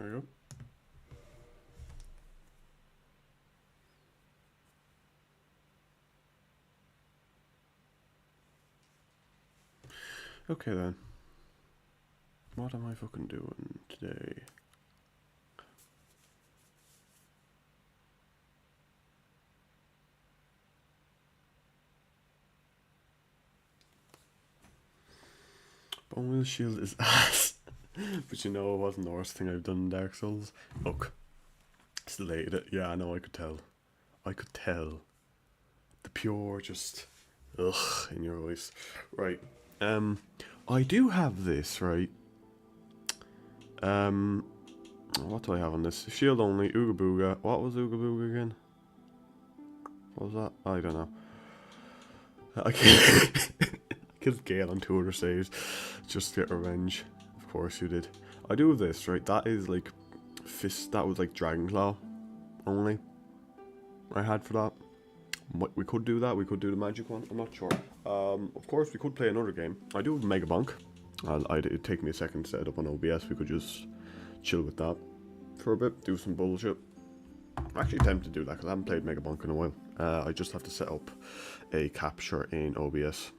There you go. Okay then. What am I fucking doing today? Bone Wheel Shield is ass. But you know it wasn't the worst thing I've done in Dark Souls. Look. Slayed it. Yeah, I know, I could tell. I could tell. The pure just ugh in your voice. Right. I do have this, right? What do I have on this? Shield only, Ooga Booga. What was Ooga Booga again? What was that? I don't know. I killed Gale on 2 other saves just to get revenge. Of course you did. I do have this, right? That is like fist. That was like Dragon Claw only. I had for that. We could do that. We could do the magic one. I'm not sure. Of course, we could play another game. I do have Mega Bonk. It'd take me a second to set it up on OBS. We could just chill with that for a bit. Do some bullshit. I'm actually tempted to do that because I haven't played Mega Bonk in a while. I just have to set up a capture in OBS.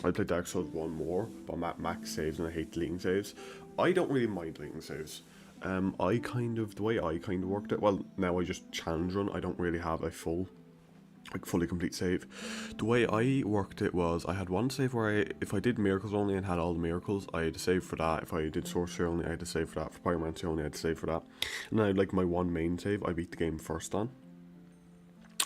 I played Dark Souls 1 more, but max saves and I hate deleting saves. I don't really mind deleting saves. The way I kind of worked it, well, now I just challenge run. I don't really have a fully complete save. The way I worked it was I had one save where if I did miracles only and had all the miracles, I had to save for that. If I did sorcery only, I had to save for that. For pyromancy only, I had to save for that. And then I had like my one main save I beat the game first on.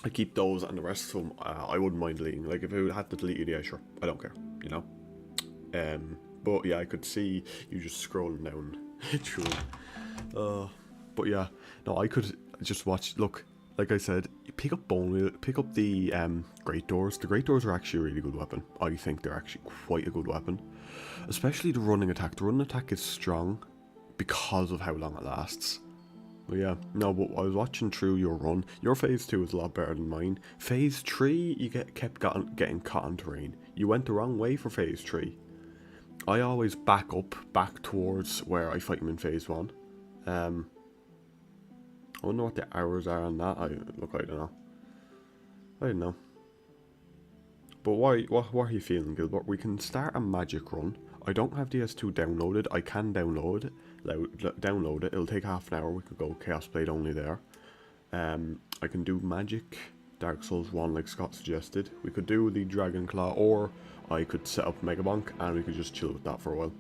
I keep those, and the rest of them I wouldn't mind deleting. Like if I had to delete it, yeah, sure, I don't care, you know. But yeah, I could see you just scrolling down through. But yeah, no, I could just watch. Look, like I said, pick up Bone Wheel, pick up the Great Doors. The Great Doors are actually a really good weapon. I think they're actually quite a good weapon, especially the running attack. The running attack is strong because of how long it lasts. But yeah, no, but I was watching through your run. Your phase 2 is a lot better than mine. Phase 3, you kept getting caught on terrain. You went the wrong way for phase 3. I always back towards where I fight him in phase 1. I wonder what the hours are on that. I don't know. I don't know. But what are you feeling, Gilbert? We can start a magic run. I don't have DS2 downloaded. I can download it. It'll take half an hour. We could go Chaos Blade only there. I can do magic, Dark Souls 1 like Scott suggested. We could do the Dragon Claw, or I could set up Mega Bonk and we could just chill with that for a while.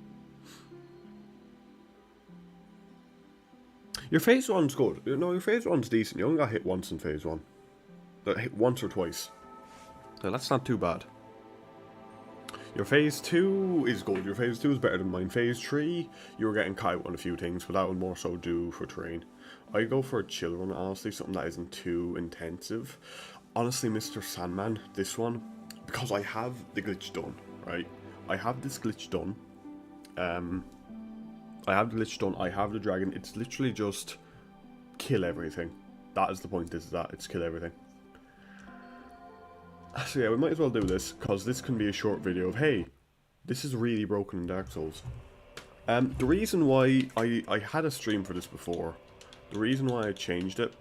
Your phase 1's good. No, your phase 1's decent. You only got hit once in phase 1. Hit once or twice. So that's not too bad. Your phase 2 is good. Your phase 2 is better than mine. Phase 3, you were getting caught on a few things, but that would more so do for terrain. I go for a chill run, honestly, something that isn't too intensive. Honestly, Mr. Sandman, this one, because I have the glitch done, right? I have this glitch done. I have the glitch done. I have the dragon. It's literally just kill everything. That is the point, it's kill everything. So yeah, we might as well do this, because this can be a short video of, hey, this is really broken in Dark Souls. The reason why I had a stream for this before, the reason why I changed it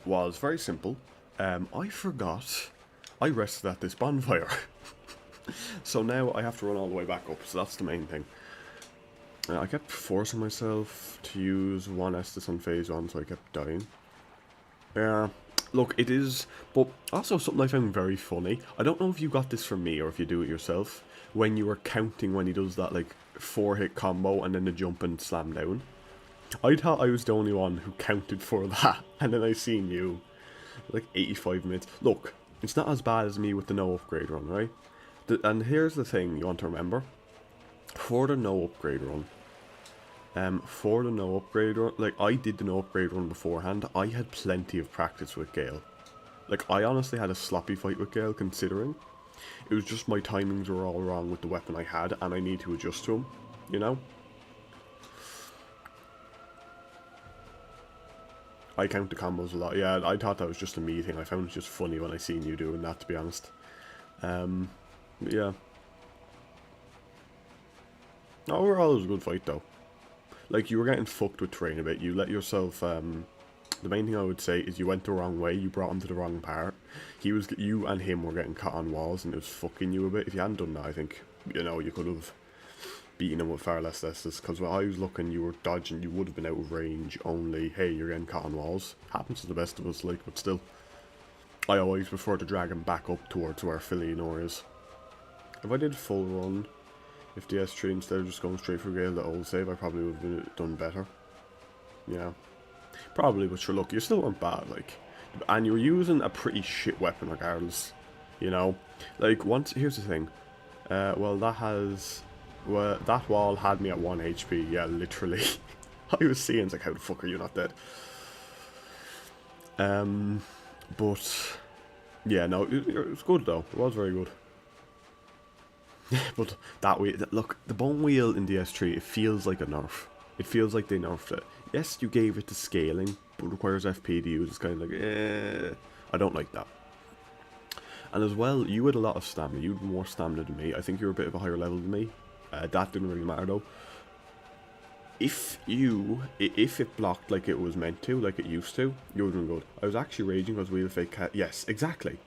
was very simple. I forgot I rested at this bonfire. So now I have to run all the way back up, so that's the main thing. I kept forcing myself to use one Estus on phase 1, so I kept dying. Yeah. Look, it is, but also something I found very funny. I don't know if you got this from me or if you do it yourself. When you were counting when he does that, like, 4-hit combo and then the jump and slam down. I thought I was the only one who counted for that, and then I seen you. Like, 85 minutes. Look, it's not as bad as me with the no upgrade run, right? And here's the thing you want to remember. For the no upgrade run, like, I did the no upgrade run beforehand. I had plenty of practice with Gale. Like, I honestly had a sloppy fight with Gale, considering. It was just my timings were all wrong with the weapon I had, and I need to adjust to him, you know? I count the combos a lot. Yeah, I thought that was just a me thing. I found it just funny when I seen you doing that, to be honest. Yeah. Overall, it was a good fight, though. Like, you were getting fucked with terrain a bit. You let yourself, the main thing I would say is you went the wrong way, you brought him to the wrong part. You and him were getting caught on walls, and it was fucking you a bit. If you hadn't done that, I think, you know, you could have beaten him with far less losses, because when I was looking, you were dodging, you would have been out of range, only, hey, you're getting caught on walls. Happens to the best of us, like, but still. I always prefer to drag him back up towards where Philionor is. If I did full run, if DS3 instead of just going straight for Gale, the old save, I probably would have done better. Yeah. Probably, but sure, look, you still weren't bad, like. And you were using a pretty shit weapon regardless. You know? Like, here's the thing. Well, that wall had me at 1 HP, yeah, literally. I was seeing, it's like, how the fuck are you not dead? But, yeah, no, it was good though. It was very good. But look, the bone wheel in DS3, it feels like a nerf. It feels like they nerfed it. Yes, you gave it to scaling, but it requires FP to use. It's kind of like, I don't like that. And as well, you had a lot of stamina. You had more stamina than me. I think you were a bit of a higher level than me. That didn't really matter though. If it blocked like it was meant to, like it used to, you would have been good. I was actually raging because Wheel of Fate cat. Yes, exactly.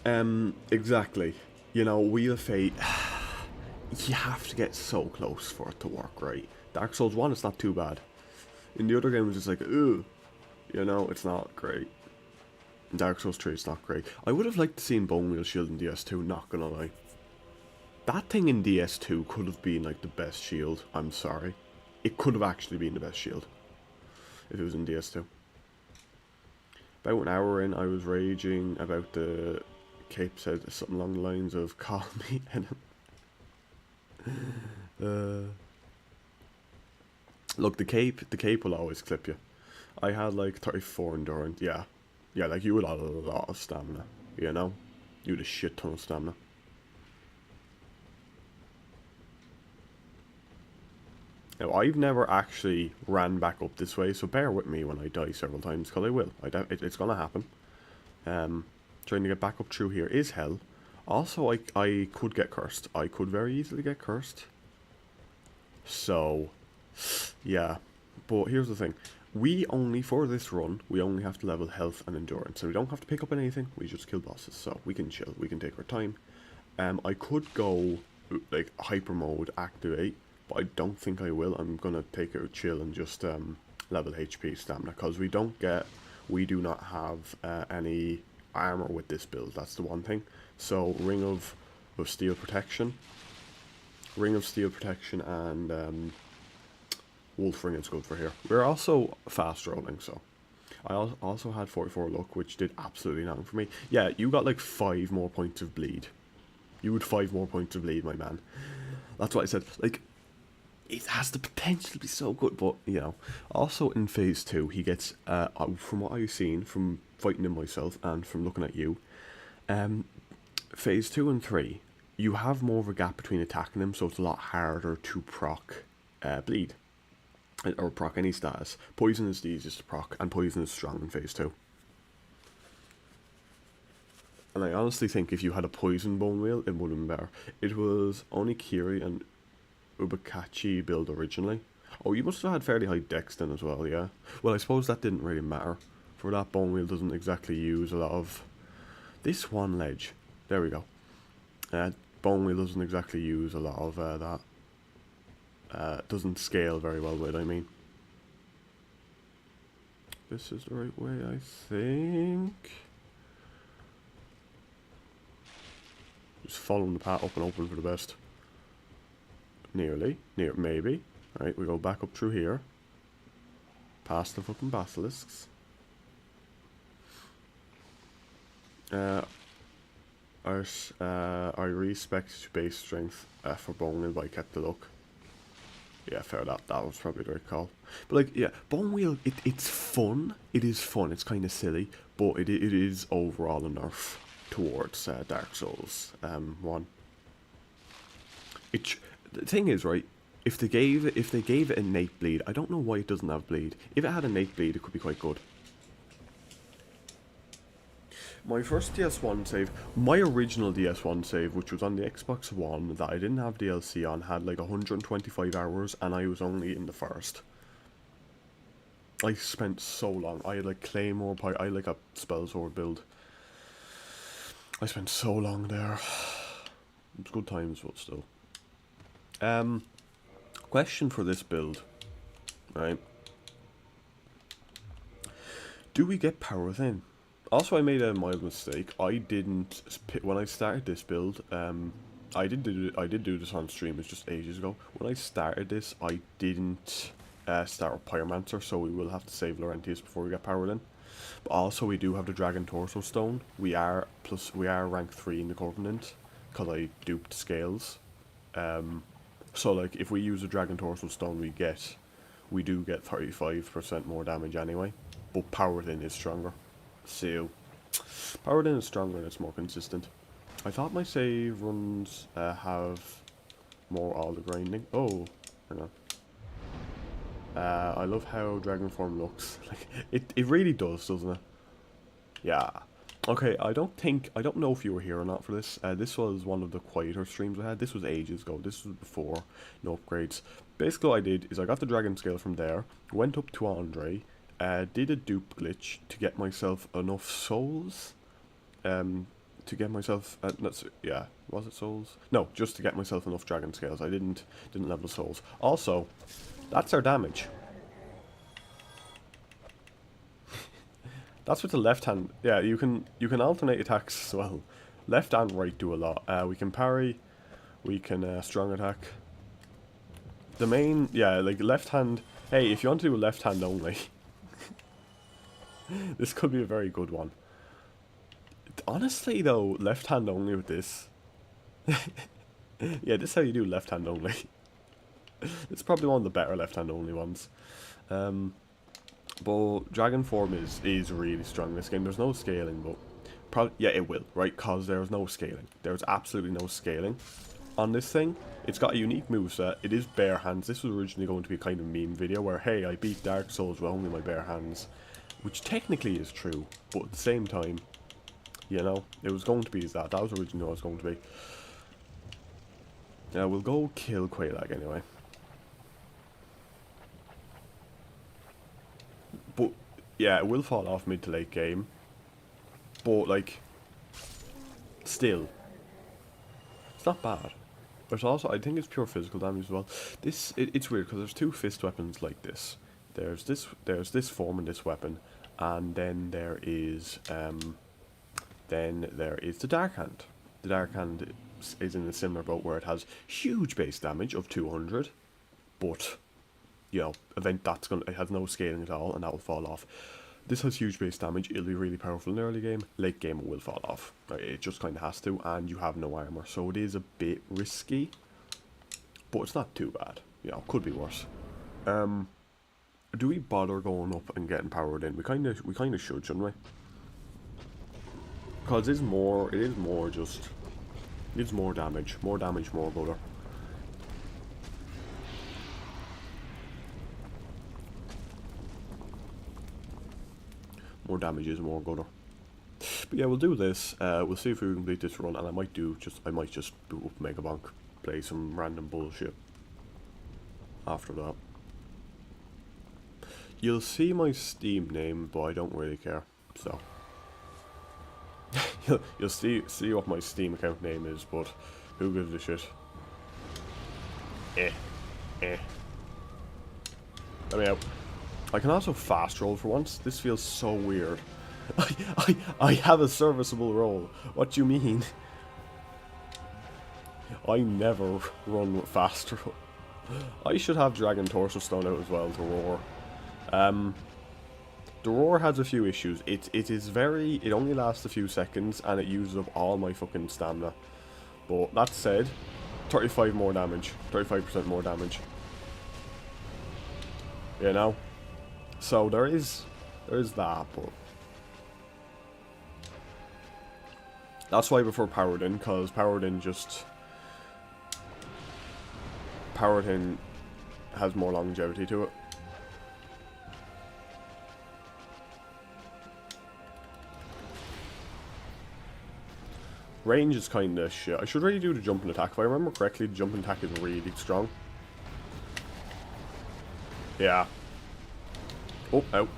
Exactly. You know, Wheel of Fate, you have to get so close for it to work right. Dark Souls 1, it's not too bad. In the other game, it's just like, ugh. You know, it's not great. In Dark Souls 3, it's not great. I would have liked to see Bone Wheel Shield in DS2, not gonna lie. That thing in DS2 could have been like the best shield, I'm sorry. It could have actually been the best shield. If it was in DS2. About an hour in, I was raging about the... Cape said something along the lines of, call me look, the cape will always clip you. I had like 34 endurance, yeah, like you had a lot of stamina, you know, you had a shit ton of stamina. Now, I've never actually ran back up this way, so bear with me when I die several times, because I will, it's gonna happen. Trying to get back up through here is hell. Also, I could get cursed. I could very easily get cursed. So, yeah. But here's the thing. For this run, we only have to level health and endurance. So we don't have to pick up anything. We just kill bosses. So we can chill. We can take our time. I could go, like, hyper mode, activate. But I don't think I will. I'm going to take a chill and just level HP stamina. Because we do not have any... armor with this build, that's the one thing. So Ring of Steel Protection and Wolf Ring is good for here. We're also fast rolling, so I also had 44 luck, which did absolutely nothing for me. Yeah, you got like 5 more points of bleed. You had 5 more points of bleed, my man. That's what I said. Like, it has the potential to be so good, but, you know. Also, in Phase 2, he gets, from what I've seen, from fighting him myself, and from looking at you, Phase 2 and 3, you have more of a gap between attacking him, so it's a lot harder to proc bleed. Or proc any status. Poison is the easiest to proc, and poison is strong in Phase 2. And I honestly think if you had a poison bone wheel, it would have been better. It was Onikiri and Ubakachi build originally. Oh, you must have had fairly high dex then as well, yeah? Well, I suppose that didn't really matter. For that, bone wheel doesn't exactly use a lot of... This one ledge. There we go. Bone wheel doesn't exactly use a lot of that. Doesn't scale very well with, I mean. This is the right way, I think. Just following the path up and open for the best. Maybe. Alright, we go back up through here. Past the fucking basilisks. I respect base strength for bone wheel, but I kept the luck. Yeah, fair, that was probably the right call. But like, yeah, bone wheel, it's fun. It is fun. It's kind of silly, but it is overall a nerf towards Dark Souls 1. The thing is, right, if they gave it innate bleed, I don't know why it doesn't have bleed. If it had innate bleed, it could be quite good. My first DS1 save, my original DS1 save, which was on the Xbox One that I didn't have DLC on, had like 125 hours, and I was only in the first. I spent so long. I had like Claymore, I had like a spell sword build. I spent so long there. It was good times, but still. Question for this build, right? Do we get power within? Also, I made a mild mistake. I didn't when I started this build. I did do this on stream. It's just ages ago. When I started this, I didn't start with Pyromancer, so we will have to save Laurentius before we get power within. But also, we do have the Dragon Torso Stone. We are rank 3 in the Covenant because I duped scales. So like if we use a Dragon Torso Stone, we do get 35% more damage anyway. But power within is stronger. So power within is stronger and it's more consistent. I thought my save runs have more all the grinding. Oh, hang on. I love how Dragon Form looks. Like it really does, doesn't it? Yeah. Okay, I don't know if you were here or not for this. This was one of the quieter streams I had. This was ages ago. This was before no upgrades. Basically what I did is I got the Dragon Scale from there, went up to Andre, did a dupe glitch to get myself enough souls. To get myself yeah, was it souls? No, just to get myself enough Dragon Scales. I didn't level souls. Also, that's our damage. That's with the left hand. Yeah, you can alternate attacks as well. Left and right do a lot. We can parry, we can strong attack. The main, yeah, like left hand. Hey, if you want to do a left hand only, this could be a very good one. Honestly though, left hand only with this. Yeah, this is how you do left hand only. It's probably one of the better left hand only ones. But Dragon Form is really strong in this game. There's no scaling, but yeah, it will, right? Because there's no scaling. There's absolutely no scaling on this thing. It's got a unique moveset. It is bare hands. This was originally going to be a kind of meme video where, hey, I beat Dark Souls with only my bare hands, which technically is true, but at the same time, you know, it was going to be that. That was originally what it was going to be. Yeah, we'll go kill Quelaag anyway. But yeah, it will fall off mid to late game. But like, still, it's not bad. There's also, I think it's pure physical damage as well. It's weird because there's two fist weapons like this. There's this form in this weapon, and then there is the Dark Hand. The Dark Hand is in a similar boat where it has huge base damage of 200, but you know, it has no scaling at all, and that will fall off. This has huge base damage. It'll be really powerful in the early game. Late game, it will fall off. Right, it just kind of has to, and you have no armor, so it is a bit risky, but it's not too bad. You know, could be worse. Do we bother going up and getting powered in? We kind of should, shouldn't we? Because it is more damage, more butter. More damage is more gutter. But yeah, we'll do this. We'll see if we can complete this run, and I might just boot up Megabonk, play some random bullshit after that. You'll see my Steam name, but I don't really care. So you'll see what my Steam account name is, but who gives a shit? Let me out. I can also fast roll for once. This feels so weird. I have a serviceable roll. What do you mean? I never run with fast roll. I should have Dragon Torso Stone out as well to roar. The roar has a few issues. It only lasts a few seconds and it uses up all my fucking stamina. But that said, 35% more damage. You know? So there is that, but that's why I prefer Paladin, because Paladin has more longevity to it. Range is kind of shit. I should really do the jump and attack. If I remember correctly, the jump and attack is really strong. Yeah. Oh, out.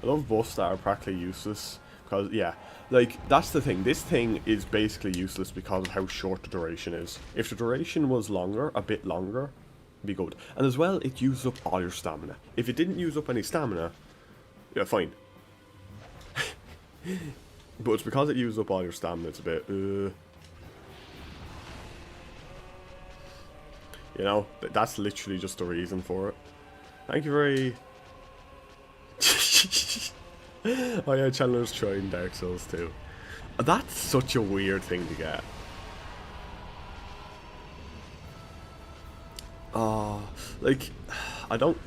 I love buffs that are practically useless. Because, yeah, like, that's the thing. This thing is basically useless because of how short the duration is. If the duration was longer, a bit longer, it'd be good. And as well, it uses up all your stamina. If it didn't use up any stamina, yeah, fine. But it's because it uses up all your stamina, it's a bit, You know, that's literally just the reason for it. Thank you very... Oh yeah, Chandler's trying Dark Souls too. That's such a weird thing to get. Like, I don't...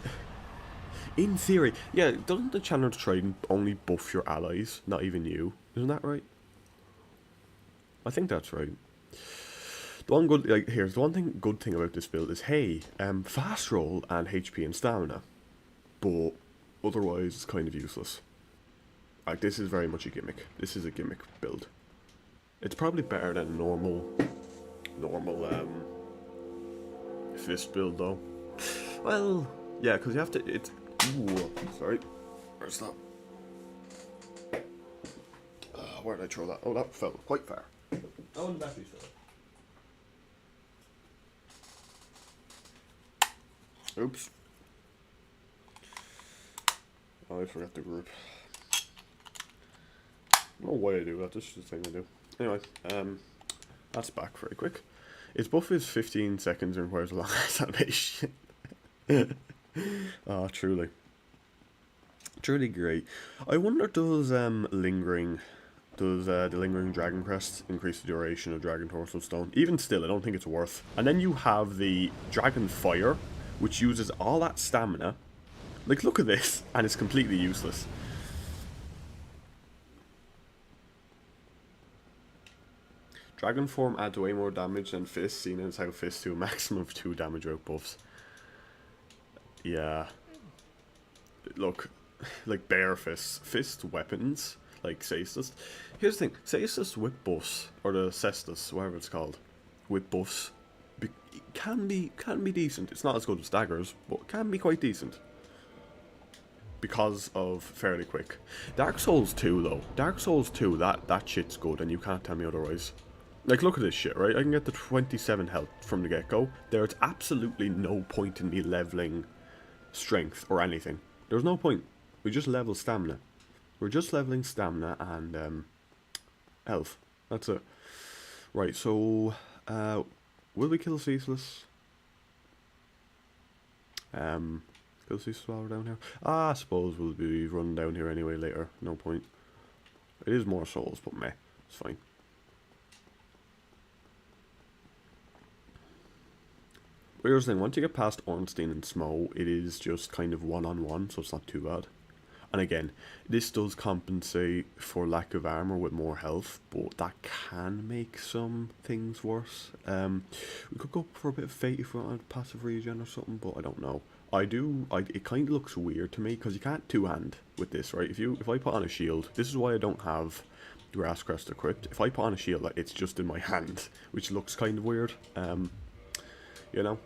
In theory, yeah, doesn't the Chandler's Trident only buff your allies, not even you? Isn't that right? I think that's right. The one good, like, here's the good thing about this build is, hey, fast roll and HP and stamina, but otherwise it's kind of useless. Like, this is very much a gimmick. This is a gimmick build. It's probably better than normal fist build though. Well, yeah, because you have to. Ooh, sorry. Where's that? Where did I throw that? Oh, that fell quite far. Oh, and battery's fell. Oops. Oh, I forgot the group. I don't know why I do that, this is the thing I do. Anyway, that's back very quick. Its buff is 15 seconds and requires a long ass animation. Ah, truly. Truly great. I wonder, does the lingering Dragon Crest increase the duration of Dragon Torso Stone? Even still, I don't think it's worth. And then you have the Dragon Fire, which uses all that stamina. Like, look at this, and it's completely useless. Dragon form adds way more damage than Fist, seen as how Fist do a maximum of 2 damage out buffs. Yeah. Look, like Bear Fists. Fist weapons, like Cestus. Here's the thing, Cestus whip buffs, or the Cestus, whatever it's called, whip buffs, can be decent. It's not as good as daggers, but can be quite decent. Because of fairly quick. Dark Souls 2 though. Dark Souls 2, that shit's good, and you can't tell me otherwise. Like, look at this shit, right? I can get the 27 health from the get-go. There's absolutely no point in me leveling strength or anything. There's no point. We just level stamina. We're just leveling stamina and health. That's it. Right, so will we kill Ceaseless? Kill Ceaseless while we're down here? I suppose we'll be running down here anyway later. No point. It is more souls, but meh. It's fine. But here's the thing, once you get past Ornstein and Smo, it is just kind of one-on-one, so it's not too bad. And again, this does compensate for lack of armor with more health, but that can make some things worse. We could go for a bit of Fate if we wanted passive regen or something, but I don't know. It kind of looks weird to me, because you can't two-hand with this, right? If I put on a shield, this is why I don't have Grass Crest equipped. If I put on a shield, it's just in my hand, which looks kind of weird. You know?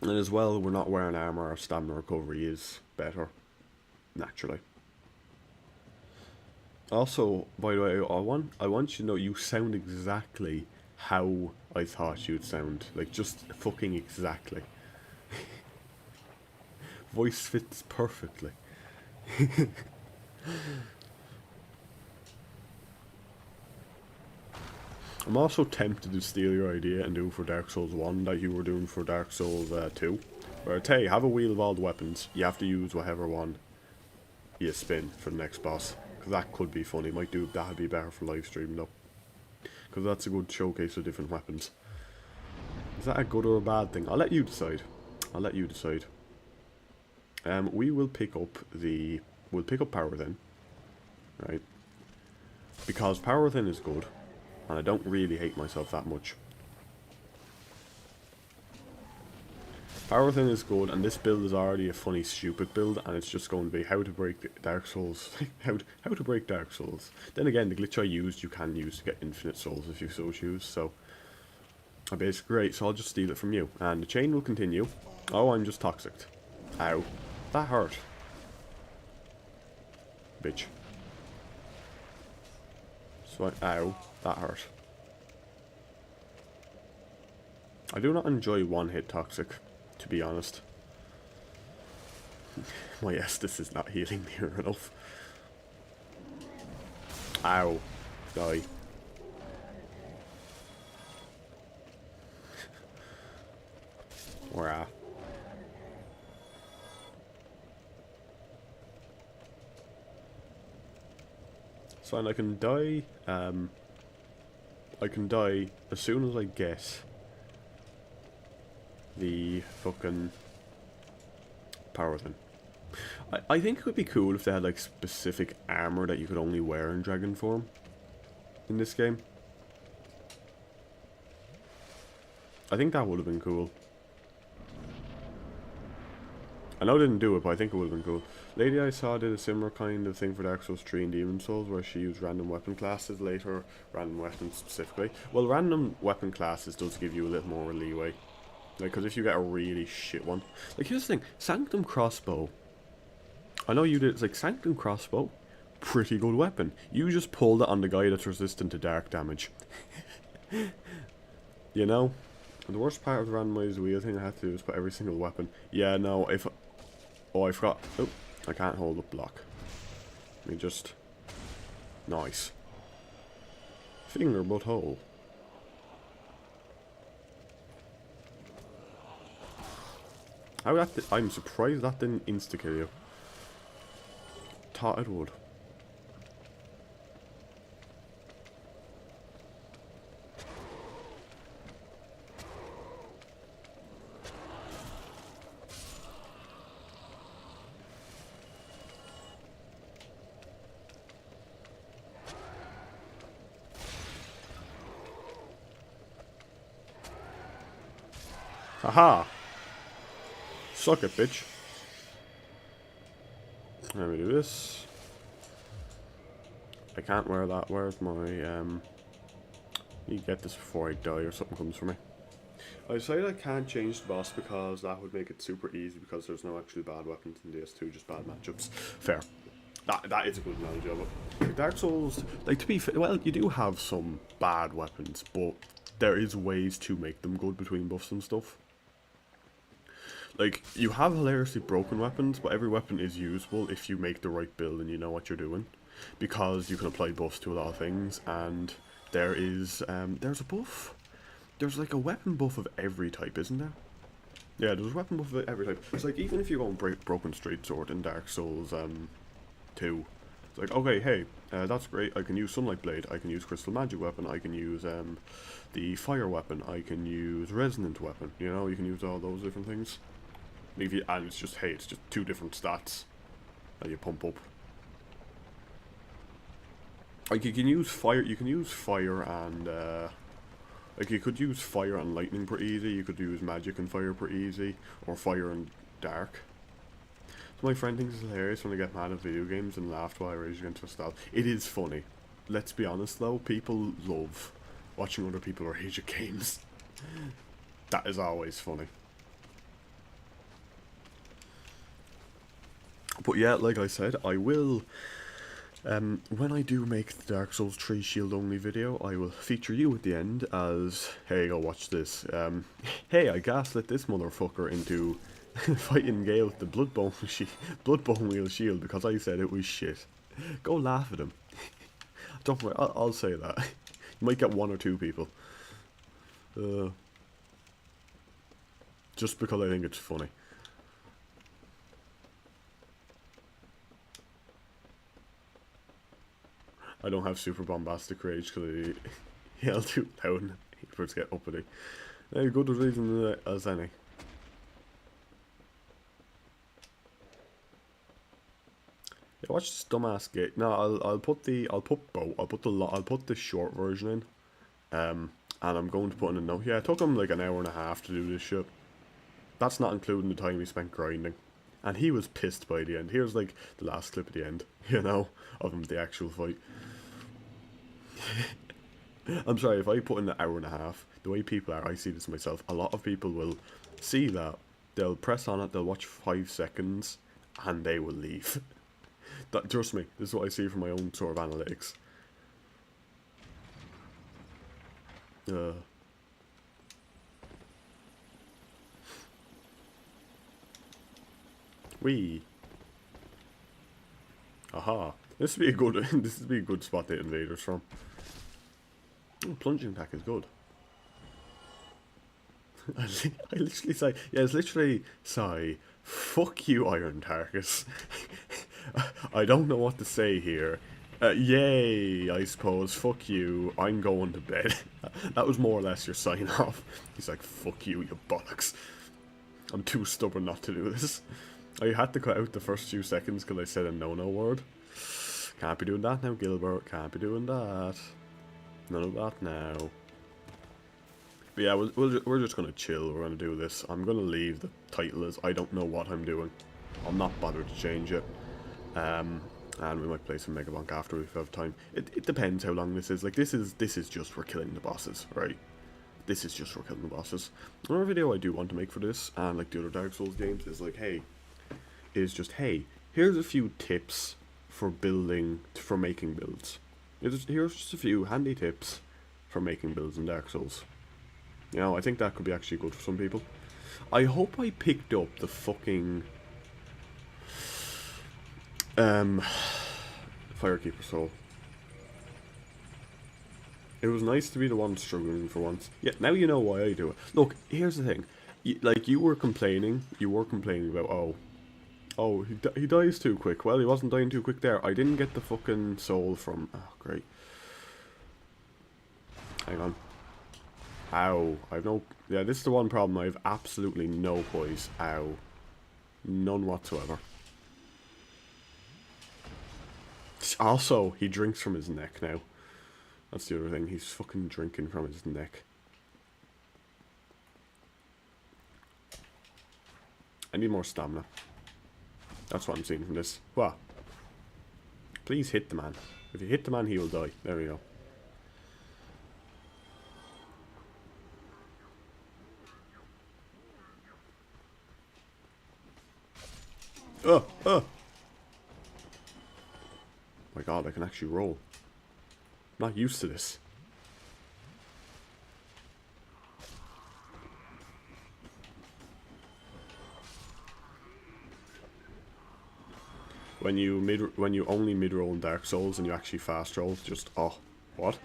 And as well, we're not wearing armor, our stamina recovery is better, naturally. Also, by the way, I want you to know you sound exactly how I thought you'd sound. Like, just fucking exactly. Voice fits perfectly. I'm also tempted to steal your idea and do for Dark Souls 1 that you were doing for Dark Souls 2. Where, hey, have a wheel of all the weapons. You have to use whatever one you spin for the next boss. Because that could be funny. That'd be better for live streaming though. Because that's a good showcase of different weapons. Is that a good or a bad thing? I'll let you decide. I'll let you decide. We will pick up Power Within. Right? Because Power Within is good. And I don't really hate myself that much. Power Within is good, and this build is already a funny, stupid build, and it's just going to be how to break Dark Souls. how to break Dark Souls. Then again, the glitch I used, you can use to get infinite souls if you so choose, so... I basically, great, so I'll just steal it from you. And the chain will continue. Oh, I'm just toxic. Ow. That hurt. Bitch. So ow. That hurt. I do not enjoy one-hit toxic, to be honest. My Estus is not healing near enough. Ow. Die. Where at? So I can die, I can die as soon as I get the fucking Power Within. I think it would be cool if they had like specific armor that you could only wear in dragon form in this game. I think that would have been cool. I know I didn't do it, but I think it would have been cool. Lady I saw did a similar kind of thing for Dark Souls 3 and Demon Souls, where she used random weapon classes later, random weapons specifically. Well, random weapon classes does give you a little more leeway. Like, because if you get a really shit one. Like, here's the thing, Sanctum Crossbow. I know you did, it's like, Sanctum Crossbow, pretty good weapon. You just pulled it on the guy that's resistant to dark damage. You know? And the worst part of the randomized wheel thing I had to do is put every single weapon. Yeah, no, if... Oh, I forgot. Oh, I can't hold up block. Let me just... Nice. Finger butthole. How that I'm surprised that didn't insta-kill you. Thought it would. Haha! Suck it, bitch. Let me do this. I can't wear that. Where's my, Need to get this before I die or something comes for me. I decided I can't change the boss because that would make it super easy because there's no actually bad weapons in DS2, just bad matchups. Fair. That is a good analogy of it. Like Dark Souls, like to be fair, well, you do have some bad weapons, but there is ways to make them good between buffs and stuff. Like, you have hilariously broken weapons, but every weapon is usable if you make the right build and you know what you're doing. Because you can apply buffs to a lot of things, and there is, there's a buff. There's like a weapon buff of every type, isn't there? Yeah, there's a weapon buff of every type. It's like, even if you're going Broken Straight Sword in Dark Souls 2, it's like, okay, hey, that's great, I can use Sunlight Blade, I can use Crystal Magic Weapon, I can use the Fire Weapon, I can use Resonant Weapon, you know, you can use all those different things. And it's just, hey, it's just two different stats that you pump up. Like, you can use fire and, like, you could use fire and lightning pretty easy, you could use magic and fire pretty easy, or fire and dark. So my friend thinks it's hilarious when I get mad at video games and laughed while I rage against nostalgia. It is funny. Let's be honest though, people love watching other people rage at games. That is always funny. But yeah, like I said, I will, when I do make the Dark Souls 3 shield only video, I will feature you at the end as, hey, go watch this. Hey, I gaslit this motherfucker into fighting Gale with the Bloodbone Wheel shield because I said it was shit. Go laugh at him. Don't worry, I'll say that. You might get one or two people. Just because I think it's funny. I don't have super bombastic rage because I yell too loud and people get uppity. Good reason as any. Yeah, watch this dumbass gate. No, I'll put the short version in. And I'm going to put in a note. Yeah, it took him like an hour and a half to do this shit. That's not including the time we spent grinding. And he was pissed by the end. Here's like the last clip at the end, you know, of him, the actual fight. I'm sorry, if I put in an hour and a half, the way people are, I see this myself, a lot of people will see that, they'll press on it, they'll watch 5 seconds, and they will leave. That, trust me, this is what I see from my own sort of analytics. Wee. Aha. This would be a good this would be a good spot to hit invaders from. Oh, plunging attack is good. I literally say, yeah, it's literally say, fuck you, Iron Tarkus. I don't know what to say here. Yay, I suppose. Fuck you. I'm going to bed. That was more or less your sign off. He's like, fuck you, you bollocks. I'm too stubborn not to do this. I had to cut out the first few seconds because I said a no-no word. Can't be doing that now, Gilbert. Can't be doing that. None of that now. But yeah, we're just going to chill. We're going to do this. I'm going to leave the title as I don't know what I'm doing. I'm not bothered to change it. And we might play some Megabonk after we have time. It depends how long this is. Like, this is just for killing the bosses, right? This is just for killing the bosses. Another video I do want to make for this, and like the other Dark Souls games, is like, hey, here's a few tips for making builds. Here's just a few handy tips for making builds in Dark Souls. You know, I think that could be actually good for some people. I hope I picked up the fucking Firekeeper Soul. It was nice to be the one struggling for once. Yeah, now you know why I do it. Look, here's the thing. You were complaining about, oh, he dies too quick. Well, he wasn't dying too quick there. I didn't get the fucking soul from... Oh, great. Hang on. Ow. I've no... Yeah, this is the one problem. I have absolutely no poise. Ow. None whatsoever. Also, he drinks from his neck now. That's the other thing. He's fucking drinking from his neck. I need more stamina. That's what I'm seeing from this. What? Please hit the man. If you hit the man, he will die. There we go. Oh my god, I can actually roll. I'm not used to this. When you only mid-roll in Dark Souls and you actually fast roll, just, oh, what?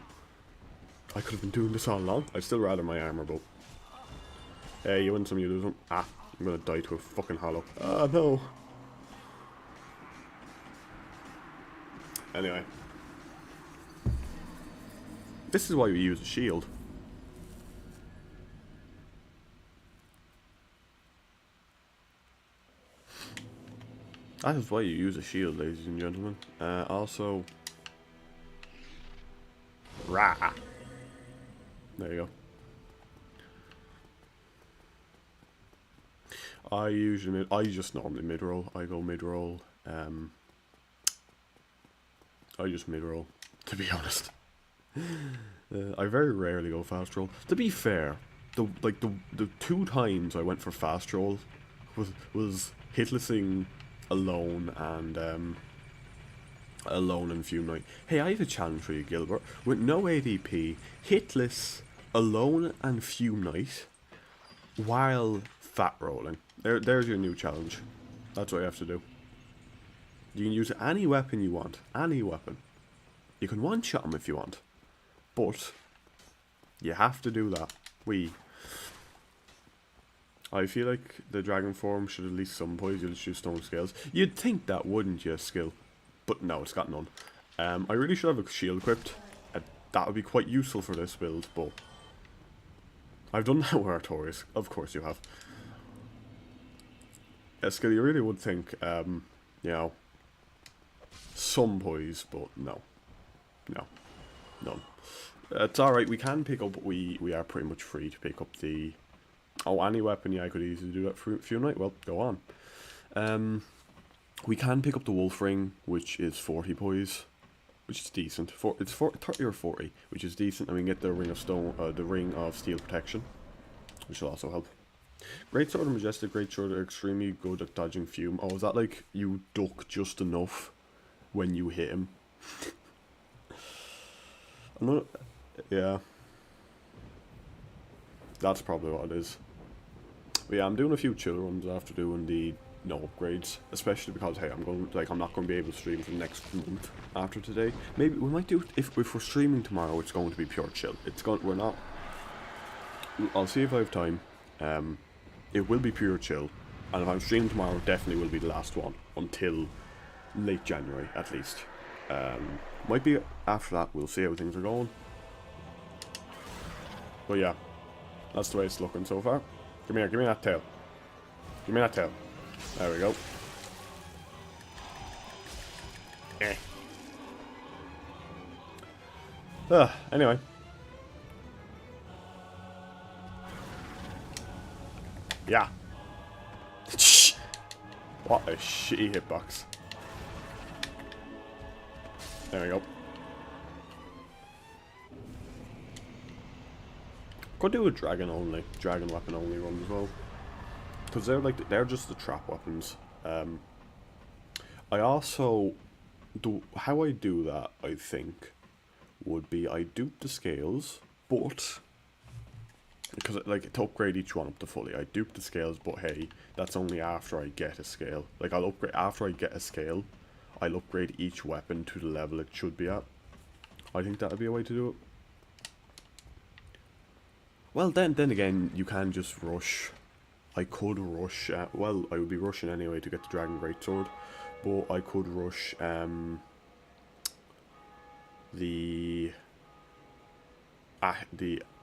I could have been doing this all along. I'd still rather my armor, but... Hey, you win some, you lose some. Ah, I'm gonna die to a fucking hollow. Ah, no. Anyway. This is why we use a shield. That is why you use a shield, ladies and gentlemen. Also... Rah! There you go. I just normally mid-roll. I go mid-roll. I just mid-roll, to be honest. I very rarely go fast roll. To be fair, the 2 times I went for fast roll was hitlessing alone and Fume Knight. Hey, I have a challenge for you, Gilbert. With no ADP, hitless alone and Fume Knight while fat rolling. There's your new challenge. That's what you have to do. You can use any weapon you want. Any weapon. You can one-shot him if you want. But you have to do that. I feel like the dragon form should at least some poise. You'll choose stone scales. You'd think that, wouldn't you, skill? But no, it's got none. I really should have a shield equipped. That would be quite useful for this build, but I've done that with Artorias. Of course you have. Skill, you really would think, you know, some poise, but no. No. None. It's alright, we can pick up, we are pretty much free to pick up the Oh, any weapon, yeah, I could easily do that for Fume Knight. Well, go on. We can pick up the Wolf Ring, which is 40 poise, which is decent. It's 30 or 40, which is decent, and we can get the Ring of Stone, the Ring of Steel Protection, which will also help. Great Sword and Majestic Great Sword are extremely good at dodging Fume. Oh, is that like you duck just enough when you hit him? I'm not, yeah. That's probably what it is. But yeah, I'm doing a few chill runs after doing the no upgrades, especially because hey, I'm not going to be able to stream for the next month after today. Maybe we might do it if we're streaming tomorrow. It's going to be pure chill. We're not. I'll see if I have time. It will be pure chill, and if I'm streaming tomorrow, it definitely will be the last one until late January at least. Might be after that. We'll see how things are going. But yeah, that's the way it's looking so far. Give me that tail. Give me that tail. There we go. Anyway. Yeah. What a shitty hitbox. There we go. Could do a dragon weapon only run as well, because they're just the trap weapons. I also do how I do that. I think would be I dupe the scales, but because like to upgrade each one up to fully, I dupe the scales. But hey, that's only after I get a scale. Like I'll upgrade after I get a scale. I'll upgrade each weapon to the level it should be at. I think that would be a way to do it. Well, then again, you can just rush. I could rush. Well, I would be rushing anyway to get the Dragon Greatsword, but I could rush the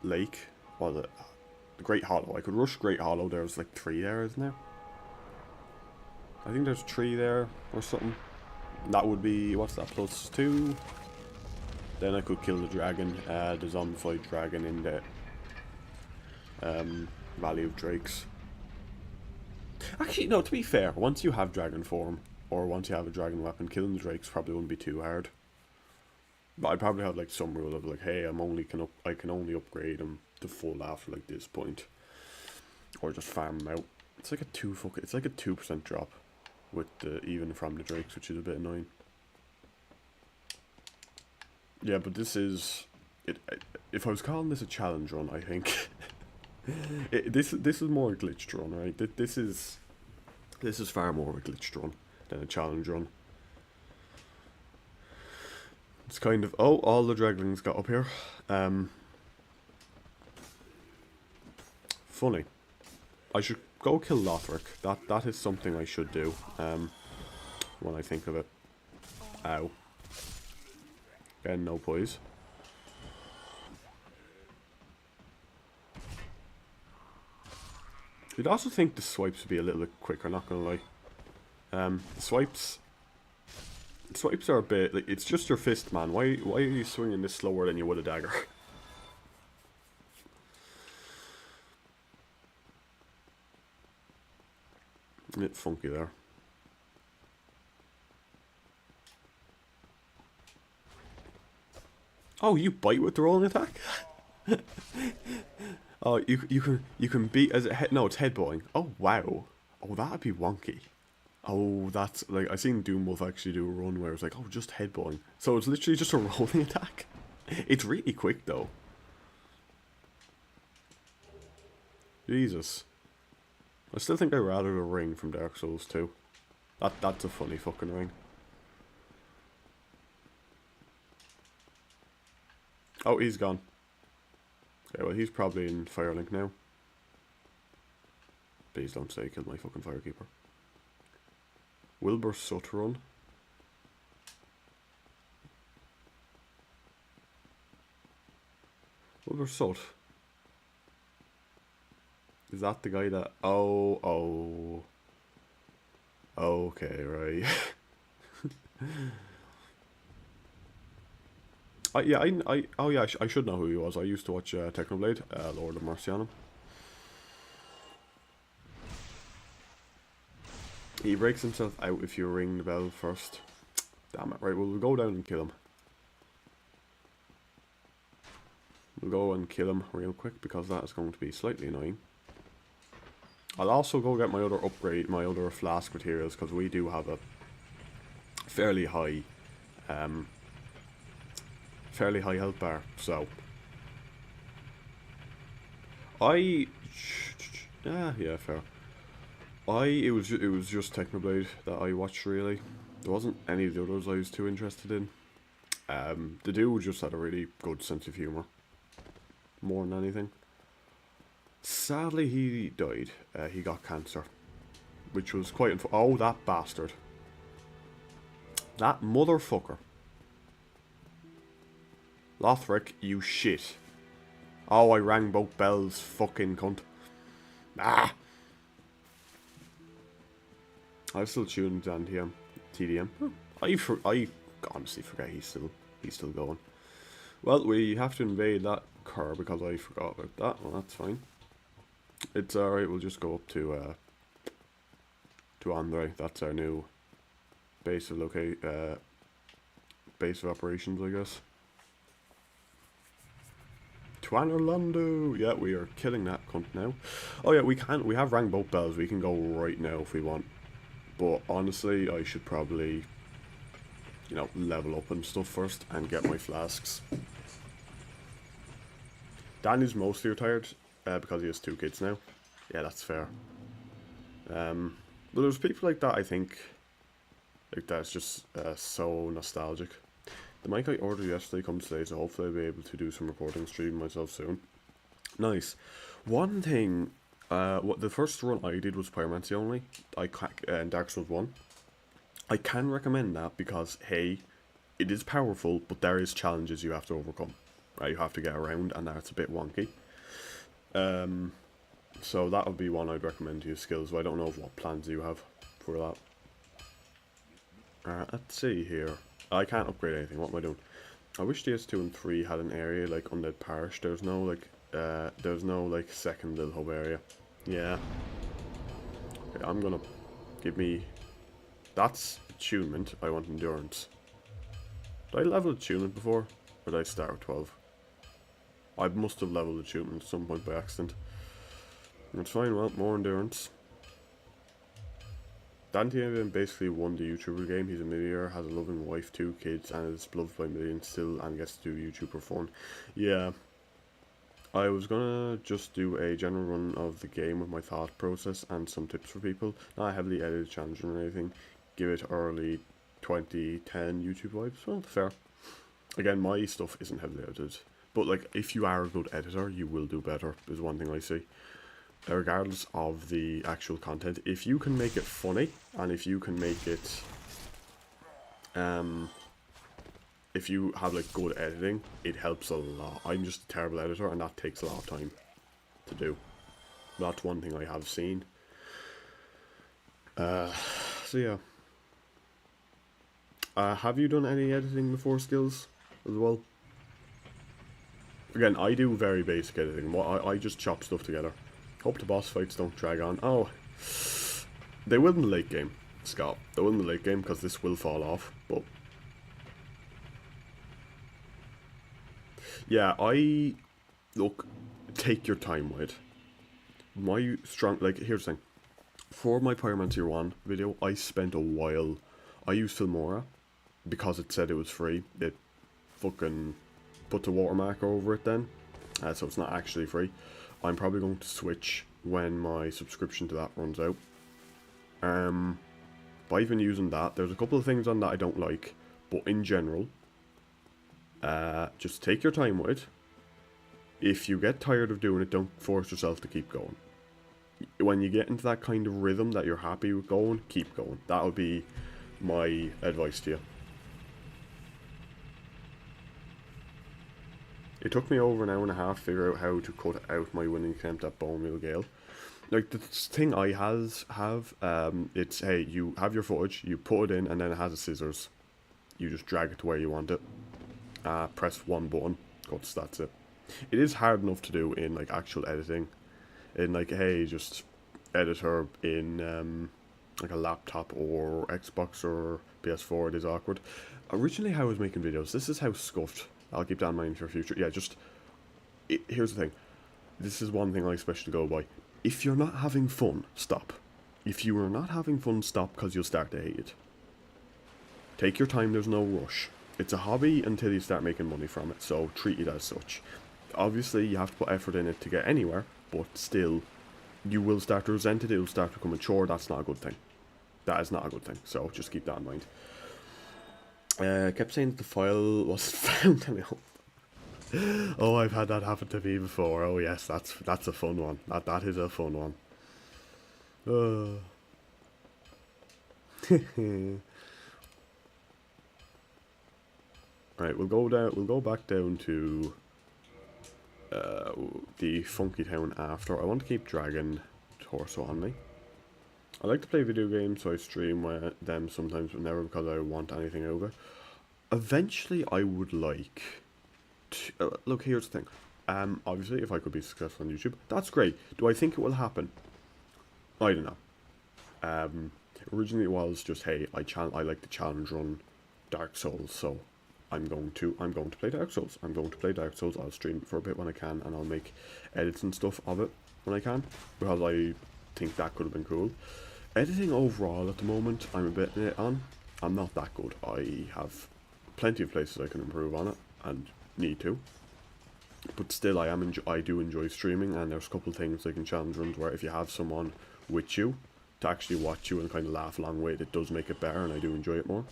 lake or the Great Hollow. I could rush Great Hollow. There's like 3 there, isn't there? I think there's 3 there or something. That would be what's that +2? Then I could kill the dragon, the zombified dragon in the Valley of Drakes. Actually, no, to be fair, once you have dragon form, or once you have a dragon weapon, killing the drakes probably wouldn't be too hard. But I'd probably have like some rule of like, hey, I can only upgrade them to full after like this point, or just farm them out. It's like a 2% drop with even from the drakes, which is a bit annoying. Yeah, but this is it. If I was calling this a challenge run, I think this is more a glitched run, right? This is far more of a glitched run than a challenge run. It's kind of all the draglings got up here. Funny. I should go kill Lothric. That is something I should do. When I think of it. Ow. Again, no poise. You'd also think the swipes would be a little bit quicker, not gonna lie. The swipes are a bit like, it's just your fist, man. Why are you swinging this slower than you would a dagger? A bit funky there. Oh, you bite with the rolling attack? Oh, you can beat as a no, it's headbutting. Oh wow. Oh, that'd be wonky. Oh, that's like I seen Doomwolf actually do a run where it's like, oh, just headbutting. So it's literally just a rolling attack. It's really quick though. Jesus. I still think I'd rather the ring from Dark Souls 2. That's a funny fucking ring. Oh, he's gone. Okay, well, he's probably in Firelink now. Please don't say kill my fucking Firekeeper. Wilbur Sut run. Wilbur Sut. Is that the guy that... Oh. Okay, right. I should know who he was. I used to watch Technoblade. Lord of Mercy on him. He breaks himself out if you ring the bell first. Damn it. Right, well, we'll go down and kill him. We'll go and kill him real quick because that is going to be slightly annoying. I'll also go get my other upgrade, my other flask materials, because we do have a fairly high health bar. So yeah, fair. It was just Technoblade that I watched, really. There wasn't any of the others I was too interested in. The dude just had a really good sense of humour, more than anything. Sadly, he died. He got cancer, which was quite oh, that bastard. That motherfucker. Lothric, you shit. Oh, I rang both bells, fucking cunt. Ah! I've still tuned down TDM. I honestly forget he's still going. Well, we have to invade that car because I forgot about that. Well, that's fine. It's alright, we'll just go up to Andre. That's our new base of base of operations, I guess. Twanerlando! Yeah, we are killing that cunt now. Oh yeah, we have rang both bells. We can go right now if we want. But honestly, I should probably, you know, level up and stuff first and get my flasks. Danny's mostly retired because he has 2 kids now. Yeah, that's fair. But there's people like that, I think, like that's just so nostalgic. The mic I ordered yesterday comes today, so hopefully I'll be able to do some recording streaming myself soon. Nice. One thing, what the first run I did was Pyromancy only. I in Dark Souls 1. I can recommend that because, hey, it is powerful, but there is challenges you have to overcome. Right, you have to get around, and that's a bit wonky. So that would be one I'd recommend to you, skills. I don't know what plans you have for that. Let's see here. I can't upgrade anything. What am I doing? I wish DS2 and 3 had an area like Undead Parish. There's no like second little hub area. Yeah. Okay, I'm gonna give me. That's attunement. I want endurance. Did I level attunement before, or did I start with 12? I must have leveled attunement at some point by accident. That's fine. Well, more endurance. Dante basically won the YouTuber game. He's a millionaire, has a loving wife, 2 kids, and is beloved by millions still, and gets to do YouTuber fun. Yeah. I was gonna just do a general run of the game with my thought process and some tips for people. Not a heavily edited challenge or anything. Give it early 2010 YouTube vibes. Well, fair. Again, my stuff isn't heavily edited. But like, if you are a good editor, you will do better, is one thing I see. Regardless of the actual content, if you can make it funny, and if you can make it, if you have like good editing, it helps a lot. I'm just a terrible editor, and that takes a lot of time to do. That's one thing I have seen. So yeah. Have you done any editing before, skills, as well? Again, I do very basic editing. I just chop stuff together. Hope the boss fights don't drag on. Oh, they will in the late game, Scott. They will in the late game because this will fall off. But yeah, look, take your time with it. Here's the thing. For my Pyromancer 1 video, I spent a while. I used Filmora because it said it was free. It fucking put the watermark over it then, so it's not actually free. I'm probably going to switch when my subscription to that runs out. But I've been using that. There's a couple of things on that I don't like, but in general, just take your time with it. If you get tired of doing it, don't force yourself to keep going. When you get into that kind of rhythm that you're happy with going, keep going. That would be my advice to you. It took me over an hour and a half to figure out how to cut out my winning attempt at Bone Meal Gale. Like, the thing I have, it's, hey, you have your footage, you put it in, and then it has a scissors. You just drag it to where you want it. Press one button, cuts, that's it. It is hard enough to do in, like, actual editing. In, like, hey, just editor in, like a laptop or Xbox or PS4, it is awkward. Originally, how I was making videos, this is how scuffed. I'll keep that in mind for future. Yeah, here's the thing. This is one thing I especially go by. If you're not having fun, stop. If you are not having fun, stop, because you'll start to hate it. Take your time, there's no rush. It's a hobby until you start making money from it, so treat it as such. Obviously, you have to put effort in it to get anywhere, but still, you will start to resent it, it will start to become a chore, that's not a good thing. That is not a good thing, so just keep that in mind. Kept saying that the file wasn't found, and oh, I've had that happen to me before. Oh yes, that's a fun one. That is a fun one. Right, we'll go back down to the Funky Town after. I want to keep Dragon Torso on me. I like to play video games, so I stream them sometimes, but never because I want anything out of it. Eventually, I would like to, look, here's the thing. Obviously, if I could be successful on YouTube, that's great. Do I think it will happen? I don't know. Originally it was just, hey, I like to challenge run Dark Souls, so I'm going to play Dark Souls. I'm going to play Dark Souls. I'll stream it for a bit when I can, and I'll make edits and stuff of it when I can, because I think that could have been cool. Editing overall at the moment, I'm a bit on. I'm not that good. I have plenty of places I can improve on it, and need to. But still, I do enjoy streaming, and there's a couple of things like in challenge runs where if you have someone with you to actually watch you and kind of laugh along with it, does make it better, and I do enjoy it more.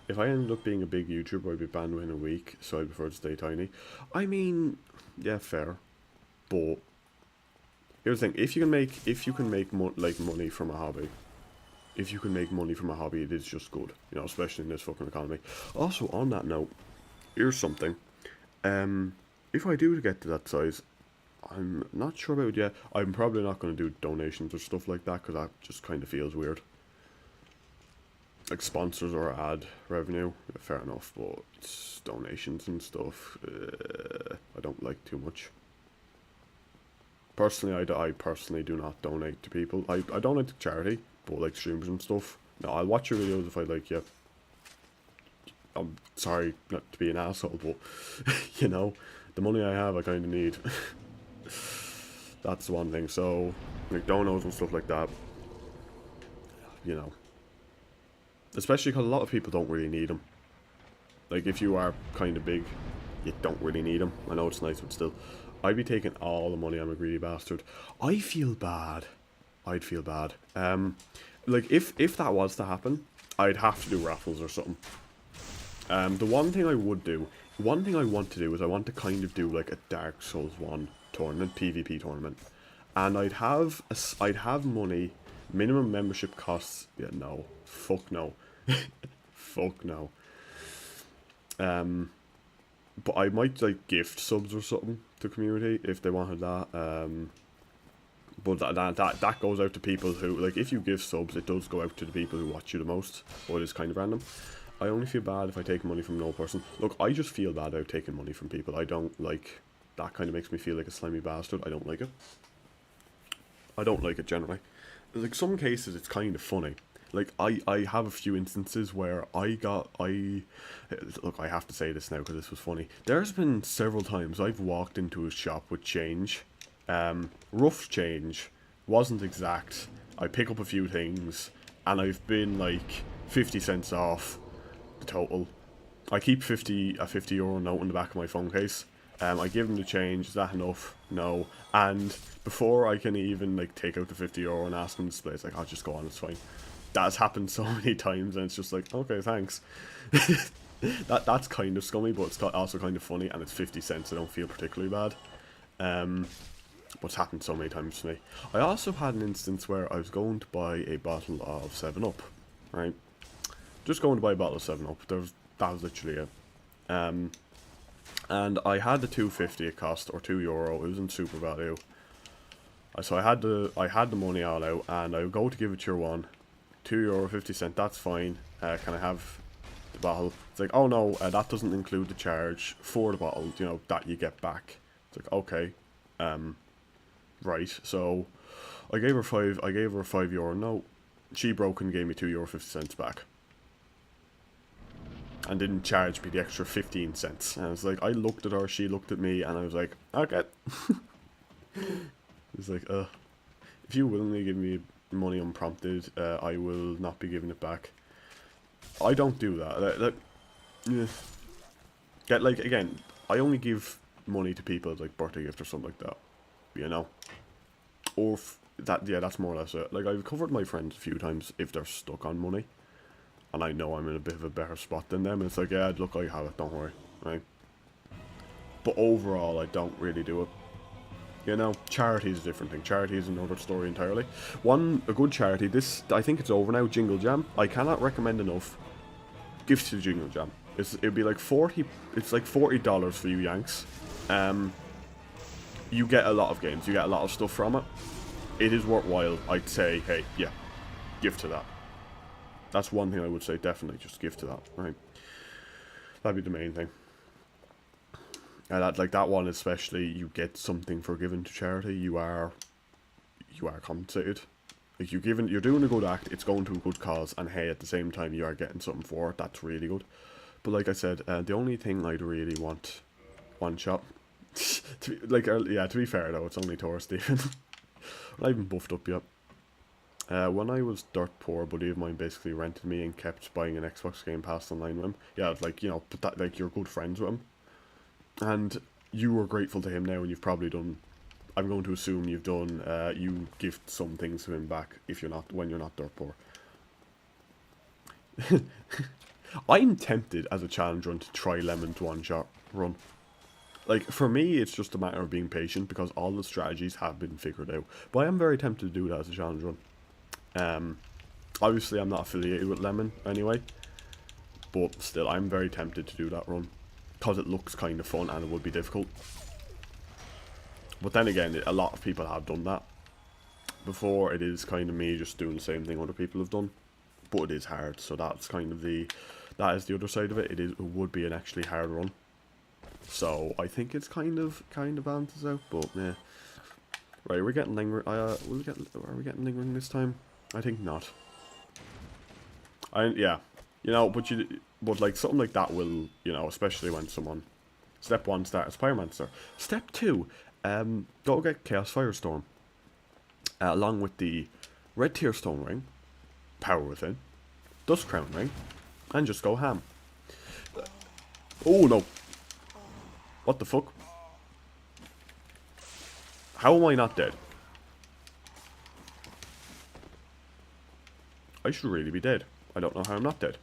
If I ended up being a big YouTuber, I'd be banned within a week, so I prefer to stay tiny. I mean, yeah, fair, but here's the thing: if you can make money from a hobby, it is just good, you know, especially in this fucking economy. Also, on that note, here's something. If I do get to that size, I'm not sure about it yet. I'm probably not going to do donations or stuff like that, because that just kind of feels weird. Like sponsors or ad revenue, fair enough, but donations and stuff, I don't like too much. Personally, I personally do not donate to people. I donate to charity, but like streams and stuff. No, I'll watch your videos if I like you. I'm sorry not to be an asshole, but you know, the money I have, I kind of need. That's the one thing. So, like donos and stuff like that, you know. Especially because a lot of people don't really need them. Like, if you are kind of big, you don't really need them. I know it's nice, but still. I'd be taking all the money, I'm a greedy bastard. I feel bad. I'd feel bad. Like, if that was to happen, I'd have to do raffles or something. The one thing I want to do is I want to kind of do, like, a Dark Souls 1 tournament, PvP tournament. And I'd have money, minimum membership costs, yeah, no. Fuck no. Fuck no. But I might like gift subs or something to community if they wanted that. But that goes out to people who, like, if you give subs, it does go out to the people who watch you the most. But it's kind of random. I only feel bad if I take money from no person. Look, I just feel bad about taking money from people. I don't like, that kind of makes me feel like a slimy bastard. I don't like it. I don't like it generally. Like, some cases it's kind of funny. Like, I have a few instances where look, I have to say this now because this was funny. There's been several times I've walked into a shop with change. Rough change. Wasn't exact. I pick up a few things. And I've been, like, 50 cents off the total. I keep a €50 note in the back of my phone case. I give them the change. Is that enough? No. And before I can even, like, take out the €50 and ask them to display, it's like, I'll just go on, it's fine. That's happened so many times, and it's just like, okay, thanks. That's kind of scummy, but it's also kind of funny, and it's 50 cents, I don't feel particularly bad. But it's happened so many times to me. I also had an instance where I was going to buy a bottle of 7-Up, right? Just going to buy a bottle of 7-Up. That was literally it. And I had the $2.50 it cost, or €2. It was in super value. So I had the money all out, and I go to give it your one. €2.50, that's fine. Can I have the bottle. It's like, oh no, that doesn't include the charge for the bottle, you know, that you get back. It's like, okay, right. So I gave her a €5 note. She broke and gave me €2.50 back. And didn't charge me the extra 15 cents. And I was like, I looked at her, she looked at me, and I was like, okay. It's like, if you willingly give me money unprompted, I will not be giving it back. I don't do that. Like, again, I only give money to people as like birthday gift or something like that, you know. Or that's more or less it. Like, I've covered my friends a few times if they're stuck on money, and I know I'm in a bit of a better spot than them. And it's like, yeah, look, I have it. Don't worry, right? But overall, I don't really do it. You know, charity is a different thing. Charity is another story entirely. A good charity, I think it's over now, Jingle Jam. I cannot recommend enough gifts to Jingle Jam. It'd be like it's like $40 for you Yanks. You get a lot of games, you get a lot of stuff from it. It is worthwhile. I'd say, hey, yeah, give to that. That's one thing I would say, definitely, just give to that, right? That'd be the main thing. And that one especially, you get something for giving to charity. You are compensated. Like, you're doing a good act, it's going to a good cause, and hey, at the same time you are getting something for it. That's really good. But like I said, the only thing I'd really want one shot. To be fair though, it's only Thor Stephen. I'm not even buffed up yet. When I was dirt poor, a buddy of mine basically rented me and kept buying an Xbox Game Pass online with him. Yeah, like, you know, but that, like, you're good friends with him. And you were grateful to him now, and you've probably done, I'm going to assume you've done, you gift some things to him back when you're not dirt poor. I'm tempted as a challenge run to try Lemon's one-shot run. Like, for me, it's just a matter of being patient, because all the strategies have been figured out. But I am very tempted to do that as a challenge run. Obviously, I'm not affiliated with Lemon anyway. But still, I'm very tempted to do that run, because it looks kind of fun and it would be difficult. But then again, a lot of people have done that before. It is kind of me just doing the same thing other people have done. But it is hard, so that's kind of that is the other side of it. It would be an actually hard run. So I think it's kind of balances out, but yeah. Right, we're getting lingering. Are we getting lingering this time? I think not. Yeah, you know, but like something like that will, you know, especially when someone. Step 1, start as Pyromancer. Step 2, go get Chaos Firestorm, along with the Red Tier Stone Ring, Power Within, Dust Crown Ring, and just go ham. Oh no. What the fuck? How am I not dead? I should really be dead. I don't know how I'm not dead.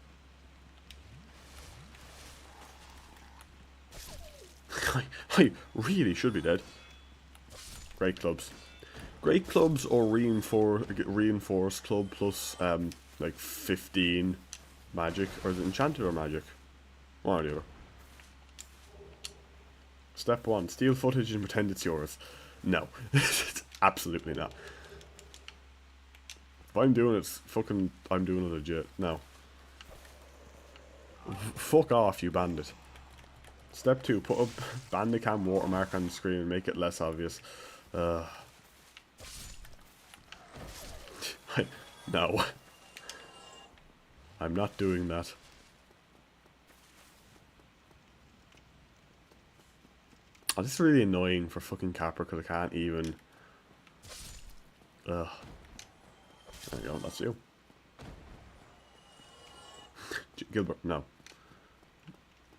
I really should be dead. Great clubs. Great clubs or reinforced club plus like 15 magic, or is it enchanted or magic? One or the other. Step 1, steal footage and pretend it's yours. No. Absolutely not. If I'm doing it, I'm doing it legit. No. Fuck off, you bandit. Step 2, put a Bandicam watermark on the screen and make it less obvious. No. I'm not doing that. Oh, this is really annoying for fucking Capra, because I can't even... There you go, that's you. Gilbert, no.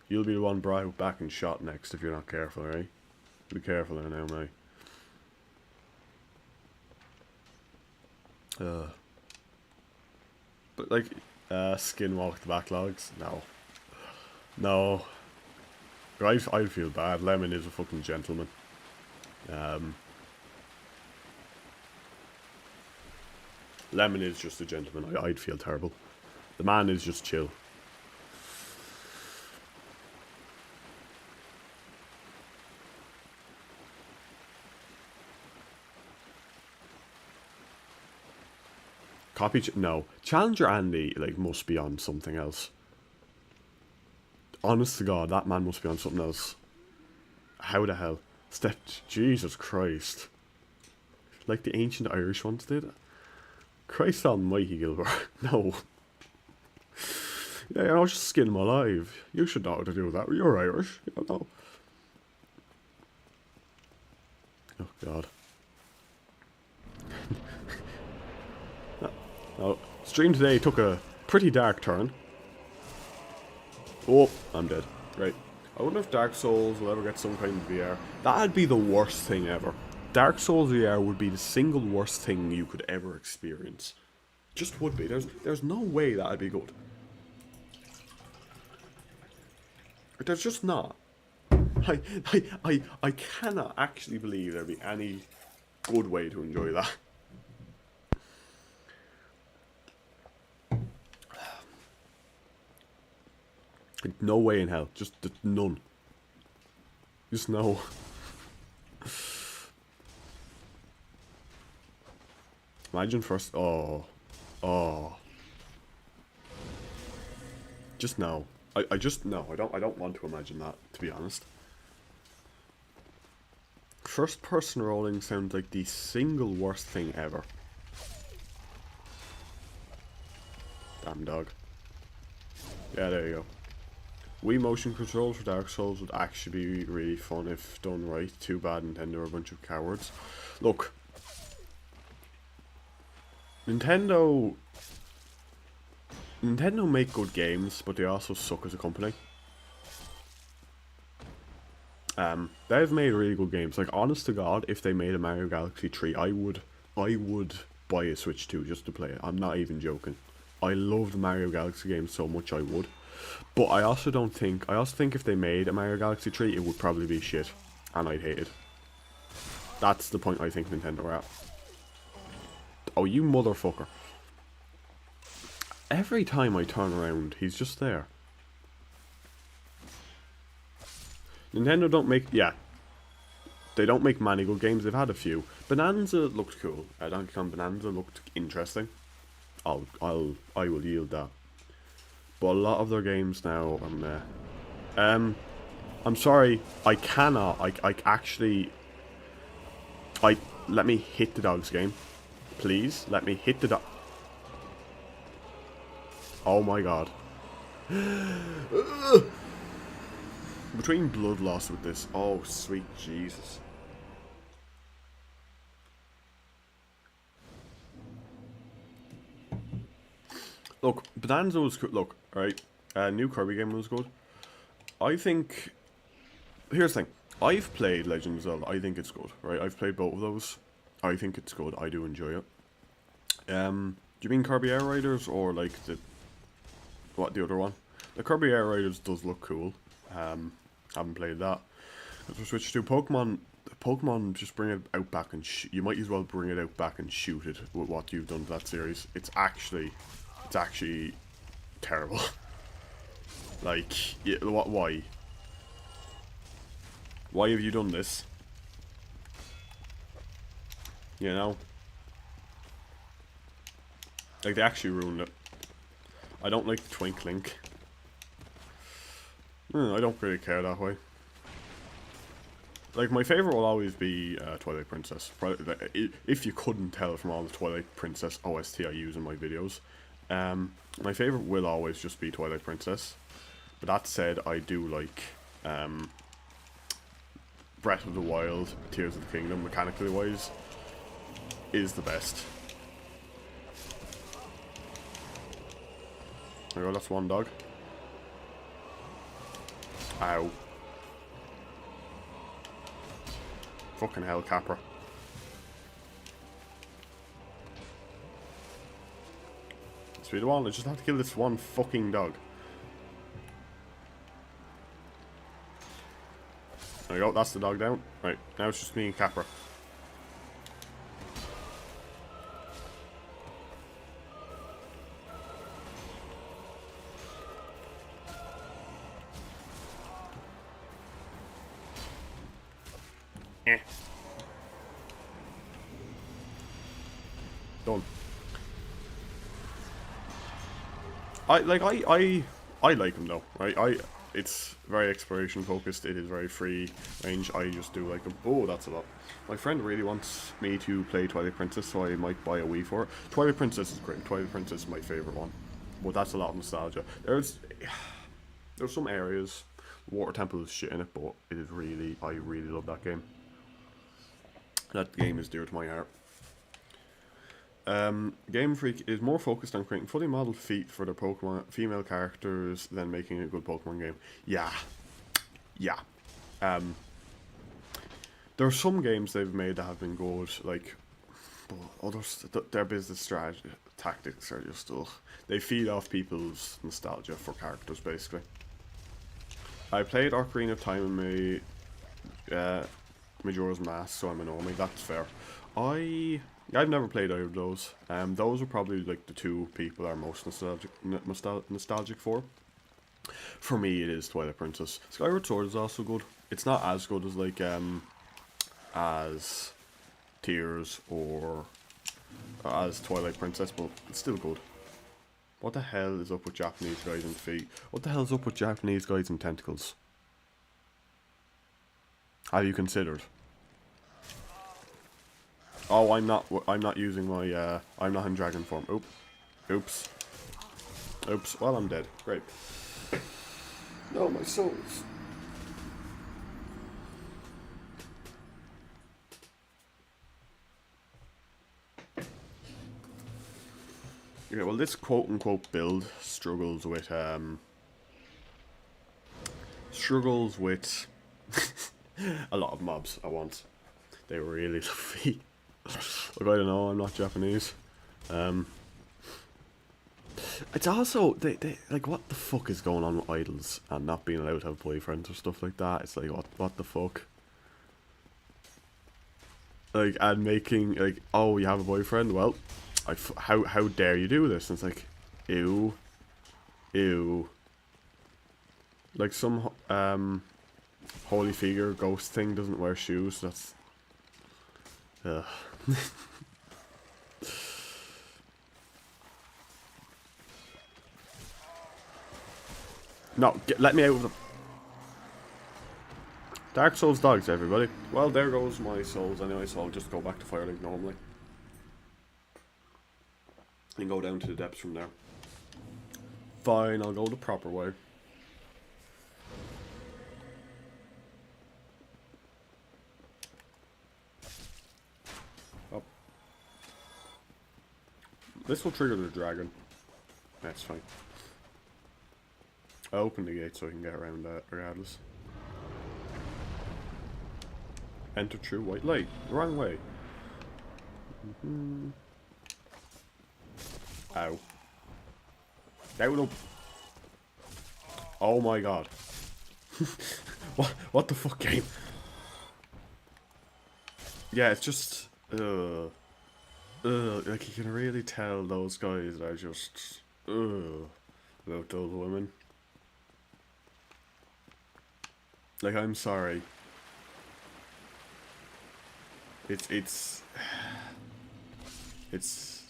You'll be the one brought back and shot next if you're not careful, right? Be careful there now, mate. But like, skinwalk the backlogs? No. No. I feel bad. Lemon is a fucking gentleman. Lemon is just a gentleman. I'd feel terrible. The man is just chill. No. Challenger Andy, like, must be on something else. Honest to God, that man must be on something else. How the hell? Jesus Christ. Like the ancient Irish ones did? Christ almighty, Gilbert. No. Yeah, I was just skinning him alive. You should know how to do that. You're Irish. You don't know. Oh, God. Oh, stream today took a pretty dark turn. Oh, I'm dead. Right. I wonder if Dark Souls will ever get some kind of VR. That'd be the worst thing ever. Dark Souls VR would be the single worst thing you could ever experience. Just would be. There's no way that'd be good. There's just not. I cannot actually believe there'd be any good way to enjoy that. No way in hell. Just none. Just no. Imagine first. Oh. Just no. I just no. I don't want to imagine that, to be honest. First person rolling sounds like the single worst thing ever. Damn dog. Yeah, there you go. Wii motion controls for Dark Souls would actually be really fun if done right. Too bad Nintendo are a bunch of cowards. Look. Nintendo make good games, but they also suck as a company. They've made really good games. Like, honest to God, if they made a Mario Galaxy 3, I would buy a Switch 2 just to play it. I'm not even joking. I love the Mario Galaxy games so much I would. But I also think if they made a Mario Galaxy 3, it would probably be shit. And I'd hate it. That's the point I think Nintendo are at. Oh, you motherfucker. Every time I turn around, he's just there. Nintendo don't make... Yeah. They don't make many good games. They've had a few. Bonanza looked cool. Donkey Kong Bonanza looked interesting. I will yield that. But a lot of their games now are meh. I'm sorry. I cannot. I actually... Let me hit the dogs game. Please, let me hit the dog. Oh my God. Between blood loss with this. Oh, sweet Jesus. Look, Bonanza was good. Look, alright. New Kirby game was good. I think... Here's the thing. I've played Legend of Zelda. I think it's good, right? I've played both of those. I think it's good. I do enjoy it. Do you mean Kirby Air Riders or like the other one? The Kirby Air Riders does look cool. Haven't played that. If we switch to Pokemon, just bring it out back and you might as well bring it out back and shoot it with what you've done to that series. It's actually terrible. Like, yeah, why? Why have you done this? You know? Like, they actually ruined it. I don't like the Twink Link. I don't really care that way. Like, my favourite will always be Twilight Princess. If you couldn't tell from all the Twilight Princess OST I use in my videos. My favourite will always just be Twilight Princess. But that said, I do like Breath of the Wild, Tears of the Kingdom, mechanically wise, is the best. There you go, that's one dog. Ow. Fucking hell, Capra. Speed of one, I just have to kill this one fucking dog. There you go, that's the dog down. Right, now it's just me and Capra. Done. I like him though. it's very exploration focused. It is very free range. I just do like oh, that's a lot. My friend really wants me to play Twilight Princess, so I might buy a Wii for it. Twilight Princess is great. Twilight Princess is my favorite one, but that's a lot of nostalgia. There's some areas, Water Temple is shit in it, but it is really, I really love that game. That game is dear to my heart. Game Freak is more focused on creating fully modeled feet for their Pokemon female characters than making a good Pokemon game. Yeah. There are some games they've made that have been good, like, but others, their business strategy tactics are just they feed off people's nostalgia for characters, basically. I played Ocarina of Time in Majora's Mask, so I'm a normie. That's fair. I've never played either of those. Those are probably like the two people are most nostalgic for. For me, it is Twilight Princess. Skyward Sword is also good. It's not as good as like as Tears or as Twilight Princess, but it's still good. What the hell is up with Japanese guys and feet? What the hell is up with Japanese guys and tentacles? Have you considered? Oh, I'm not using my, I'm not in dragon form. Oops. Well, I'm dead. Great. No, my souls. Yeah, well, this quote-unquote build struggles with a lot of mobs at once. They really love feet. Like, I don't know, I'm not Japanese. It's also, they like, what the fuck is going on with idols and not being allowed to have boyfriends or stuff like that? It's like, what the fuck? Like, and making, like, oh, you have a boyfriend? Well, how dare you do this? And it's like, ew. Like, some, holy figure ghost thing doesn't wear shoes, that's... Ugh. No, let me out of the... Dark Souls dogs, everybody. Well, there goes my souls anyway, so I'll just go back to Firelink normally. And go down to the depths from there. Fine, I'll go the proper way. Up. This will trigger the dragon. That's fine. I opened the gate so I can get around that regardless. Enter through white light. Wrong way. Ow. Down up. Oh my god. What the fuck, game? Yeah, it's just like, you can really tell those guys are just about those women. Like, I'm sorry. It's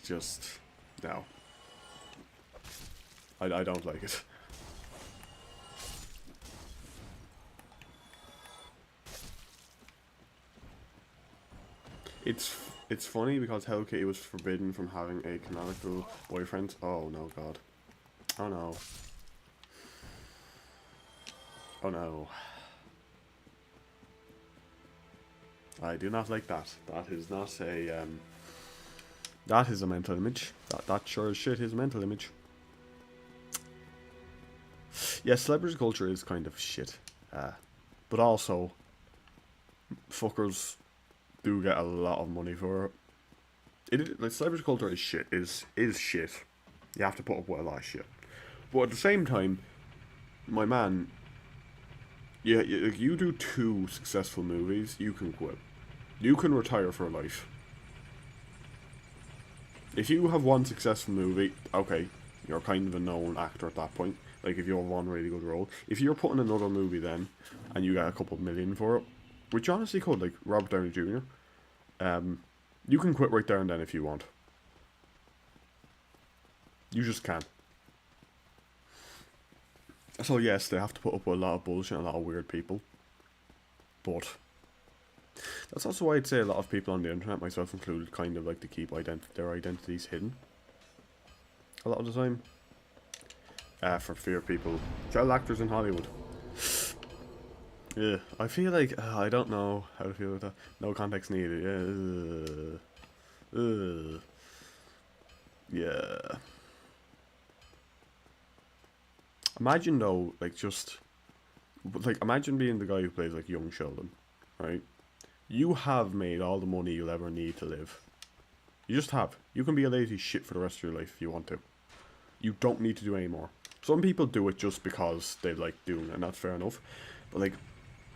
just no. I don't like it. It's funny because Hello Kitty was forbidden from having a canonical boyfriend. Oh no, god. Oh no. Oh no. I do not like that. That is not a that is a mental image. That sure as shit is a mental image. Yeah, celebrity culture is kind of shit. But also, fuckers do get a lot of money for it. Like, celebrity culture is shit. Is shit. You have to put up with a lot of shit. But at the same time, my man, yeah, you do 2 successful movies, you can quit. You can retire for life. If you have 1 successful movie, okay, you're kind of a known actor at that point. Like, if you have 1 really good role. If you're putting another movie then, and you get a couple million for it, which you honestly could, like Robert Downey Jr., you can quit right there and then if you want. You just can. So yes, they have to put up with a lot of bullshit and a lot of weird people. But that's also why I'd say a lot of people on the internet, myself included, kind of like to keep their identities hidden a lot of the time. For fear of people, child actors in Hollywood. Yeah, I feel like I don't know how to feel with that. No context needed. Yeah. Imagine though, like imagine being the guy who plays like young Sheldon, right? You have made all the money you'll ever need to live. You just have. You can be a lazy shit for the rest of your life if you want to. You don't need to do any more. Some people do it just because they like doing it, and that's fair enough. But like,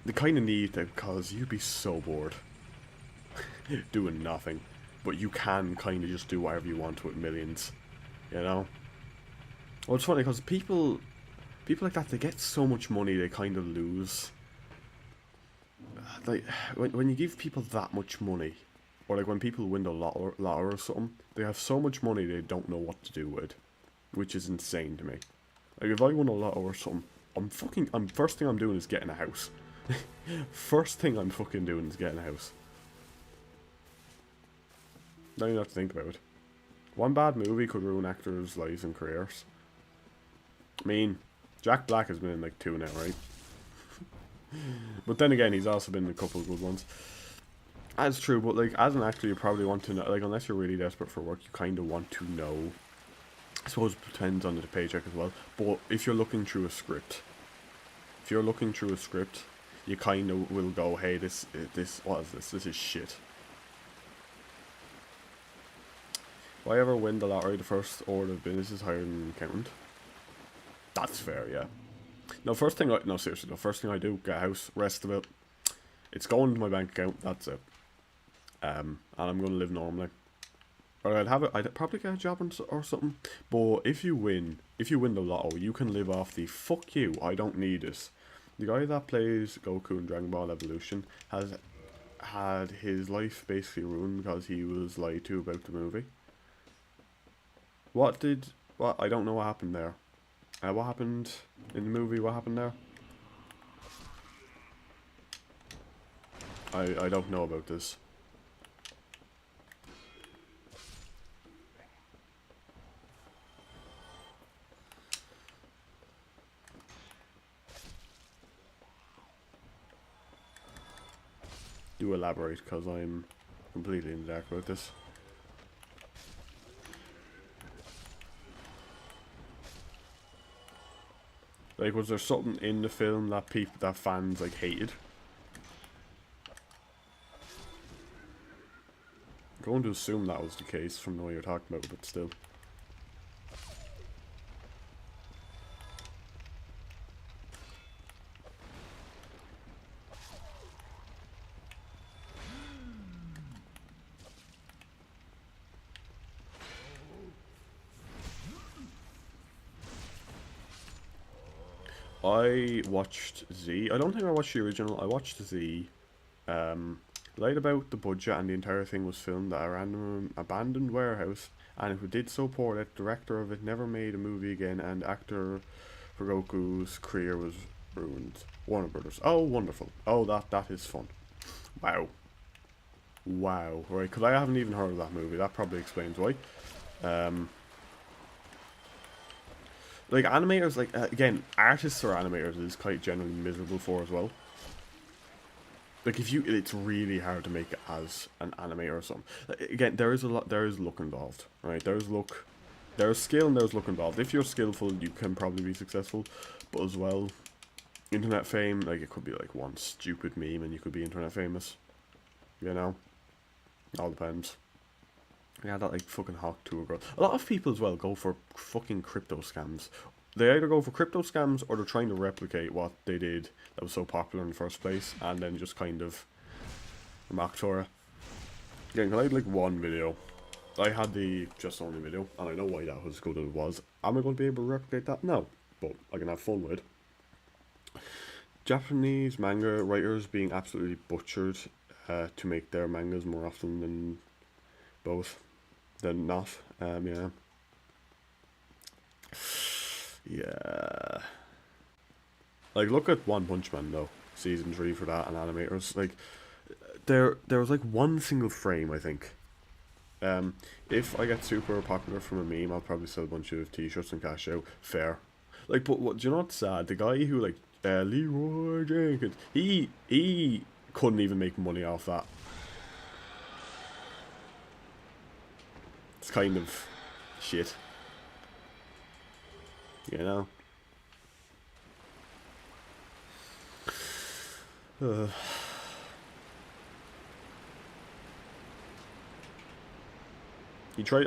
they kind of need to because you'd be so bored doing nothing. But you can kind of just do whatever you want with millions, you know? Well, it's funny because people like that, they get so much money they kind of lose. Like when you give people that much money, or like when people win the lotto or something, they have so much money they don't know what to do with, which is insane to me. Like if I won a lotto or something, I'm first thing I'm doing is getting a house. First thing I'm fucking doing is getting a house. Don't even have to think about it. One bad movie could ruin actors' lives and careers. I mean, Jack Black has been in like 2 now, right? But then again, he's also been in a couple of good ones. That's true, but like as an actor, you probably want to know, like unless you're really desperate for work, you kind of want to know. I suppose it depends on the paycheck as well. But if you're looking through a script, you kind of will go, hey, this, what is this? This is shit. If I ever win the lottery, the first order of business is hiring an accountant. That's fair, yeah. No, first thing I do, get a house, rest of it, it's going to my bank account, that's it. And I'm going to live normally. Or I'd probably get a job or something. But if you win the lotto, you can live off the fuck you, I don't need this. The guy that plays Goku in Dragon Ball Evolution has had his life basically ruined because he was lied to about the movie. What? I don't know what happened there. What happened in the movie? What happened there? I don't know about this. Do elaborate, because I'm completely in the dark about this. Like, was there something in the film that fans like hated? I'm going to assume that was the case from the way you're talking about, but still. I watched Z. I don't think I watched the original. I watched Z. Lied about the budget and the entire thing was filmed at a random abandoned warehouse, and it did so poor that the director of it never made a movie again, and actor for Goku's career was ruined. Warner Brothers. Oh, wonderful. Oh, that is fun. Wow. Wow. Right, because I haven't even heard of that movie. That probably explains why. Like animators, like again, artists or animators is quite generally miserable for as well. Like it's really hard to make it as an animator or something. Like, again, there is luck involved, right? There's skill and there's luck involved. If you're skillful, you can probably be successful, but as well, internet fame, like it could be like one stupid meme and you could be internet famous. You know, all depends. Yeah, that like fucking Hawk Tour girl. A lot of people as well go for fucking crypto scams. They either go for crypto scams or they're trying to replicate what they did that was so popular in the first place, and then just kind of mock for it. Again, I had like one video. I had the just only video, and I know why that was as good as it was. Am I going to be able to replicate that? No, but I can have fun with it. Japanese manga writers being absolutely butchered to make their mangas more often than both. Than not. Yeah. Yeah. Like, look at One Punch Man though, season 3 for that, and animators. Like, there was like one single frame, I think. If I get super popular from a meme, I'll probably sell a bunch of t-shirts and cash out. Fair. Like, but what, do you know what's sad? The guy who, like, Leroy Jenkins, he couldn't even make money off that. It's kind of shit. You know? I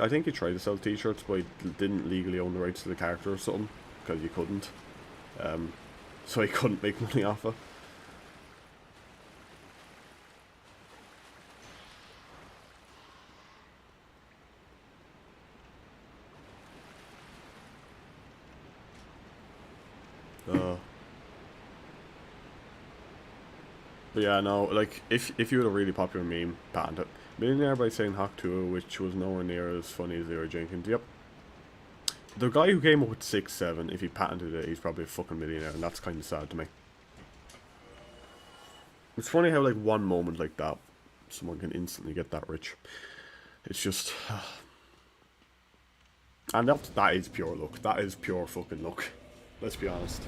think he tried to sell t-shirts, but he didn't legally own the rights to the character or something, because you couldn't. So he couldn't make money off it. But yeah, no, like, if you had a really popular meme, patent it. Millionaire by saying Hawk 2, which was nowhere near as funny as Leroy Jenkins. Yep. The guy who came up with 6-7, if he patented it, he's probably a fucking millionaire, and that's kind of sad to me. It's funny how, like, one moment like that, someone can instantly get that rich. It's just... And that is pure luck. That is pure fucking luck. Let's be honest.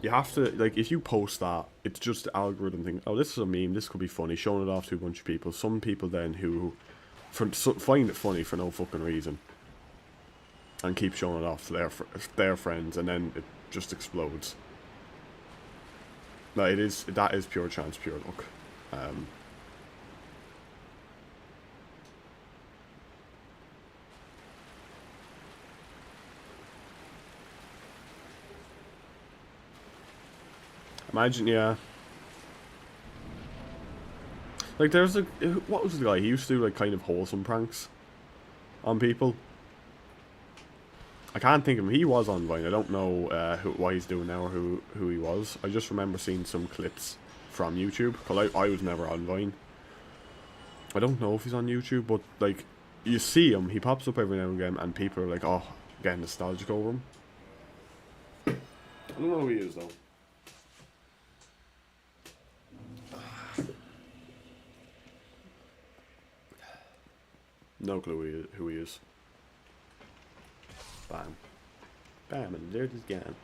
You have to, like, if you post that, it's just the algorithm thing. Oh, this is a meme, this could be funny, showing it off to a bunch of people. Some people then who find it funny for no fucking reason, and keep showing it off to their friends, and then it just explodes. No, that is pure chance, pure luck. Imagine, yeah. Like, there's what was the guy? He used to do, like, kind of wholesome pranks on people. I can't think of him. He was on Vine. I don't know what he's doing now or who he was. I just remember seeing some clips from YouTube, because I was never on Vine. I don't know if he's on YouTube, but, like, you see him, he pops up every now and again, and people are like, oh, getting nostalgic over him. I don't know who he is, though. No clue who he is. Bam. Bam, and there it is gone.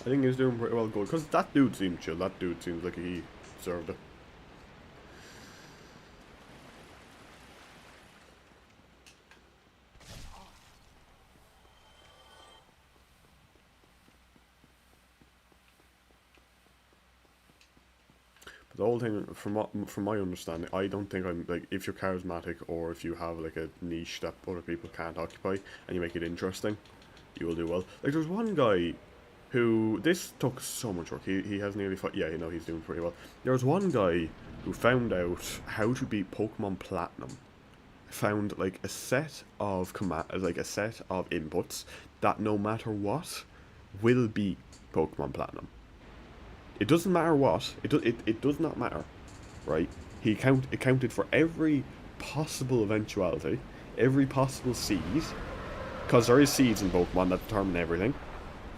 I think he's doing pretty well good, because that dude seems chill. That dude seems like he deserved it. The whole thing, from my understanding, I don't think I'm, like, if you're charismatic or if you have, like, a niche that other people can't occupy and you make it interesting, you will do well. Like, there's one guy who, this took so much work, he has nearly, yeah, you know, he's doing pretty well. There was one guy who found out how to beat Pokemon Platinum. Found, like, a set of inputs that no matter what, will beat Pokemon Platinum. It doesn't matter what. It does not matter, right? It counted for every possible eventuality, every possible seed, because there is seeds in Pokemon that determine everything.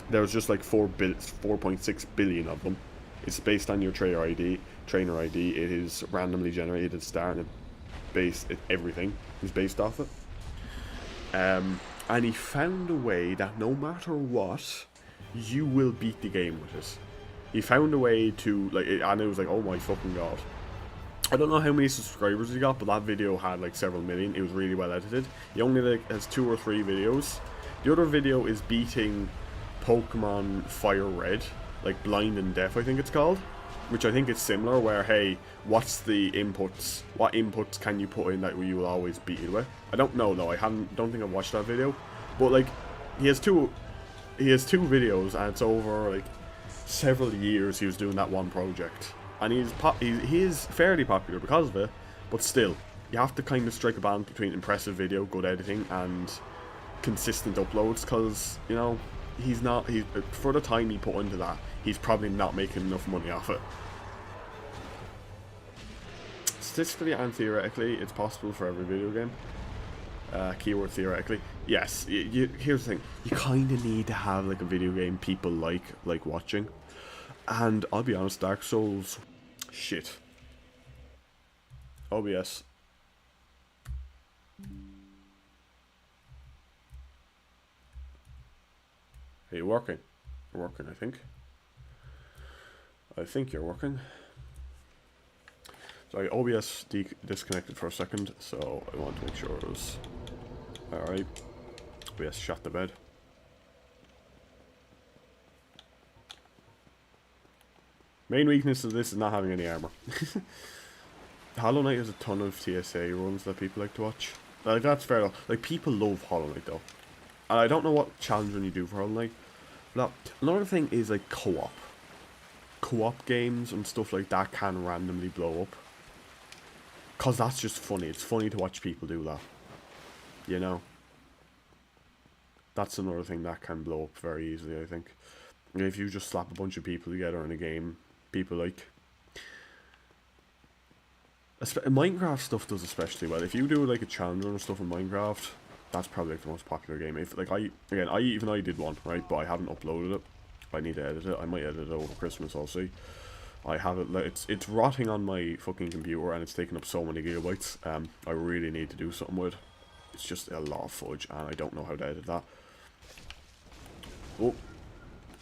There's just like 4.6 billion of them. It's based on your trainer ID. It is randomly generated, starting everything is based off it. And he found a way that no matter what, you will beat the game with it. He found a way to, like, and it was like, oh my fucking god. I don't know how many subscribers he got, but that video had like several million. It was really well edited. He only like has 2 or 3 videos. The other video is beating Pokemon Fire Red, like Blind and Deaf, I think it's called. Which I think is similar, where, hey, what's the inputs? What inputs can you put in that you will always beat it with? I don't know though. Don't think I've watched that video. But like, he has two videos, and it's over like several years he was doing that one project, and he is fairly popular because of it, but still, you have to kind of strike a balance between impressive video, good editing, and consistent uploads, because, you know, for the time he put into that, he's probably not making enough money off it. Statistically and theoretically, it's possible for every video game. Keyword theoretically. Yes, here's the thing. You kind of need to have like a video game people like watching. And I'll be honest, Dark Souls, shit. OBS. Are you working? You're working, I think. I think you're working. Sorry, OBS disconnected for a second, so I want to make sure it was alright. OBS shot the bed. Main weakness of this is not having any armor. Hollow Knight has a ton of TSA runs that people like to watch. Like, that's fair though. Like, people love Hollow Knight though. And I don't know what challenge run you do for Hollow Knight. But another thing is like co-op. Co-op games and stuff like that can randomly blow up. Cause that's just funny. It's funny to watch people do that. You know? That's another thing that can blow up very easily, I think. If you just slap a bunch of people together in a game, people like... Minecraft stuff does especially well. If you do like a challenge and stuff in Minecraft, that's probably like the most popular game. If like I did one, right, but I haven't uploaded it. I need to edit it. I might edit it over Christmas, I'll see. I have it, it's rotting on my fucking computer and it's taking up so many gigabytes. I really need to do something with it. It's just a lot of fudge and I don't know how to edit that. Oh.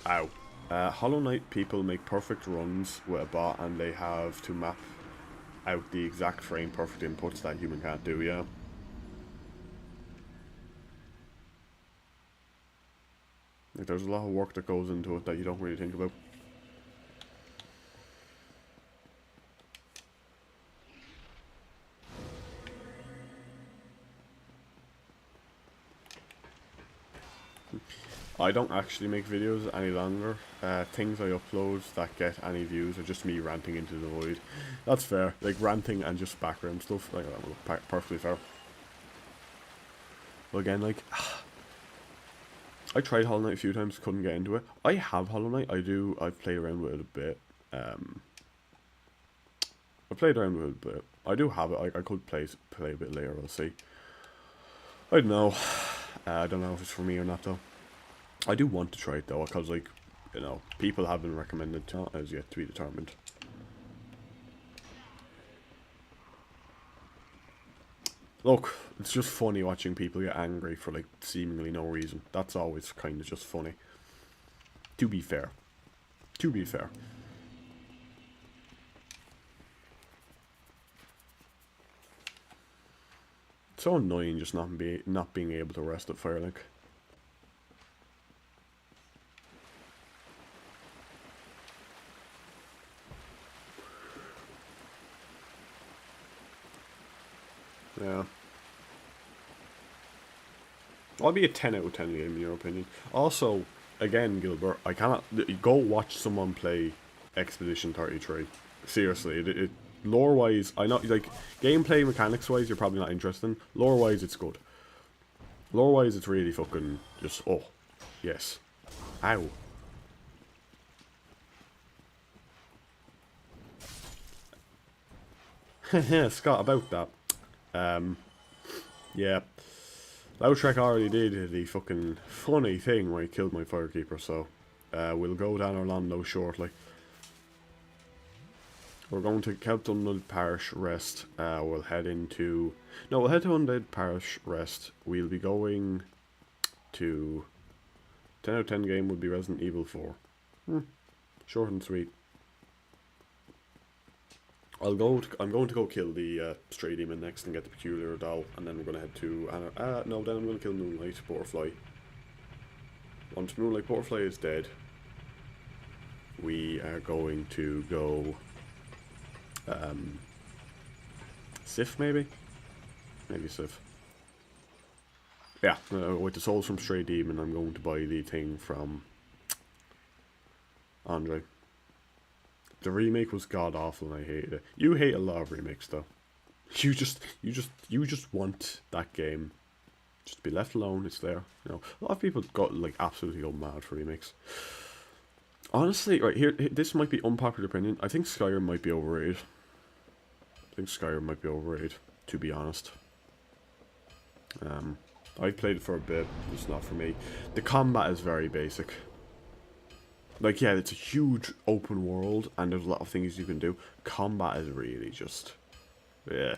Ow. Hollow Knight people make perfect runs with a bot and they have to map out the exact frame perfect inputs that human can't do, yeah. Like, there's a lot of work that goes into it that you don't really think about. I don't actually make videos any longer. Things I upload that get any views are just me ranting into the void. That's fair. Like ranting and just background stuff. Like perfectly fair. But again, like I tried Hollow Knight a few times, couldn't get into it. I have Hollow Knight. I've played around with it a bit. I played around with it a bit. I do have it. I could play a bit later. I'll see. I don't know. I don't know if it's for me or not though. I do want to try it though, because like, you know, people have been recommended to, as yet to be determined. Look, it's just funny watching people get angry for like seemingly no reason. That's always kind of just funny. To be fair. To be fair. It's so annoying just not being able to rest at Firelink. Yeah. I'll be a 10 out of 10 game in your opinion. Also, again, Gilbert, I cannot... Go watch someone play Expedition 33. Seriously, lore-wise, I know, like, gameplay mechanics-wise, you're probably not interested in. Lore-wise, it's good. Lore-wise, it's really fucking just... Oh, yes. Ow. Scott, about that. Yeah. Lautrec already did the fucking funny thing where he killed my firekeeper, so we'll go down Orlando shortly. We're going to Kelp Undead Parish Rest. We'll head into... No, we'll head to Undead Parish Rest. We'll be going to... 10 out of 10 game would be Resident Evil 4. Short and sweet. I'm going to go kill the Stray Demon next and get the Peculiar Doll, and then we're going to head to... no, then I'm going to kill Moonlight Butterfly. Once Moonlight Butterfly is dead, we are going to go... Sif, maybe? Maybe Sif. Yeah, with the souls from Stray Demon, I'm going to buy the thing from Andre. The remake was god awful and I hated it. You hate a lot of remakes though. You just want that game just to be left alone. It's there. You know, a lot of people got like absolutely go mad for remakes. Honestly, right here, this might be unpopular opinion. I think Skyrim might be overrated. To be honest. I've played it for a bit, it's not for me. The combat is very basic. Like, yeah, it's a huge open world, and there's a lot of things you can do. Combat is really just... yeah.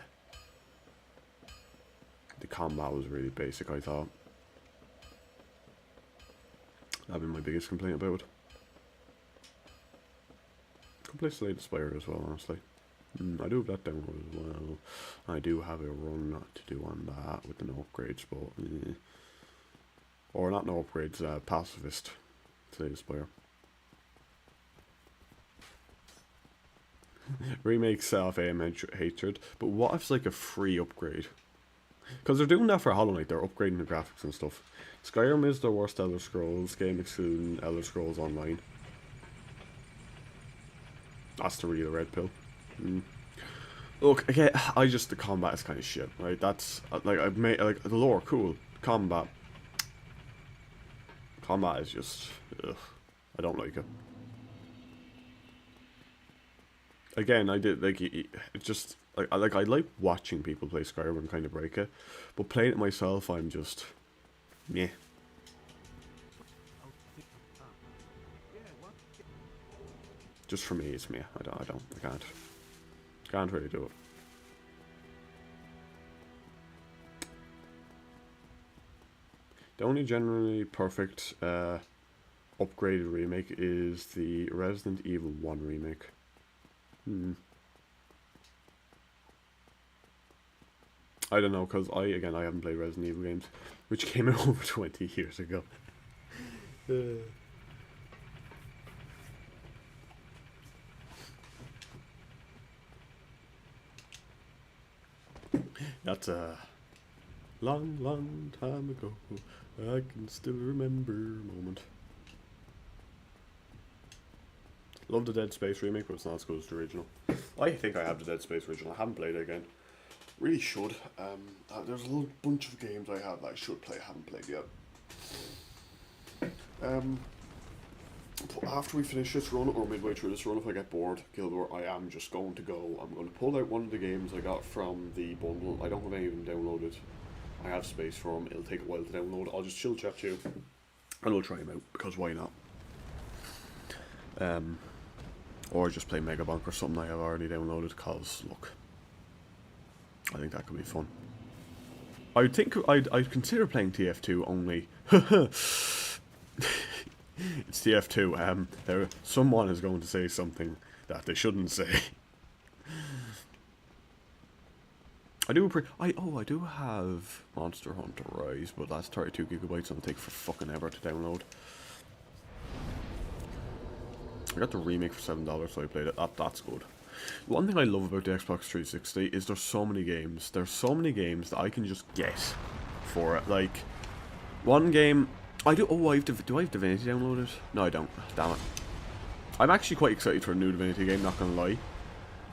The combat was really basic, I thought. That'd be my biggest complaint about it. Could play Slay the Spire as well, honestly. I do have that download as well. I do have a run to do on that with the no upgrades, but... or not no upgrades, Pacifist. Slay the Spire. Remake self-aim hatred, but what if it's like a free upgrade? Because they're doing that for Hollow Knight, they're upgrading the graphics and stuff. Skyrim is the worst Elder Scrolls game, excluding Elder Scrolls Online. That's the real red pill. Look, okay, the combat is kind of shit, right? That's, like, I've made, like, the lore, cool. Combat is just, ugh, I don't like it. Again, I did, like, it's just, like, I like watching people play Skyrim and kind of break it, but playing it myself, I'm just, meh. Just for me, it's meh. I can't really do it. The only generally perfect upgraded remake is the Resident Evil 1 remake. I don't know, because I haven't played Resident Evil games, which came out over 20 years ago. That's a long, long time ago. I can still remember moment. Love the Dead Space remake, but it's not as good as the original. I think I have the Dead Space original. I haven't played it again. Really should. There's a little bunch of games I have that I should play. I haven't played yet. After we finish this run, or midway through this run, if I get bored, Guild War, I am just going to go. I'm going to pull out one of the games I got from the bundle. I don't have any of them downloaded. I have space for them. It'll take a while to download. I'll just chill chat to you, and we'll try them out, because why not? Or just play Megabonk or something I have already downloaded, because, look, I think that could be fun. I think I'd consider playing TF2 only. It's TF2. Someone is going to say something that they shouldn't say. I do have Monster Hunter Rise, but that's 32 gigabytes and it'll take for fucking ever to download. I got the remake for $7, so I played it. That's good. One thing I love about the Xbox 360 is there's so many games. There's so many games that I can just get for it. Like, one game... do I have Divinity downloaded? No, I don't. Damn it. I'm actually quite excited for a new Divinity game, not gonna lie.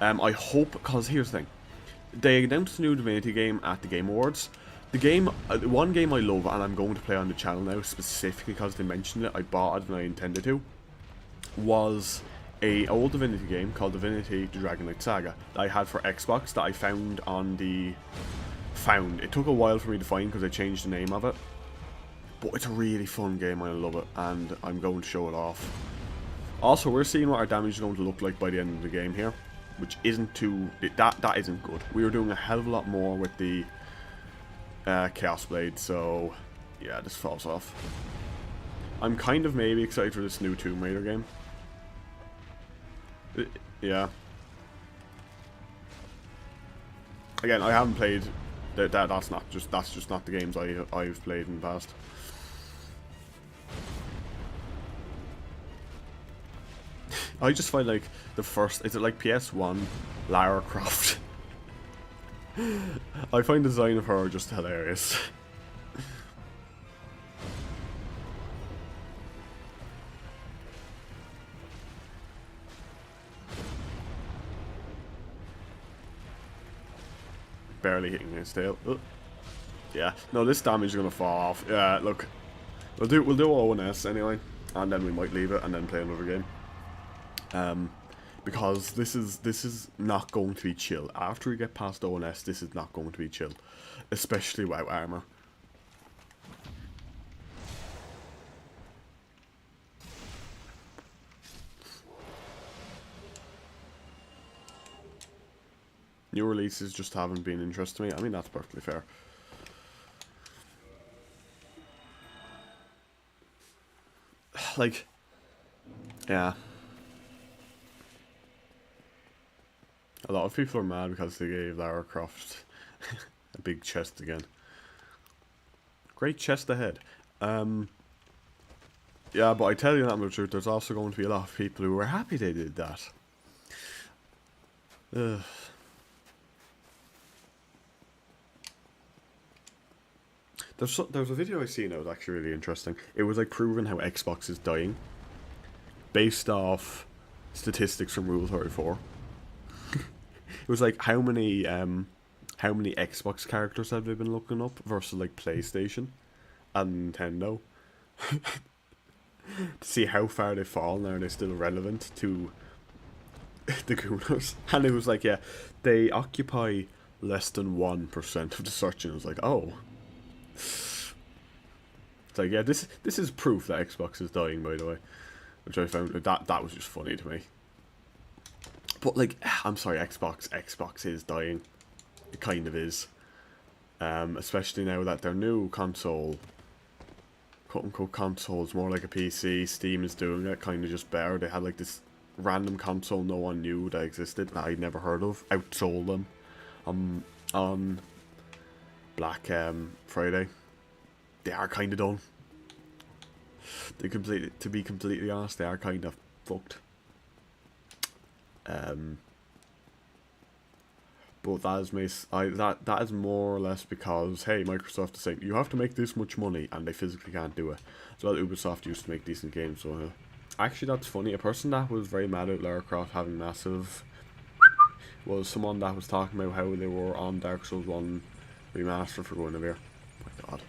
I hope... because here's the thing. They announced a new Divinity game at the Game Awards. The game... one game I love, and I'm going to play on the channel now, specifically because they mentioned it, I bought it and I intended to, was a old Divinity game called Divinity The Dragon Knight Saga that I had for Xbox that I found on the... It took a while for me to find because I changed the name of it. But it's a really fun game and I love it, and I'm going to show it off. Also, we're seeing what our damage is going to look like by the end of the game here, which isn't too... That isn't good. We were doing a hell of a lot more with the Chaos Blade, so yeah, this falls off. I'm kind of maybe excited for this new Tomb Raider game. Yeah. Again, I haven't played... That's just not the games I've played in the past. I just find like the first, is it like PS1 Lara Croft? I find the design of her just hilarious. Barely hitting his tail. Oh. Yeah, no, this damage is gonna fall off. Yeah, look, we'll do ONS anyway, and then we might leave it and then play another game. Because this is not going to be chill. After we get past ONS, this is not going to be chill, especially WoW Armor. New releases just haven't been interesting to me. I mean, that's perfectly fair. Like, yeah. A lot of people are mad because they gave Lara Croft a big chest again. Great chest ahead. Yeah, but I tell you that much truth, there's also going to be a lot of people who are happy they did that. Ugh. There's a video I seen that was actually really interesting. It was like proving how Xbox is dying based off statistics from Rule 34. It was like how many Xbox characters have they been looking up versus like PlayStation and Nintendo to see how far they fall now. Are they still relevant to the Gooners? And it was like, yeah, they occupy less than 1% of the search, and it was like, oh. It's like, yeah, this is proof that Xbox is dying, by the way, which I found that was just funny to me. But like, I'm sorry, Xbox is dying. It kind of is, especially now that their new console, quote unquote console, is more like a PC. Steam is doing it kind of just better. They had like this random console no one knew that existed that I'd never heard of. Outsold them on Black Friday. They are kind of done. To be completely honest, they are kind of fucked. But that is more or less because, hey, Microsoft is saying you have to make this much money, and they physically can't do it. So Ubisoft used to make decent games. So actually, that's funny. A person that was very mad at Lara Croft having massive was someone that was talking about how they were on Dark Souls 1 remaster for Guinevere. Oh my god.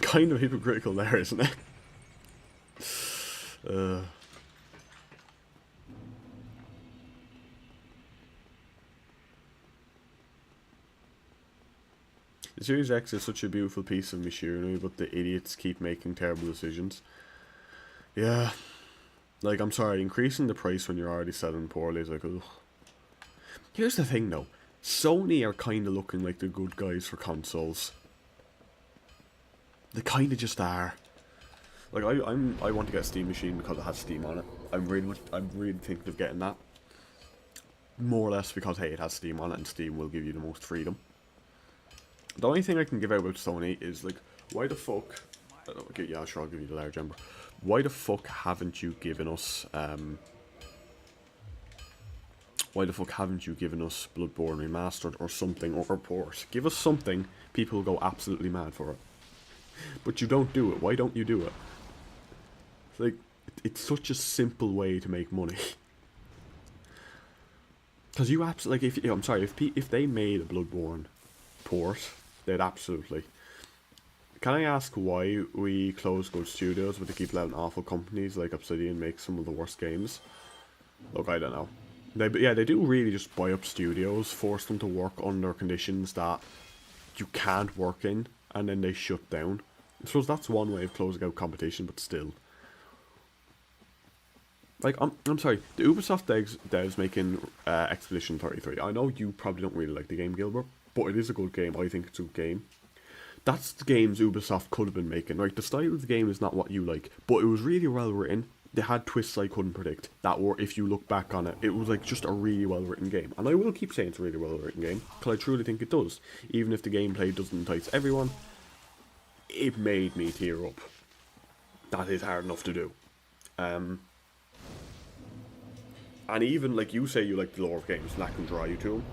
Kind of hypocritical there, isn't it? The Series X is such a beautiful piece of machinery, but the idiots keep making terrible decisions. Yeah. Like, I'm sorry, increasing the price when you're already selling poorly is like, ugh. Here's the thing, though. Sony are kind of looking like the good guys for consoles. They kind of just are. Like, I want to get a Steam machine because it has Steam on it. I'm really thinking of getting that. More or less because, hey, it has Steam on it, and Steam will give you the most freedom. The only thing I can give out about Sony is, like, why the fuck... Okay, yeah, sure, I'll give you the large ember. Why the fuck haven't you given us, why the fuck haven't you given us Bloodborne Remastered or something, or a port? Give us something, people will go absolutely mad for it. But you don't do it. Why don't you do it? It's like, it's such a simple way to make money. Because you absolutely, like, I'm sorry, if they made a Bloodborne port, they'd absolutely. Can I ask why we close good studios but they keep letting awful companies like Obsidian make some of the worst games? Look, I don't know. They do really just buy up studios, force them to work under conditions that you can't work in, and then they shut down. I suppose that's one way of closing out competition, but still. Like, I'm sorry, the Ubisoft devs making Expedition 33. I know you probably don't really like the game, Gilbert, but it is a good game. I think it's a good game. That's the games Ubisoft could have been making, right? The style of the game is not what you like, but it was really well written. They had twists I couldn't predict, that were, if you look back on it, it was like just a really well written game. And I will keep saying it's a really well written game, because I truly think it does. Even if the gameplay doesn't entice everyone, it made me tear up. That is hard enough to do. And even, like you say you like the lore of games, that can draw you to them.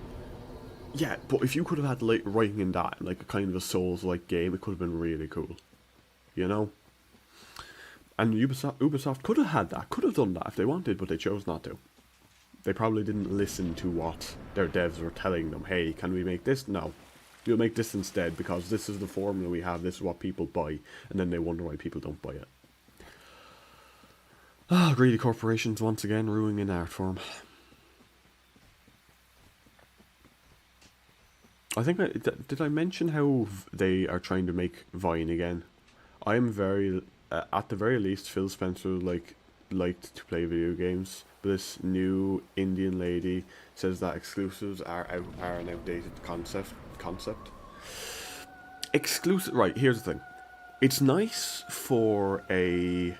Yeah, but if you could have had like writing in that, like a kind of a Souls-like game, it could have been really cool. You know? And Ubisoft could have had that, could have done that if they wanted, but they chose not to. They probably didn't listen to what their devs were telling them. Hey, can we make this? No. We'll make this instead because this is the formula we have, this is what people buy, and then they wonder why people don't buy it. Ah, greedy corporations once again ruining art form. I think, did I mention how they are trying to make Vine again? I am very, at the very least, Phil Spencer, like, liked to play video games. But this new Indian lady says that exclusives are an outdated concept. Exclusive, right? Here's the thing. It's nice for a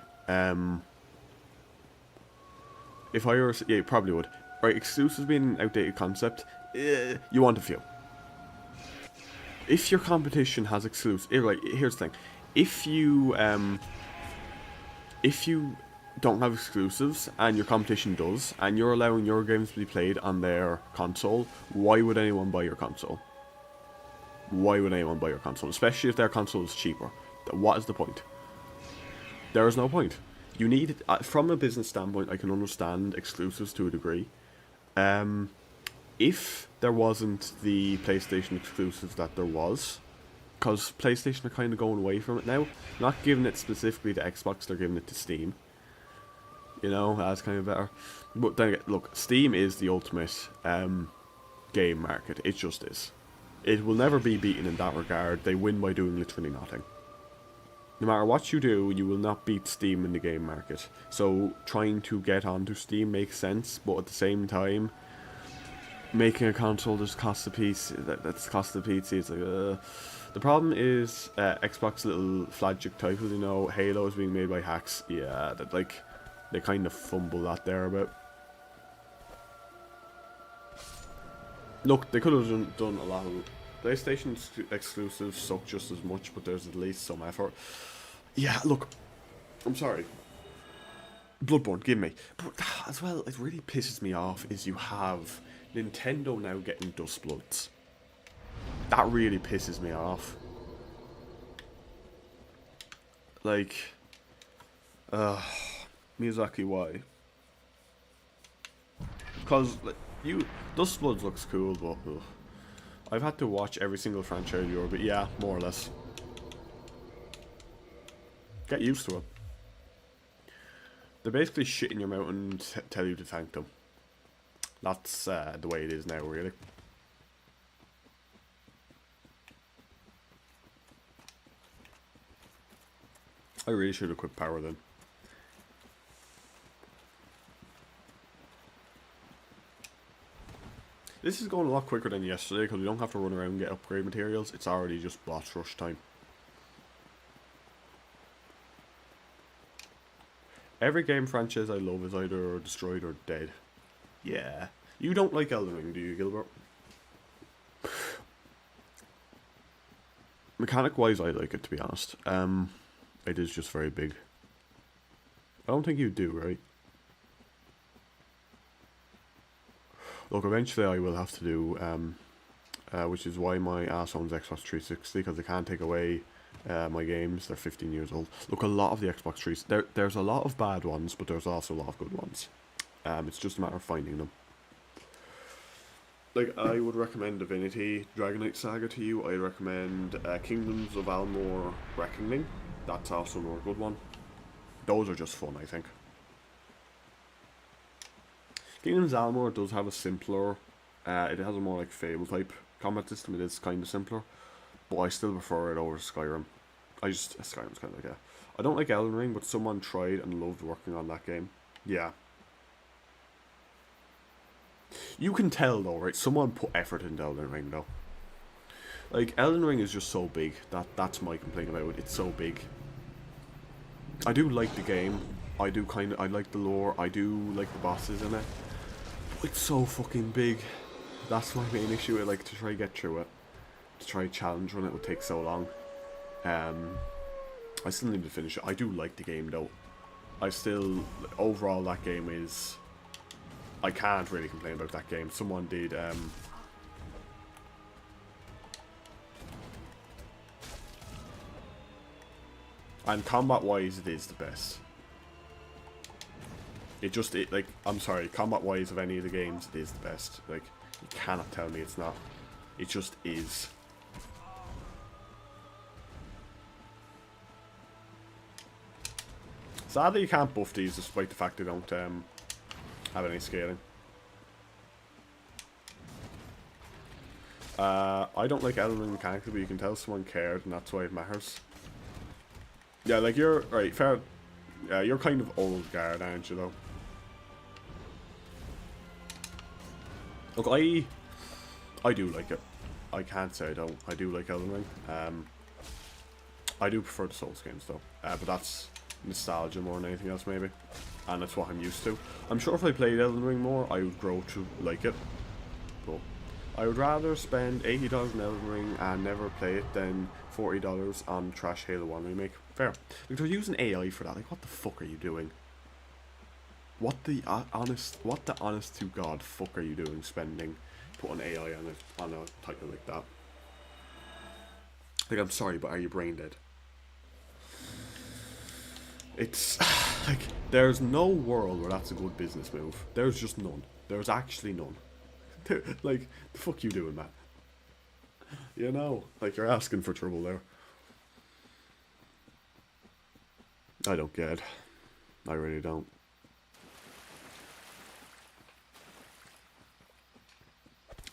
if I were, yeah, you probably would. Right, exclusives being an outdated concept, you want a few. If your competition has exclusives, right, here's the thing. If you don't have exclusives and your competition does, and you're allowing your games to be played on their console, why would anyone buy your console? Why would anyone buy your console? Especially if their console is cheaper. What is the point? There is no point. You need, from a business standpoint, I can understand exclusives to a degree. If there wasn't the PlayStation exclusives that there was, because PlayStation are kind of going away from it now, not giving it specifically to Xbox, they're giving it to Steam. You know, that's kind of better. But then again, look, Steam is the ultimate game market. It just is. It will never be beaten in that regard. They win by doing literally nothing. No matter what you do, you will not beat Steam in the game market. So trying to get onto Steam makes sense, but at the same time, making a console just costs a piece. That's cost a piece. It's like, the problem is Xbox little flagship titles. You know, Halo is being made by hacks. Yeah, that like they kind of fumble that there about. Look, they could have done a lot of PlayStation exclusives suck just as much, but there's at least some effort. Yeah, look, I'm sorry. Bloodborne, give me. But as well, it really pisses me off is you have Nintendo now getting Dustbloods. That really pisses me off. Like, Miyazaki, why? Because like, Dustbloods looks cool, but I've had to watch every single franchise you're, but yeah, more or less. Get used to it. They basically shit in your mouth and tell you to thank them. That's the way it is now, really. I really should have quit power then. This is going a lot quicker than yesterday because we don't have to run around and get upgrade materials. It's already just boss rush time. Every game franchise I love is either destroyed or dead. Yeah. You don't like Elden Ring, do you, Gilbert? Mechanic-wise, I like it, to be honest. It is just very big. I don't think you do, right? Look, eventually I will have to do, which is why my ass owns Xbox 360, because they can't take away my games. They're 15 years old. Look, a lot of the Xbox 360, there's a lot of bad ones, but there's also a lot of good ones. It's just a matter of finding them. Like, I would recommend Divinity Dragon Knight Saga to you. I'd recommend Kingdoms of Amalur Reckoning. That's also another good one. Those are just fun, I think. Kingdoms of Amalur does have a simpler, it has a more like Fable type combat system. It is kind of simpler, but I still prefer it over Skyrim. Skyrim's kind of like, I don't like Elden Ring, but someone tried and loved working on that game. Yeah. You can tell though, right? Someone put effort into Elden Ring though. Like, Elden Ring is just so big. That's my complaint about it. It's so big. I do like the game. I like the lore. I do like the bosses in it. But it's so fucking big. That's my main issue. I like to try get through it. To try challenge run it would take so long. I still need to finish it. I do like the game though. Overall that game is, I can't really complain about that game. Someone did and combat wise it is the best. Like, I'm sorry, combat wise of any of the games it is the best. Like, you cannot tell me it's not. It just is. Sadly you can't buff these despite the fact they don't have any scaling. I don't like Elden Ring mechanically, but you can tell someone cared and that's why it matters. Yeah, like, you're right, fair. Yeah, you're kind of old guard, aren't you, though? Look, I do like it. I can't say I don't. I do like Elden Ring. I do prefer the Souls games, though. But that's nostalgia more than anything else, maybe. And that's what I'm used to. I'm sure if I played Elden Ring more, I would grow to like it. But I would rather spend $80 on Elden Ring and never play it than $40 on trash Halo 1 remake. Fair. Like, they're using AI for that. Like, what the fuck are you doing? What the honest to God fuck are you doing spending putting AI on a title like that? Like, I'm sorry, but are you brain dead? It's like there's no world where that's a good business move. There's just none. There's actually none. Like, the fuck you doing, man? You know, like you're asking for trouble there. I don't get it. I really don't.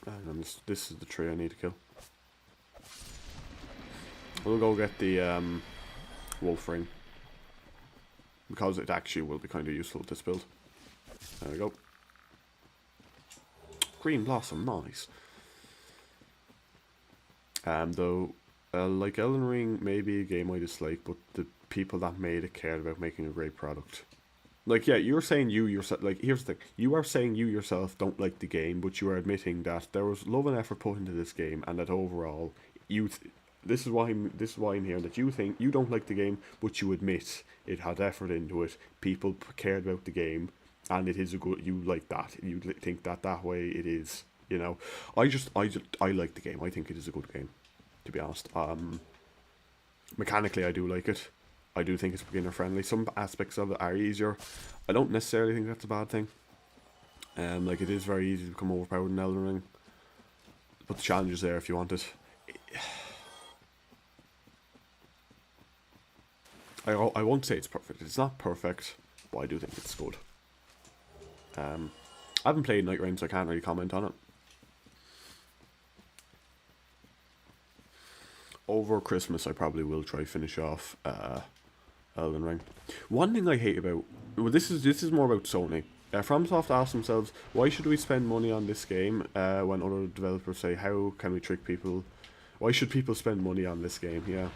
And this is the tree I need to kill. We'll go get the wolf ring. Because it actually will be kind of useful, this build. There we go. Green blossom, nice. Though, like Elden Ring may be a game I dislike, but the people that made it cared about making a great product. Like, yeah, you're saying you yourself, like, here's the thing. You are saying you yourself don't like the game, but you are admitting that there was love and effort put into this game, and that overall, this is why I'm hearing that you think you don't like the game, but you admit it had effort into it. People cared about the game, and it is a good. You like that. You think that way it is. You know, I like the game. I think it is a good game, to be honest. Mechanically, I do like it. I do think it's beginner friendly. Some aspects of it are easier. I don't necessarily think that's a bad thing. Like, it is very easy to become overpowered in Elden Ring, but the challenge is there if you want it. I won't say it's perfect. It's not perfect, but I do think it's good. I haven't played Night Rain, so I can't really comment on it. Over Christmas, I probably will try finish off Elden Ring. One thing I hate about this is more about Sony. FromSoft asked themselves, why should we spend money on this game when other developers say, how can we trick people? Why should people spend money on this game? Yeah.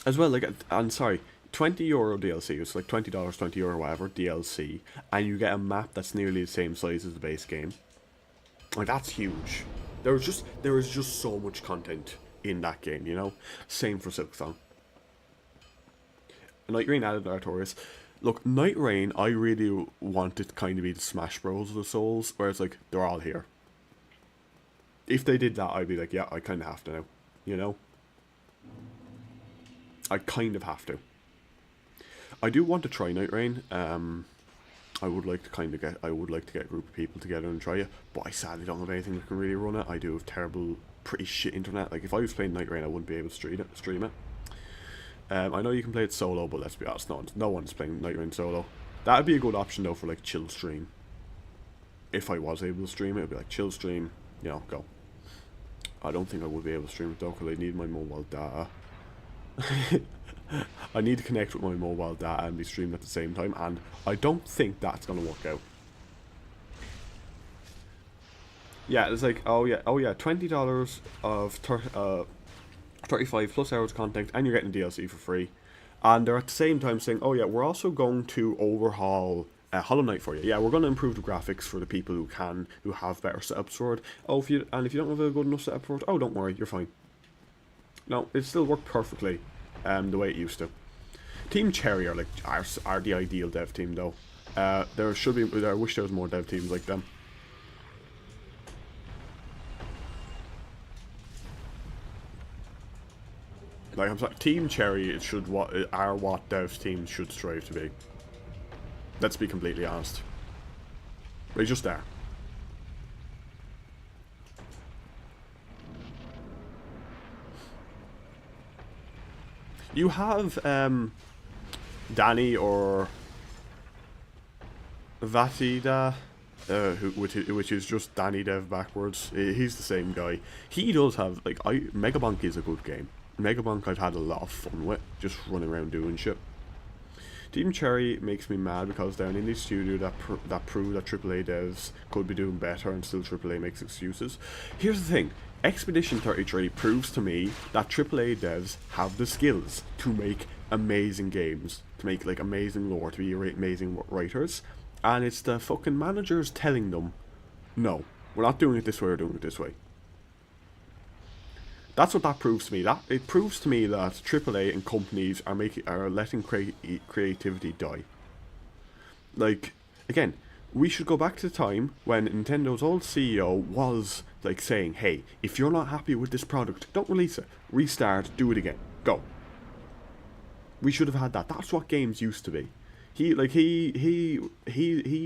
As well, like, I'm sorry, €20 DLC, it's like $20, €20, whatever, DLC, and you get a map that's nearly the same size as the base game. Like, that's huge. There is just so much content in that game, you know? Same for Silksong. Night Rain added Artorias. Look, Night Rain, I really want it to kind of be the Smash Bros of the Souls, where it's like, they're all here. If they did that, I'd be like, yeah, I kind of have to now, you know? I kind of have to. I do want to try Night Rain. I would like to get a group of people together and try it, but I sadly don't have anything that can really run it. I do have terrible, pretty shit internet. Like, if I was playing Night Rain, I wouldn't be able to stream it. I know you can play it solo, but let's be honest, no one's playing Night Rain solo. That'd be a good option though for like chill stream. If I was able to stream it, it'd be like chill stream, you know, go. I don't think I would be able to stream it though, because I need my mobile data. I need to connect with my mobile data and be streamed at the same time, and I don't think that's gonna work out. Yeah, it's like, oh yeah, $20 of 35 plus hours content, and you're getting DLC for free. And they're at the same time saying, oh yeah, we're also going to overhaul Hollow Knight for you. Yeah, we're going to improve the graphics for the people who have better setups for it. Oh, if you don't have a good enough setup for it, oh, don't worry, you're fine. No, it still worked perfectly, the way it used to. Team Cherry are the ideal dev team though. I wish there was more dev teams like them. Like, I'm sorry, Team Cherry are what dev teams should strive to be. Let's be completely honest. They just are. You have Danny or Vatida, which is just Danny Dev backwards. He's the same guy. He does have, like, Megabonk is a good game. Megabank I've had a lot of fun with, just running around doing shit. Team Cherry makes me mad because they're an indie studio that proved that AAA devs could be doing better, and still AAA makes excuses. Here's the thing, Expedition 33 proves to me that AAA devs have the skills to make amazing games, to make like amazing lore, to be amazing writers, and it's the fucking managers telling them, no, we're not doing it this way, we're doing it this way. That's what that proves to me. That it proves to me that AAA and companies are letting creativity die. Like, again, we should go back to the time when Nintendo's old CEO was like saying, "Hey, if you're not happy with this product, don't release it. Restart, do it again, go." We should have had that. That's what games used to be. He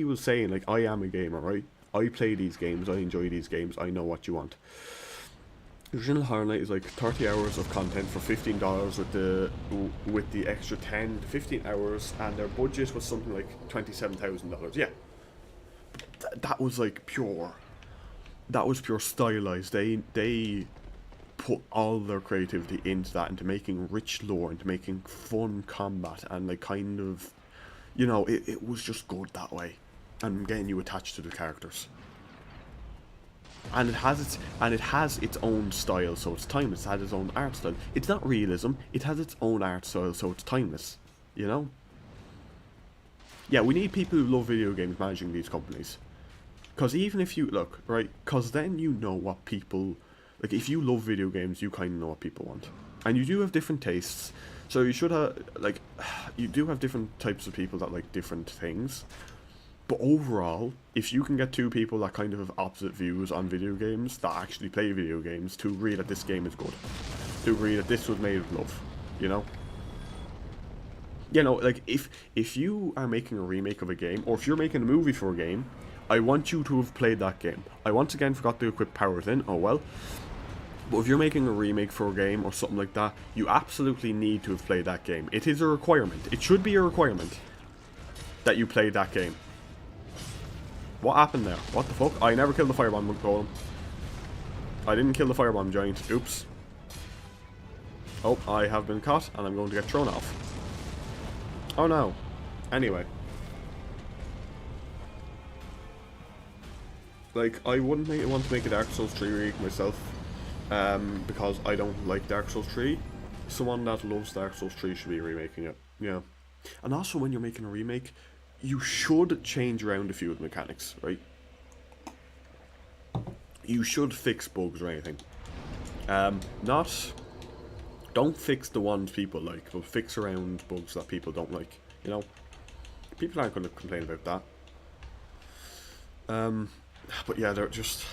was saying like, "I am a gamer, right? I play these games. I enjoy these games. I know what you want." Original Horror Night is like 30 hours of content for $15 with the extra 10 to 15 hours, and their budget was something like $27,000. Yeah, that was like pure. That was pure stylized. They put all their creativity into that, into making rich lore, into making fun combat, and like kind of, you know, it was just good that way, and getting you attached to the characters. And it has its own style, so it's timeless. It has its own art style. It's not realism. It has its own art style, so it's timeless. You know. Yeah, we need people who love video games managing these companies. Because even if you look right, because then you know what people like. If you love video games, you kind of know what people want, and you do have different tastes. So you should have like, you do have different types of people that like different things. But overall, if you can get two people that kind of have opposite views on video games, that actually play video games, to agree that this game is good, to agree that this was made with love, you know? You know, like, if you are making a remake of a game, or if you're making a movie for a game, I want you to have played that game. I once again forgot to equip powers in, oh well. But if you're making a remake for a game or something like that, you absolutely need to have played that game. It is a requirement. It should be a requirement that you play that game. What happened there? What the fuck? I never killed the firebomb golem. I didn't kill the firebomb giant. Oops. Oh, I have been caught, and I'm going to get thrown off. Oh no. Anyway. Like, I wouldn't want to make a Dark Souls 3 remake myself, because I don't like Dark Souls 3. Someone that loves Dark Souls 3 should be remaking it. Yeah. And also, when you're making a remake, you should change around a few of the mechanics, right? You should fix bugs or anything. Don't fix the ones people like, but fix around bugs that people don't like, you know? People aren't going to complain about that. But yeah, they're just...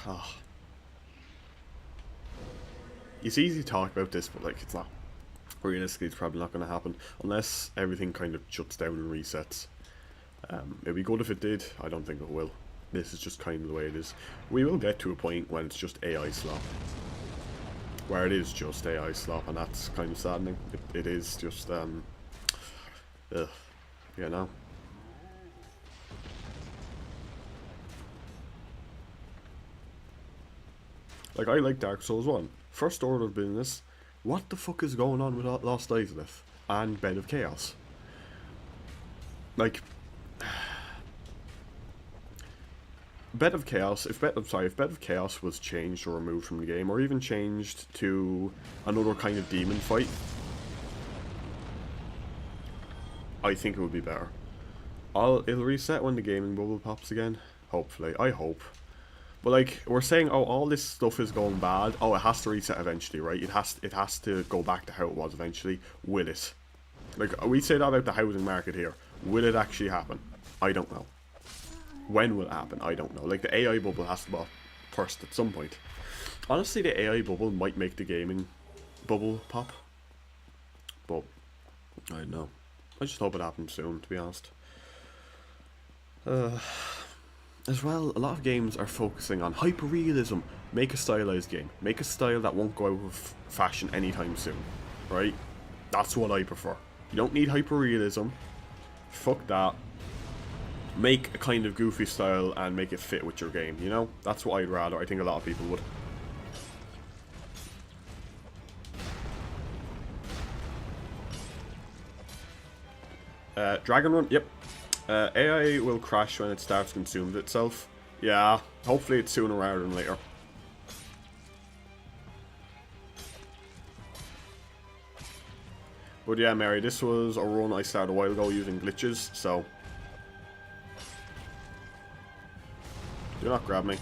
It's easy to talk about this, but like, it's not. Realistically, it's probably not going to happen, unless everything kind of shuts down and resets. It'd be good if it did. I don't think it will. This is just kind of the way it is. We will get to a point when it's just AI slop. Where it is just AI slop, and that's kind of saddening. It is just, you know. Like, I like Dark Souls 1. First order of business. What the fuck is going on with Lost Izalith and Bed of Chaos? Like... Bed of Chaos, if Bed of Chaos was changed or removed from the game, or even changed to another kind of demon fight, I think it would be better. It'll reset when the gaming bubble pops again, hopefully, I hope. But like, we're saying, oh, all this stuff is going bad, oh, it has to reset eventually, right? It has to go back to how it was eventually. Will it? Like, we say that about the housing market here. Will it actually happen? I don't know. When will it happen? I don't know. Like, the AI bubble has to pop first at some point. Honestly, the AI bubble might make the gaming bubble pop. But, I don't know. I just hope it happens soon, to be honest. As well, a lot of games are focusing on hyper-realism. Make a stylized game. Make a style that won't go out of fashion anytime soon. Right? That's what I prefer. You don't need hyper-realism. Fuck that. Make a kind of goofy style and make it fit with your game, you know? That's what I'd rather. I think a lot of people would. Dragon Run, yep. AI will crash when it starts consumed itself. Yeah, hopefully it's sooner rather than later. But yeah, Mary, this was a run I started a while ago using glitches, so... Do not grab me.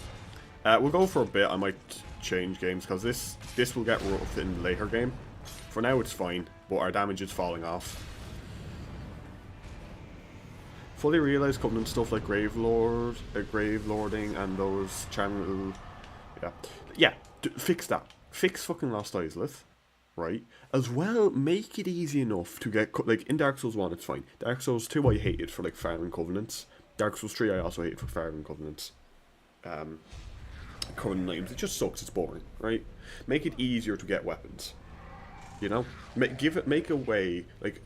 We'll go for a bit. I might change games, because this will get rough in the later game. For now, it's fine, but our damage is falling off. Fully realized Covenant stuff like Grave Lording, and those channel... Yeah, fix that. Fix fucking Lost Islet. Right? As well, make it easy enough to get... Like, in Dark Souls 1, it's fine. Dark Souls 2, I hated for, like, farming Covenants. Dark Souls 3, I also hated for farming Covenants. Covenant items, it just sucks, it's boring, right? Make it easier to get weapons. You know? Make a way, like,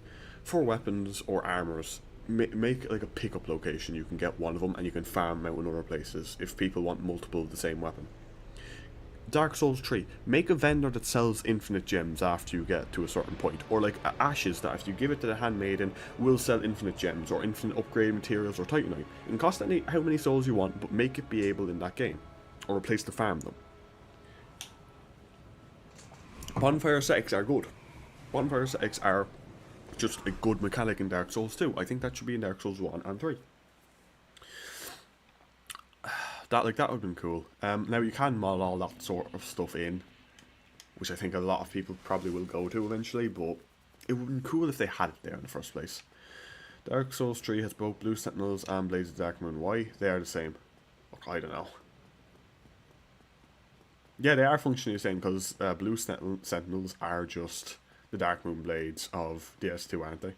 for weapons or armors, make, like, a pickup location. You can get one of them, and you can farm out in other places if people want multiple of the same weapon. Dark Souls 3, make a vendor that sells infinite gems after you get to a certain point. Or like Ashes, that if you give it to the Handmaiden, will sell infinite gems or infinite upgrade materials or Titanite. It can cost how many souls you want, but make it be able in that game. Or a place to farm them. Bonfire settings are good. Bonfire settings are just a good mechanic in Dark Souls 2. I think that should be in Dark Souls 1 and 3. That would have been cool. Now you can mod all that sort of stuff in, which I think a lot of people probably will go to eventually, but it would have been cool if they had it there in the first place. Dark Souls 3 has both Blue Sentinels and Blades of Dark Moon. Why? They are the same. Look, I don't know. Yeah, they are functionally the same, because Blue Sentinels are just the Dark Moon Blades of DS2, aren't they?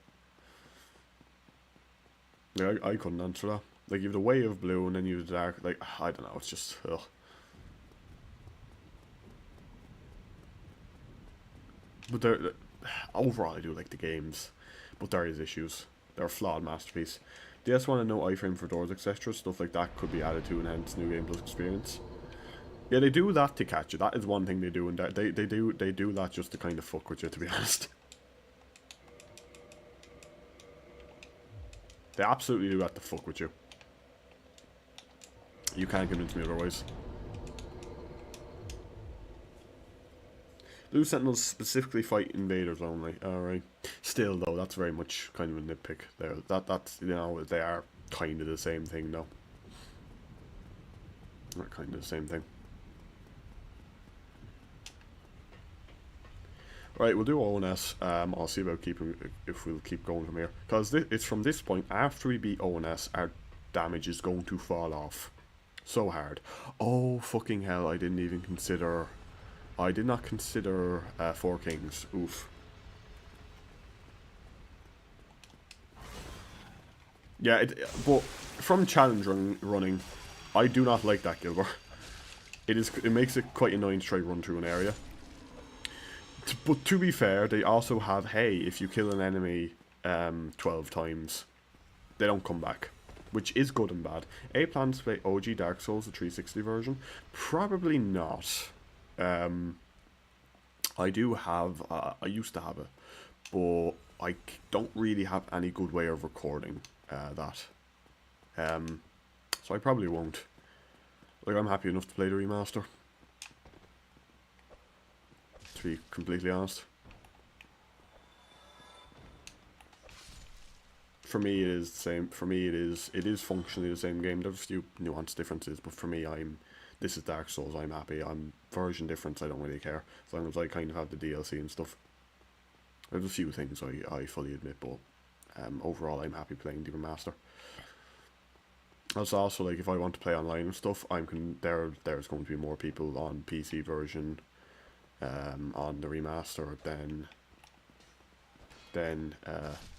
Yeah, I couldn't answer that. Like, you have the Way of Blue, and then you have the Dark... Like, I don't know, it's just... Ugh. But overall, I do like the games. But there is issues. They're a flawed masterpiece. DS1 and no iframe for doors, etc. Stuff like that could be added to enhance New Game Plus experience. Yeah, they do that to catch you. That is one thing they do, and they do that just to kind of fuck with you, to be honest. They absolutely do that to fuck with you. You can't convince me otherwise. Blue Sentinels specifically fight invaders only. Alright. Still, though, that's very much kind of a nitpick there. That's, you know, they are kind of the same thing, though. They're kind of the same thing. Right, we'll do ONS. I'll see about if we'll keep going from here. Because it's from this point, after we beat ONS, our damage is going to fall off. So hard. Oh, fucking hell, I didn't even consider... I did not consider Four Kings. Oof. Yeah, but from challenge running, I do not like that Gilbert. It makes it quite annoying to try to run through an area. But to be fair, they also have, hey, if you kill an enemy 12 times, they don't come back. Which is good and bad. A plans to play OG Dark Souls, the 360 version? Probably not. I do have, I used to have it, but I don't really have any good way of recording that. So I probably won't. Like, I'm happy enough to play the remaster, to be completely honest. For me, it is the same. For me, it is functionally the same game. There's a few nuanced differences, but for me, this is Dark Souls. I'm happy. I'm version difference. I don't really care as long as I kind of have the DLC and stuff. There's a few things I fully admit, but overall, I'm happy playing the remaster. Also, like, if I want to play online and stuff, there's going to be more people on PC version, on the remaster than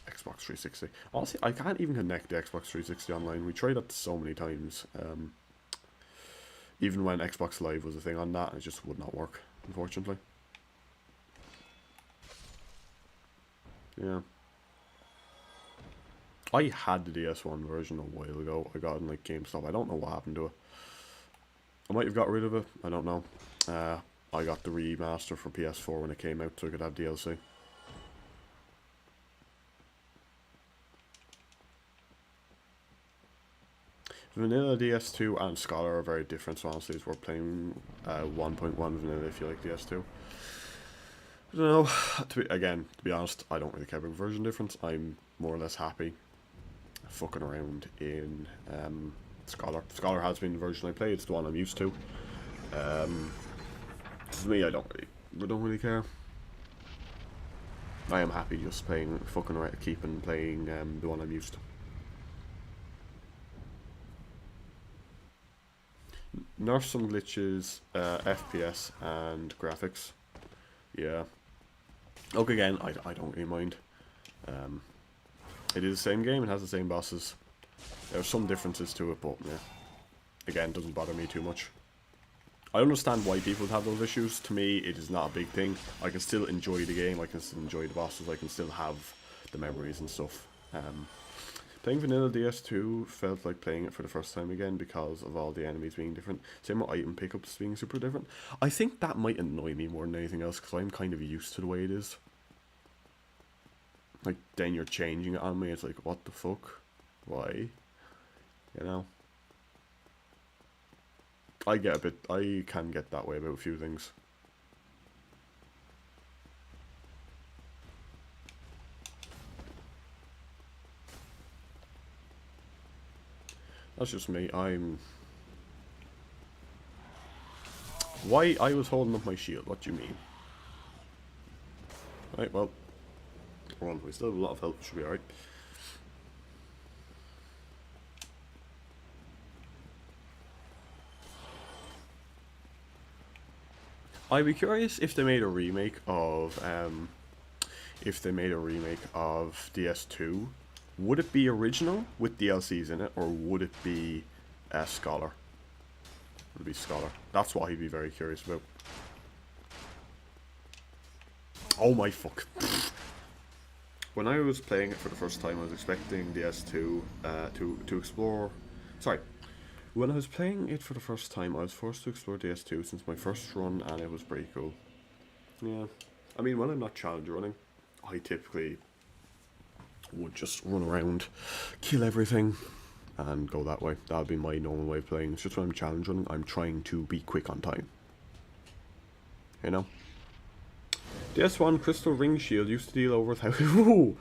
Xbox 360. Honestly, I can't even connect the Xbox 360 online. We tried that so many times. Even when Xbox Live was a thing on that, it just would not work, unfortunately. Yeah. I had the DS1 version a while ago. I got it in, like, GameStop. I don't know what happened to it. I might have got rid of it. I don't know. I got the remaster for PS4 when it came out, so I could have DLC. Vanilla DS2 and Scholar are very different, so honestly, we're playing 1.1 Vanilla if you like DS2. I don't know. To be honest, I don't really care about version difference. I'm more or less happy fucking around in Scholar. Scholar has been the version I play. It's the one I'm used to. To me, I don't really care. I am happy just playing, fucking around, keeping playing the one I'm used to. Nerf some glitches, FPS and graphics. Yeah. Look, again, I don't really mind. It is the same game, it has the same bosses. There are some differences to it, but yeah. Again, it doesn't bother me too much. I understand why people have those issues. To me, it is not a big thing. I can still enjoy the game, I can still enjoy the bosses, I can still have the memories and stuff. Playing Vanilla DS2 felt like playing it for the first time again because of all the enemies being different. Same with item pickups being super different. I think that might annoy me more than anything else because I'm kind of used to the way it is. Like, then you're changing it on me, it's like, what the fuck? Why? You know? I can get that way about a few things. That's just me. Why? I was holding up my shield. What do you mean? Right, well. Hold on, we still have a lot of health. Should be alright. I'd be curious if they made a remake of DS2. Would it be original with DLCs in it, or would it be Scholar? Would it be Scholar? That's what he'd be very curious about. Oh my fuck. When I was playing it for the first time, I was expecting DS2 to explore... Sorry. When I was playing it for the first time, I was forced to explore DS2 since my first run, and it was pretty cool. Yeah. I mean, when I'm not challenge running, I typically would just run around, kill everything, and go that way. That would be my normal way of playing. It's just when I'm challenge running, I'm trying to be quick on time. You know? DS1 Crystal Ring Shield used to deal over 1,000. Ooh!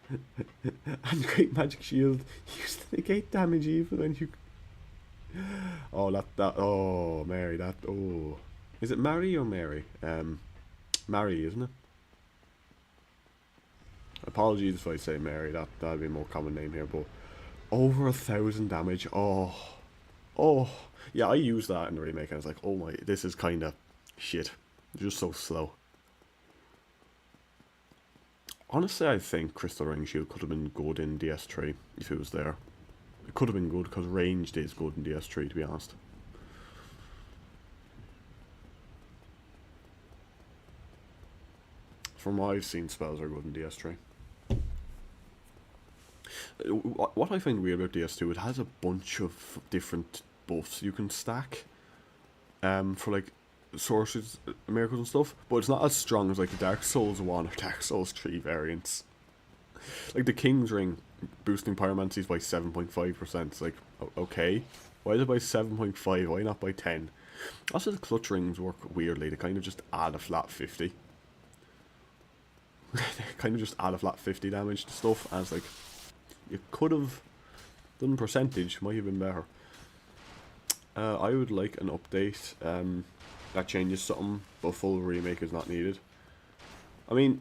And Great Magic Shield used to negate damage even when you... Oh, oh, Mary, oh. Is it Mary or Mary? Mary, isn't it? Apologies if I say Mary, that'd be a more common name here, but over 1,000 damage, oh. Yeah, I used that in the remake and I was like, oh my, this is kinda shit. It's just so slow. Honestly, I think Crystal Ring Shield could have been good in DS3 if it was there. It could have been good because ranged is good in DS3, to be honest. From what I've seen, spells are good in DS3. What I find weird about DS2, it has a bunch of different buffs you can stack for like sources, miracles and stuff, but it's not as strong as like the Dark Souls 1 or Dark Souls 3 variants. Like the King's Ring boosting pyromancies by 7.5%. It's like, okay, why is it by 7.5? Why not by 10? Also, the clutch rings work weirdly. They kind of just add a flat 50. They kind of just add a flat 50 damage to stuff, and it's like, you could have done percentage, might have been better. I would like an update that changes something, but a full remake is not needed. I mean,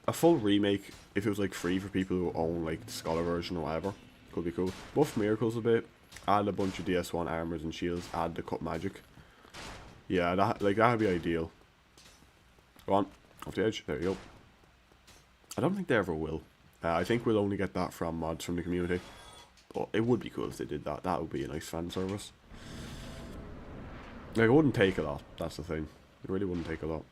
a full remake, if it was like free for people who own like the Scholar version or whatever, could be cool. Buff miracles a bit, add a bunch of DS1 armors and shields, add the cut magic. Yeah, that would be ideal. Go on, off the edge. There you go. I don't think they ever will. I think we'll only get that from mods from the community. But it would be cool if they did that. That would be a nice fan service. Like, it wouldn't take a lot. That's the thing. It really wouldn't take a lot.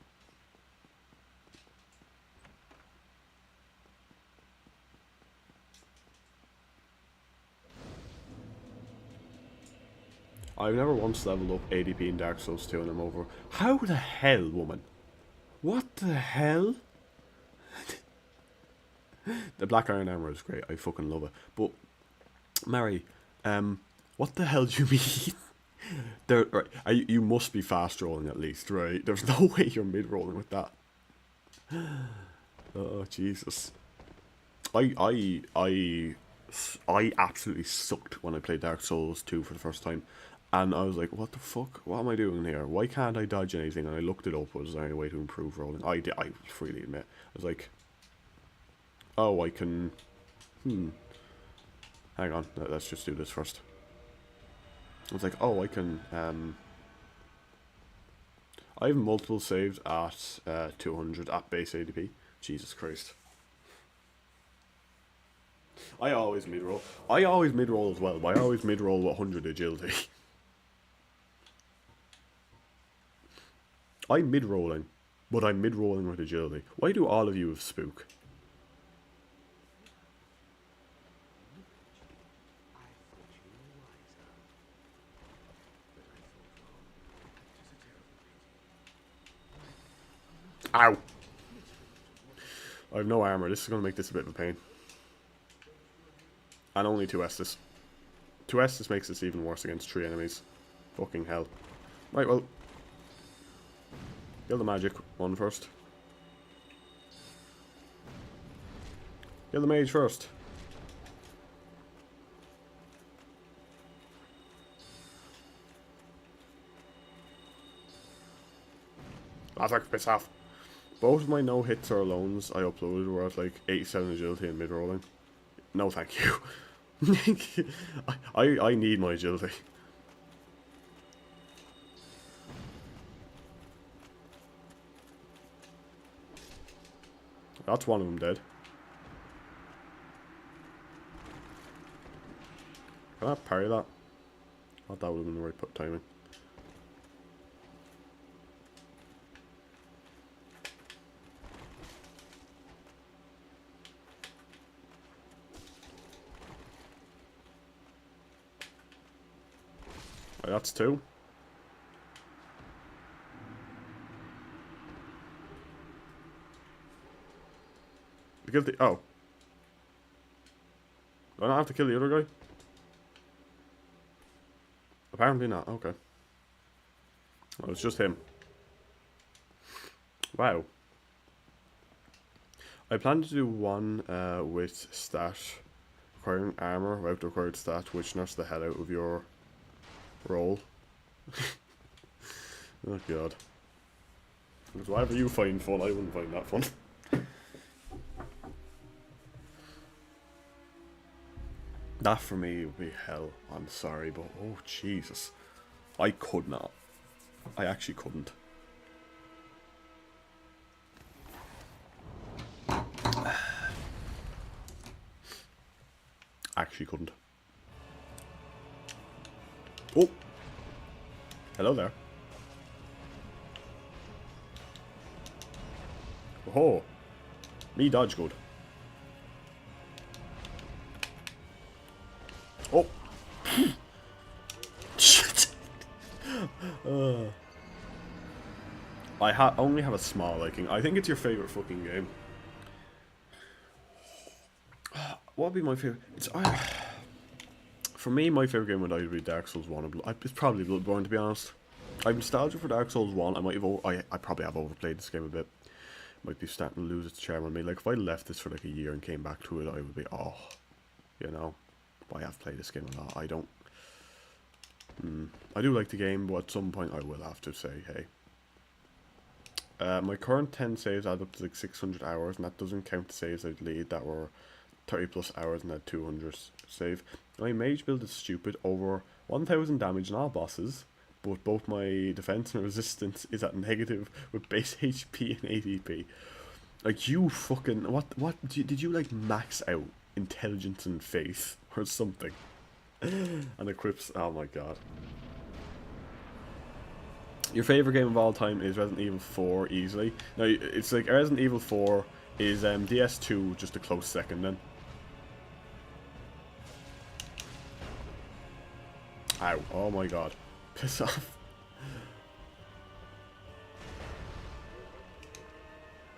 I've never once leveled up ADP in Dark Souls 2 and I'm over. How the hell, woman? What the hell? The black iron armor is great. I fucking love it. But, Mary, What the hell do you mean? There, right, you must be fast rolling at least, right? There's no way you're mid rolling with that. Oh Jesus! I absolutely sucked when I played Dark Souls 2 for the first time, and I was like, "What the fuck? What am I doing here? Why can't I dodge anything?" And I looked it up. Was there any way to improve rolling? I did. I freely admit. I was like, "Oh, I can." Hang on. Let's just do this first. I was like, "Oh, I can." I have multiple saves at 200 at base ADP. Jesus Christ. I always mid-roll. I always mid-roll as well, but I always mid-roll with 100 agility. I'm mid-rolling, but I'm mid-rolling with agility. Why do all of you have spook? Ow! I have no armor. This is going to make this a bit of a pain. And only 2 Estus. 2 Estus makes this even worse against 3 enemies. Fucking hell. Right, well. Kill the magic one first. Kill the mage first. That's like piss off. Both of my no hits or alones I uploaded were at like 87 agility and mid rolling. No thank you. I need my agility. That's one of them dead. Can I parry that? I thought that would have been the right timing. Right, that's 2. Guilty. Oh. Do I not have to kill the other guy? Apparently not. Okay. Well, it's just him. Wow. I plan to do one with stat requiring armor without the required stat, which nerfs the hell out of your roll. Oh god. Because whatever you find fun, I wouldn't find that fun. That for me would be hell. I'm sorry, but oh Jesus. I could not. I actually couldn't. Actually couldn't. Oh! Hello there. Oh! Me dodge good. Oh! Shit! I only have a small liking. I think it's your favourite fucking game. What would be my favourite? For me, my favourite game would either be Dark Souls 1 or it's probably Bloodborne, to be honest. I'm nostalgic for Dark Souls 1. I probably have overplayed this game a bit. Might be starting to lose its charm on me. Like, if I left this for like a year and came back to it, I would be, oh, you know. But I have played this game a lot. I don't. I do like the game, but at some point I will have to say, hey. My current 10 saves add up to like 600 hours, and that doesn't count the saves I'd lead that were 30 plus hours and had 200 save. My mage build is stupid, over 1000 damage on all bosses, but both my defense and resistance is at negative with base HP and ADP. Like, you fucking, did you like max out intelligence and faith or something? And equips, oh my god. Your favourite game of all time is Resident Evil 4, easily. Now, it's like Resident Evil 4 is DS2 just a close second then. Ow, oh my god. Piss off.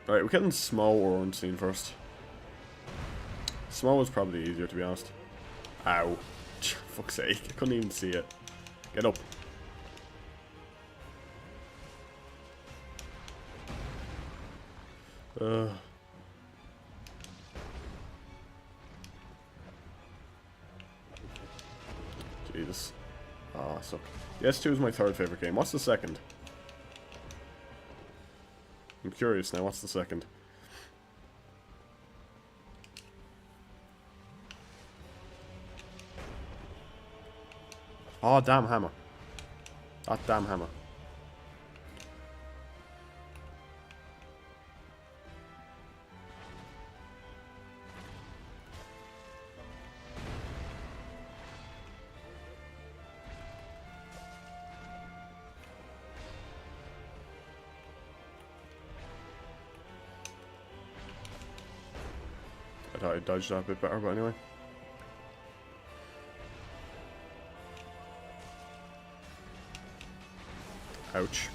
Alright, we're getting Smo or Ornstein first. Smo is probably easier, to be honest. Ow. Fuck's sake, I couldn't even see it. Get up. Jesus. Ah, I suck. The S2 is my third favourite game. What's the second? I'm curious now, what's the second? Oh, damn hammer. That damn hammer. I thought I dodged that a bit better, but anyway. Ouch.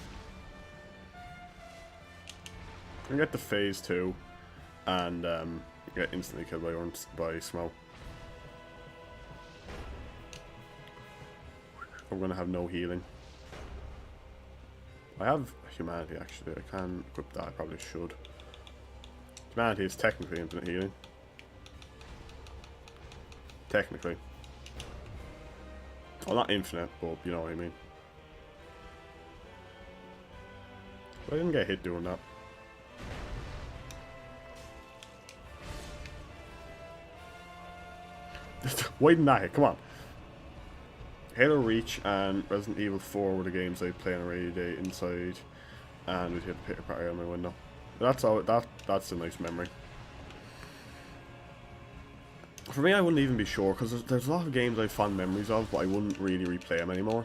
I can get the phase 2 and get instantly killed by Smo. I'm gonna have no healing. I have humanity actually, I can equip that, I probably should. Humanity is technically infinite healing. Technically. Well, not infinite, but you know what I mean. But I didn't get hit doing that. Why didn't that hit? Come on. Halo Reach and Resident Evil 4 were the games I play on a rainy day inside, and we'd hit a pitter patter on my window. That's all. That's a nice memory. For me, I wouldn't even be sure because there's a lot of games I have fond memories of, but I wouldn't really replay them anymore.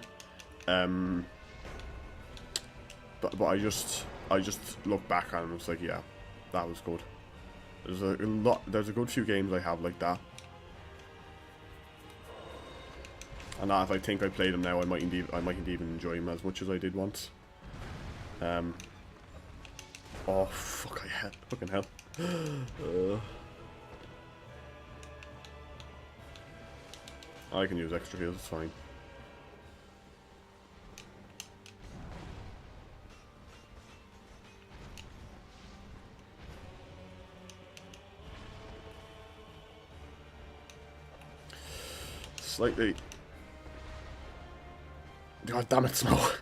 But I just look back on them and it's like, yeah, that was good. There's a good few games I have like that. And that if I think I play them now, I mightn't even enjoy them as much as I did once. Oh fuck! Fucking hell. I can use extra heals. It's fine. Slightly. God damn it, Smo.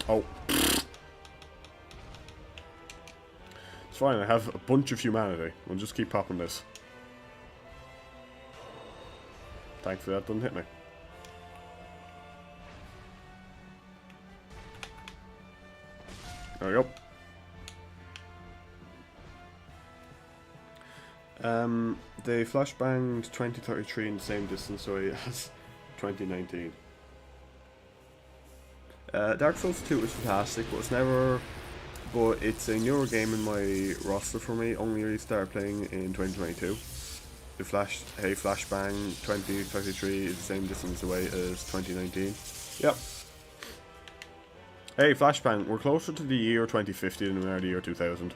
Oh. It's fine, I have a bunch of humanity. We'll just keep popping this. Thankfully that doesn't hit me. There we go. They flashbanged 2033 in the same distance away as 2019. Dark Souls 2 is fantastic, but it's a newer game in my roster for me. Only really started playing in 2022. Flashbang 2033 is the same distance away as 2019. Yep. Hey, Flashbang, we're closer to the year 2050 than we are the year 2000.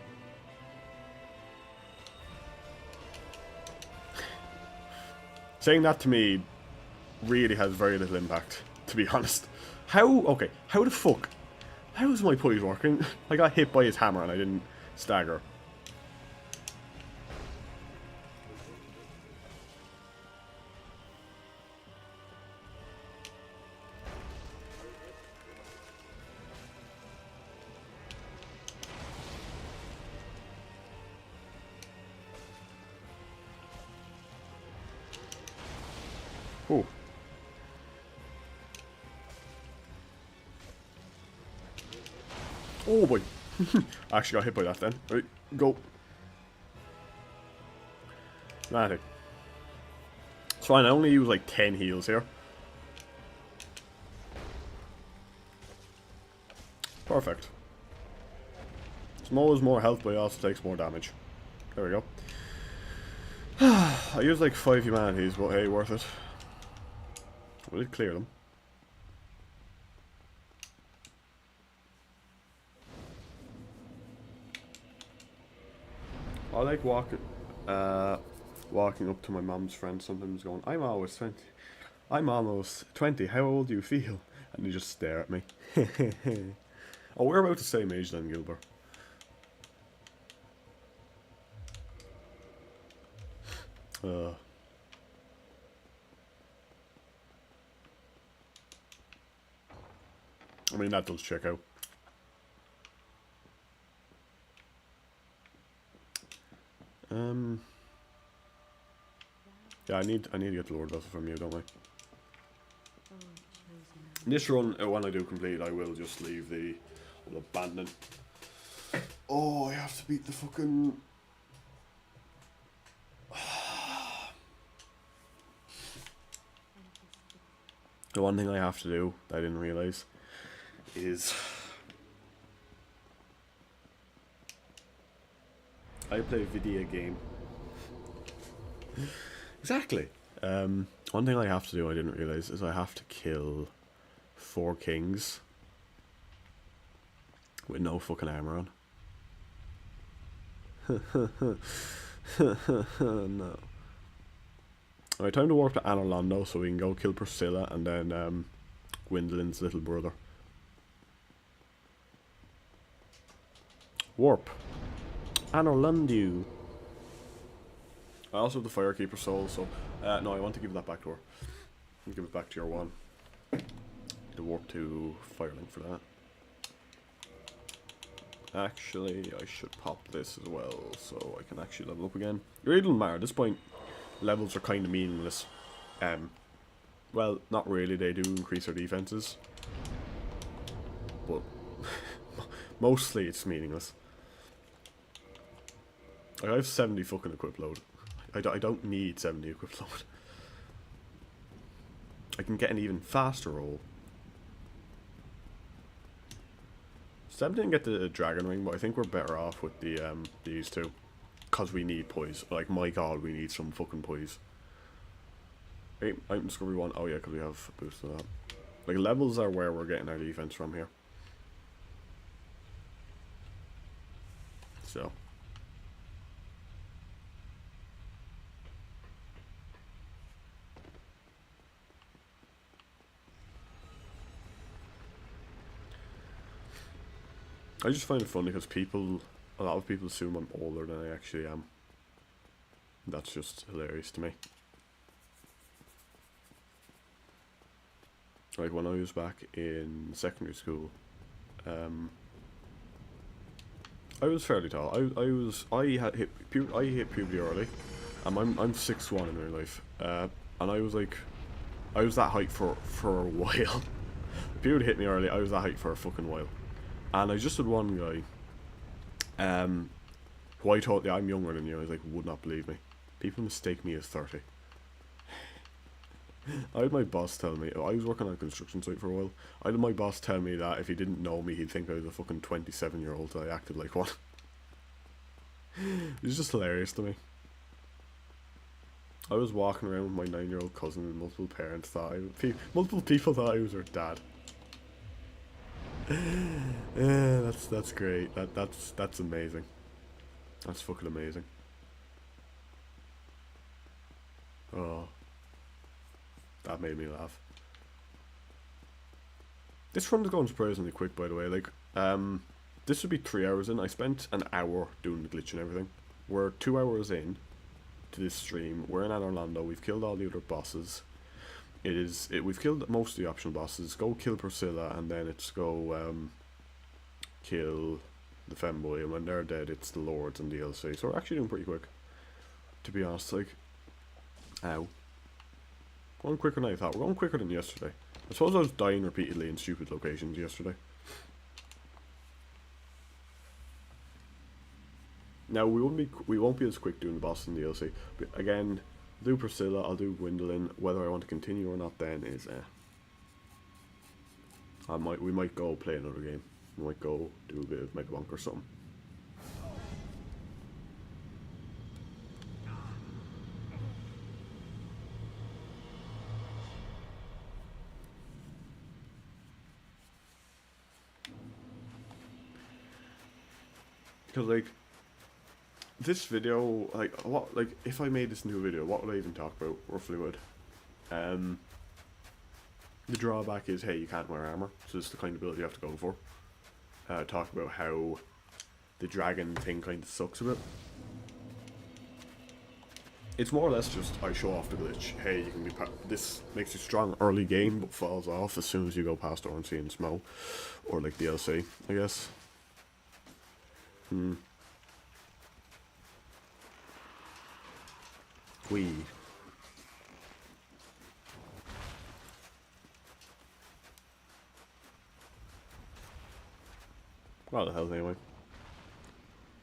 Saying that to me really has very little impact, to be honest. How the fuck? How is my pulleys working? I got hit by his hammer and I didn't stagger. Oh. Oh boy. I actually got hit by that then. Right, go. Nah, it's fine, I only use like 10 heals here. Perfect. Smo is more health, but he also takes more damage. There we go. I used like 5 humanities, but hey, worth it. We did clear them. I like walking up to my mum's friend sometimes going, I'm almost 20, how old do you feel? And they just stare at me. Oh, we're about the same age then, Gilbert. I mean, that does check out. Yeah, I need to get the Lord Vessel from you, don't I? This run, when I do complete, I will just leave the abandon. Oh, I have to beat the fucking. The one thing I have to do that I didn't realise is I play a video game. Exactly. One thing I have to do I didn't realise is I have to kill 4 kings with no fucking armour on. No. Alright, time to warp to Anor Londo so we can go kill Priscilla and then Gwendolyn's little brother. Warp. Anor Londo. I also have the Firekeeper soul, so no, I want to give that back to her. Give it back to your one. The warp to Firelink for that. Actually, I should pop this as well, so I can actually level up again. It really doesn't matter. At this point, levels are kind of meaningless. Well, not really. They do increase our defenses, but mostly it's meaningless. I have 70 fucking equip load. I don't need 70 equip load. I can get an even faster roll. 70 and get the dragon ring, but I think we're better off with the these two, cause we need poise. Like, my god, we need some fucking poise. Hey, item discovery 1. Oh yeah, cause we have a boost to that. Like, levels are where we're getting our defense from here. So. I just find it funny because a lot of people assume I'm older than I actually am. That's just hilarious to me. Like, when I was back in secondary school, I was fairly tall. I hit puberty early. I'm 6'1" in real life. And I was that height for a while. Puberty hit me early. I was that height for a fucking while. And I just had one guy, who I thought, yeah, I'm younger than you. I was like, would not believe me. People mistake me as 30. I had my boss tell me, I was working on a construction site for a while. I had my boss tell me that if he didn't know me, he'd think I was a fucking 27-year-old. I acted like one. It was just hilarious to me. I was walking around with my 9-year-old cousin and multiple parents thought multiple people thought I was her dad. Yeah, that's great. That's amazing. That's fucking amazing. Oh, that made me laugh. This run is going surprisingly quick, by the way. Like, this would be 3 hours in. I spent an hour doing the glitch and everything. We're 2 hours in to this stream. We're in Anor Londo. We've killed all the other bosses. We've killed most of the optional bosses. Go kill Priscilla, and then it's go kill the femboy, and when they're dead, it's the lords and DLC. So we're actually doing pretty quick, to be honest. Like, ow, going quicker than I thought. We're going quicker than yesterday. I suppose I was dying repeatedly in stupid locations yesterday. Now we won't be as quick doing the boss in DLC. But again, I'll do Priscilla, I'll do Gwendolyn. Whether I want to continue or not then is we might go play another game. We might go do a bit of Megabonk or something. Because, like, this video, like, what, like, if I made this new video, what would I even talk about? Roughly would. The drawback is, hey, you can't wear armor, so this is the kind of build you have to go for. Talk about how the dragon thing kind of sucks a bit. It's more or less just, I show off the glitch. Hey, you can be this makes you strong early game, but falls off as soon as you go past RNC and Smo. Or like DLC, I guess. Wee. What the hell, anyway.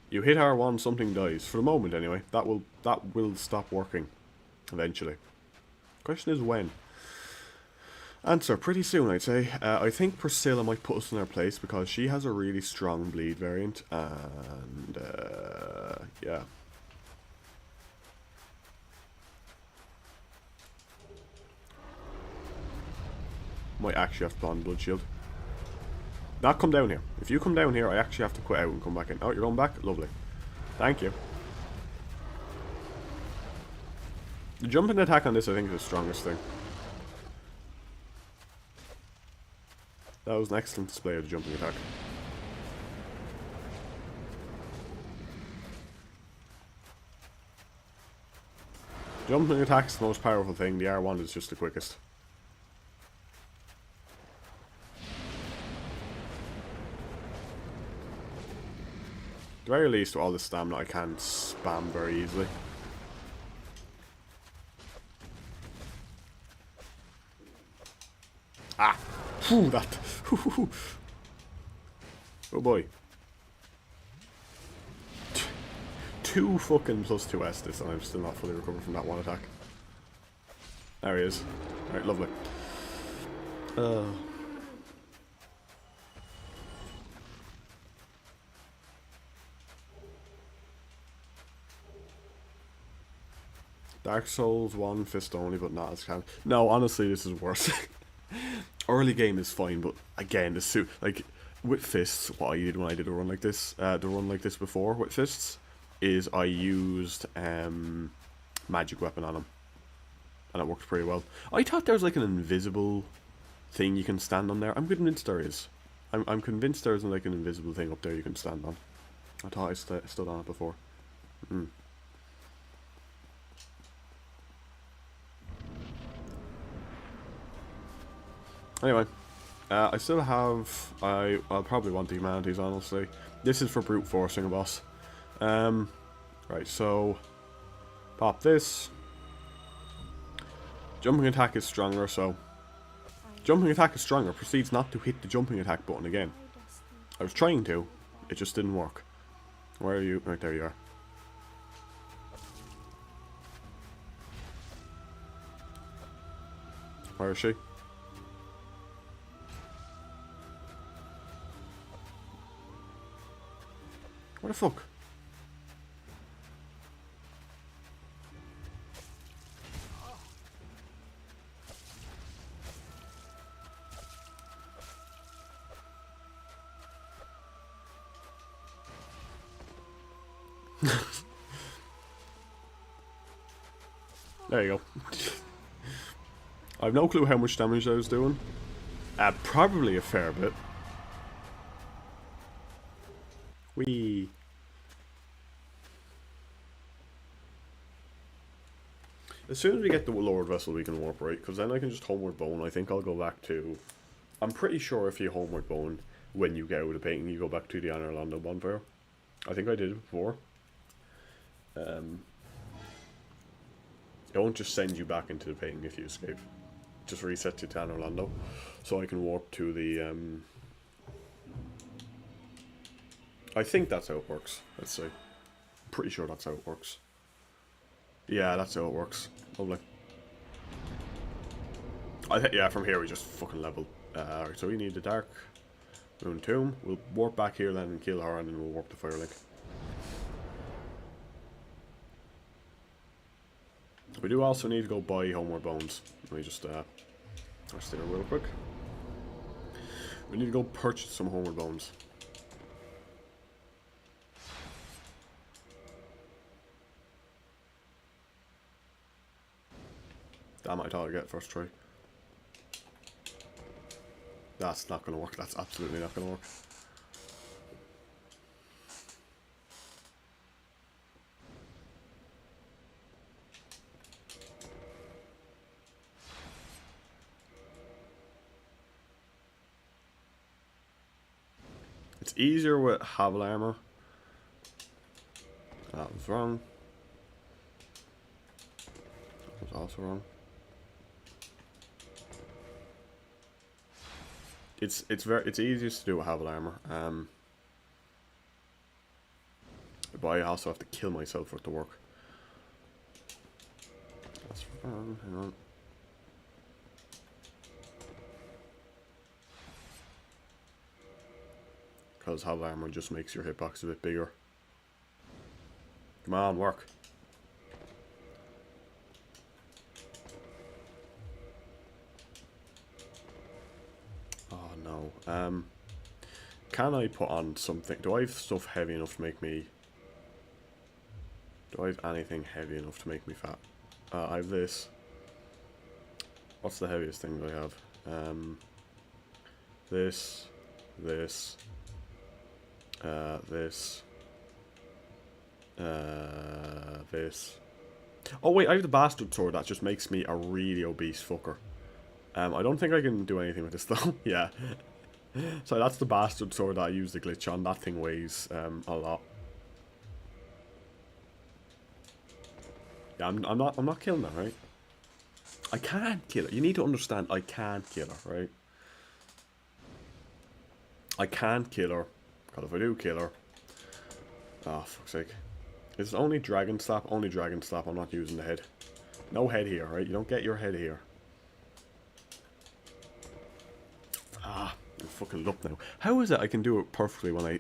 You hit R1, something dies. For the moment, anyway. That will stop working. Eventually. Question is when. Answer, pretty soon, I'd say. I think Priscilla might put us in our place because she has a really strong bleed variant. And, yeah. Might actually have to put on Blood Shield. Not come down here. If you come down here, I actually have to quit out and come back in. Oh, you're going back? Lovely. Thank you. The jumping attack on this, I think, is the strongest thing. That was an excellent display of the jumping attack. Jumping attack is the most powerful thing. The R1 is just the quickest. At the very least, with all this stamina, I can spam very easily. Ah! Whew, that. Oh boy. 2 fucking plus 2 Estus, and I'm still not fully recovered from that one attack. There he is. Alright, lovely. Dark Souls 1, fist only, but not as can. No, honestly, this is worse. Early game is fine, but again, the suit, like, with fists, what I did when I did a run like this, before with fists, is I used magic weapon on him, and it worked pretty well. I thought there was like an invisible thing you can stand on there. I'm convinced there is. I'm convinced there's like an invisible thing up there you can stand on. I thought I stood on it before. Anyway, I still have. I'll probably want the humanities, honestly. This is for brute forcing a boss. Right, so pop this. Jumping attack is stronger, so jumping attack is stronger. Proceeds not to hit the jumping attack button again. I was trying to, it just didn't work. Where are you? Right there you are. Where is she? Where the fuck? There you go. I have no clue how much damage I was doing. Probably a fair bit. Whee. As soon as we get the Lord Vessel, we can warp, right? Because then I can just Homeward Bone. I think I'll go back to... I'm pretty sure if you Homeward Bone, when you get out of the painting, you go back to the Anor Londo bonfire. I think I did it before. It won't just send you back into the painting if you escape. Just reset you to Anor Londo. So I can warp to the... I think that's how it works. Let's see. I'm pretty sure that's how it works. Yeah, that's how it works. Lovely. Yeah, from here we just fucking level. Alright, so we need the Dark Moon Tomb. We'll warp back here then and kill her, and then we'll warp the Firelink. We do also need to go buy Homeward Bones. Let me just let's do it real quick. We need to go purchase some Homeward Bones. Damn, I thought I'd get first try. That's not gonna work. That's absolutely not gonna work. It's easier with Havel armor. That was wrong. That was also wrong. It's easiest to do with Havel armor. But I also have to kill myself for it to work. That's wrong. Hang on. Because Havel armor just makes your hitbox a bit bigger. Come on, work. Oh no. Can I put on something? Do I have stuff heavy enough to make me... Do I have anything heavy enough to make me fat? I have this. What's the heaviest thing that I have? This. This. This. This. Oh wait, I have the bastard sword that just makes me a really obese fucker. I don't think I can do anything with this though. Yeah. So that's the bastard sword that I use the glitch on. That thing weighs a lot. Yeah, I'm not killing her, right? I can't kill her. You need to understand, I can't kill her, right? I can't kill her. Because if I do kill her... Oh, fuck's sake. It's only Dragon Slap, only Dragon Slap. I'm not using the head. No head here, right? You don't get your head here. Ah, I'm fucking look now. How is it I can do it perfectly when I...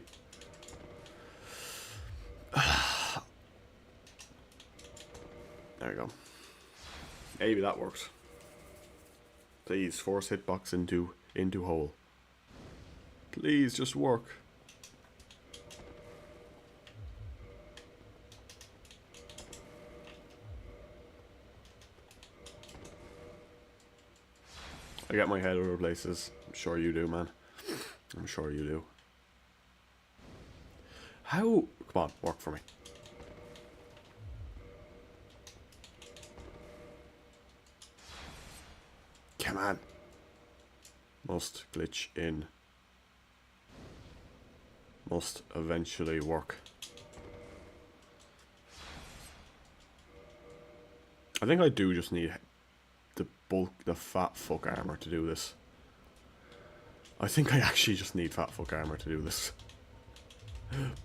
There we go. Maybe that works. Please, force hitbox into hole. Please, just work. I get my head other places. I'm sure you do, man. I'm sure you do. How? Come on, work for me. Come on. Must glitch in. Must eventually work. I think I do just need the fat fuck armor to do this. I think I actually just need fat fuck armor to do this.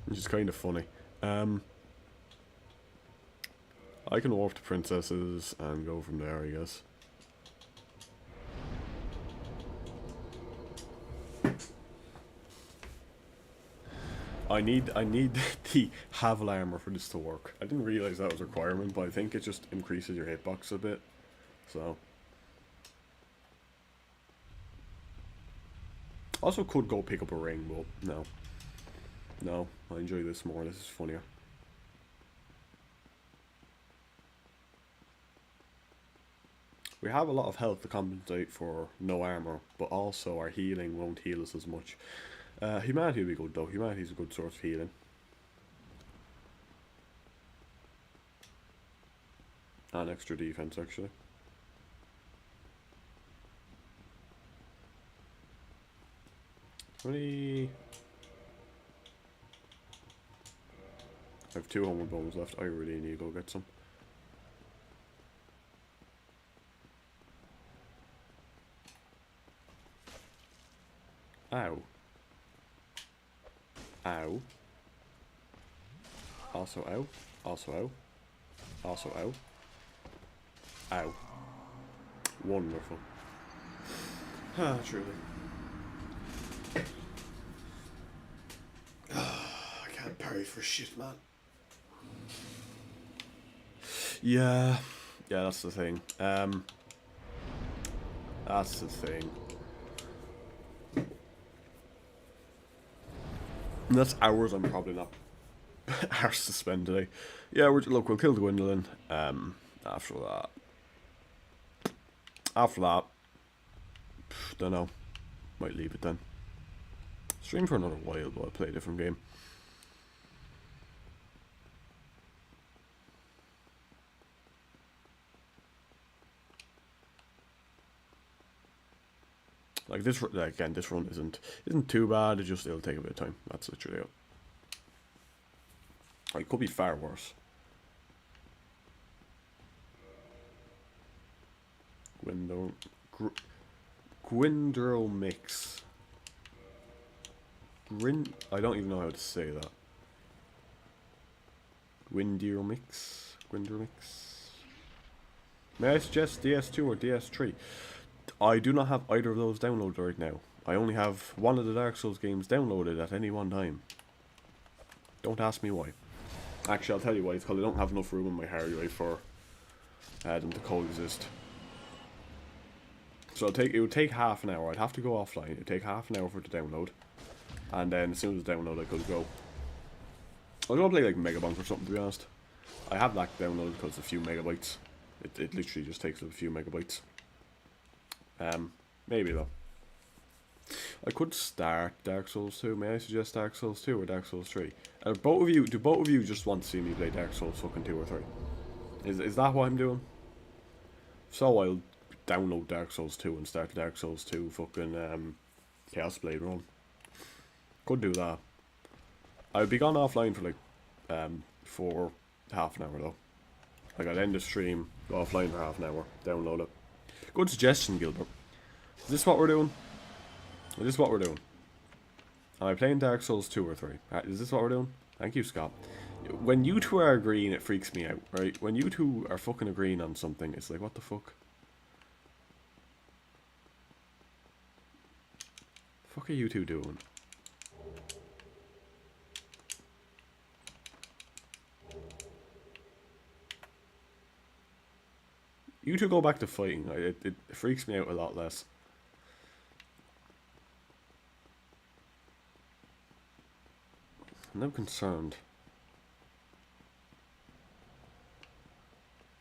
Which is kind of funny. I can warp to princesses and go from there, I guess. I need the Havel armor for this to work. I didn't realize that was a requirement, but I think it just increases your hitbox a bit. So. Also could go pick up a ring, but no. No, I enjoy this more. This is funnier. We have a lot of health to compensate for no armor, but also our healing won't heal us as much. Humanity will be good though. Humanity is a good source of healing. And extra defense actually. I have 2 homeward bones left. I really need to go get some. Ow. Ow. Also ow. Also ow. Also ow. Ow. Wonderful. Ah, truly. I can't parry for shit, man. Yeah, that's the thing. That's the thing. And that's hours I'm probably not arsed to spend today. Yeah, look, we'll kill the Gwendolyn. After that, After that, don't know. Might leave it then. Stream for another while, but I'll play a different game. Like this, again, this run isn't too bad. It'll take a bit of time. That's literally it. It could be far worse. Gwindro mix. I don't even know how to say that. Gwindro mix. May I suggest DS2 or DS3? I do not have either of those downloaded right now. I only have one of the Dark Souls games downloaded at any one time. Don't ask me why. Actually, I'll tell you why. It's because I don't have enough room in my hard drive for them to coexist. So it would take half an hour. I'd have to go offline. It'd take half an hour for it to download. And then as soon as it's downloaded, I could go. I was going to play like Megabonk or something, to be honest. I have that downloaded because it's a few megabytes. It literally just takes a few megabytes. Maybe though. I could start Dark Souls 2. May I suggest Dark Souls 2 or Dark Souls 3? Do both of you just want to see me play Dark Souls fucking 2 or 3? Is that what I'm doing? So I'll download Dark Souls 2 and start Dark Souls 2 fucking Chaos Blade run. Could do that. I would be gone offline for like for half an hour though. Like I'd end the stream, go offline for half an hour, download it. Good suggestion, Gilbert. Is this what we're doing? Is this what we're doing? Am I playing Dark Souls 2 or 3? Is this what we're doing? Thank you, Scott. When you two are agreeing, it freaks me out, right? When you two are fucking agreeing on something, it's like, what the fuck? The fuck are you two doing? You two go back to fighting. It freaks me out a lot less. I'm now concerned.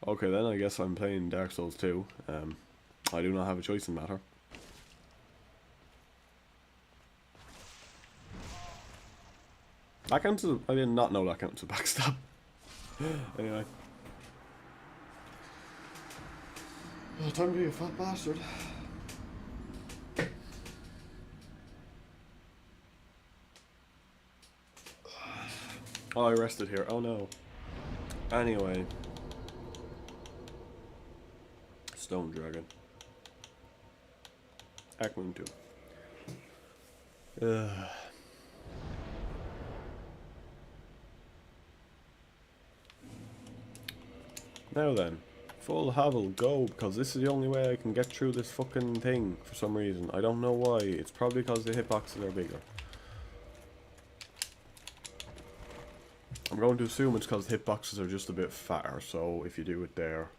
Okay, then I guess I'm playing Dark Souls 2. I do not have a choice in the matter. That counts as... I did not know that counts as a backstab. Anyway. Oh, time to be a fat bastard. Oh, I rested here. Oh no. Anyway. Stone Dragon. Akmoon 2. Now then. Full Havel, go, because this is the only way I can get through this fucking thing for some reason. I don't know why. It's probably because the hitboxes are bigger. I'm going to assume it's because the hitboxes are just a bit fatter, so if you do it there...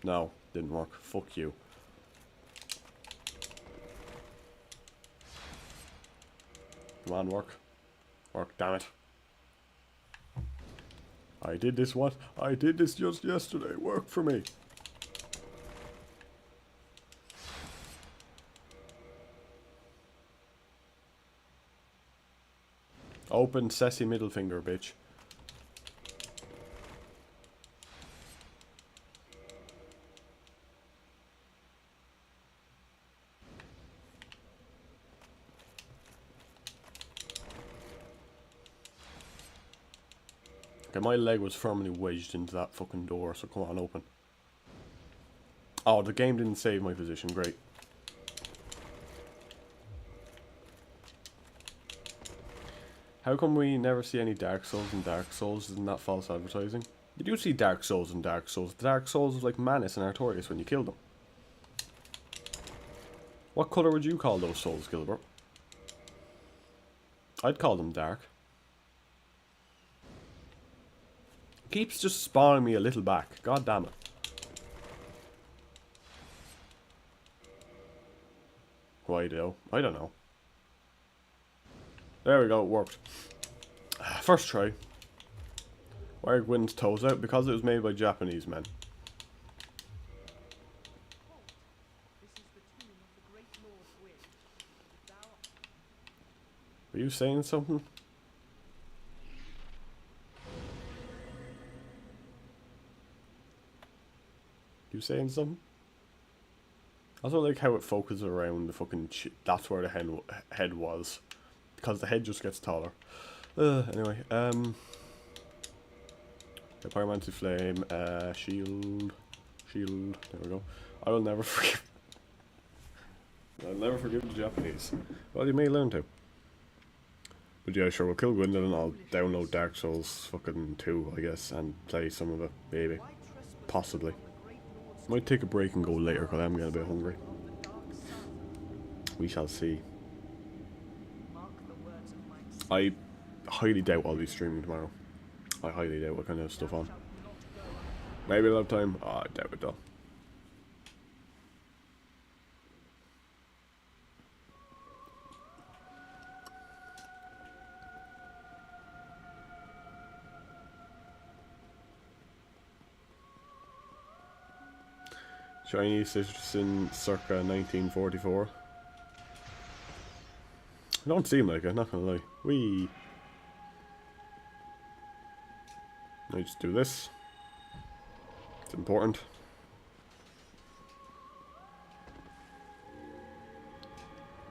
No, didn't work. Fuck you. Come on, work. Work, damn it. I did this what? I did this just yesterday. Work for me. Open sassy middle finger, bitch. Okay, my leg was firmly wedged into that fucking door, so come on, open. Oh, the game didn't save my position, great. How come we never see any Dark Souls in Dark Souls? Isn't that false advertising? You do see Dark Souls in Dark Souls. The Dark Souls was like Manus and Artorias when you killed them. What colour would you call those souls, Gilbert? I'd call them dark. Keeps just spawning me a little back. God damn it. Why though? I don't know. There we go, it worked. First try. Why are Gwyn's toes out? Because it was made by Japanese men. Were you saying something? You saying something? I also like how it focuses around the fucking that's where the head was. Because the head just gets taller. Anyway, the Pyromancy Flame, shield, there we go. I will never forgive. I'll never forgive the Japanese. Well, you may learn to. But yeah, sure, we'll kill Gwendolyn and I'll download Dark Souls fucking 2, I guess, and play some of it, maybe. Possibly. Might take a break and go later, because I'm getting a bit hungry. We shall see. I highly doubt I'll be streaming tomorrow. I highly doubt what kind of stuff on. Maybe I'll have time. Oh, I doubt it though. Chinese citizen circa 1944. I don't seem like it, not gonna lie. Whee! I just do this. It's important.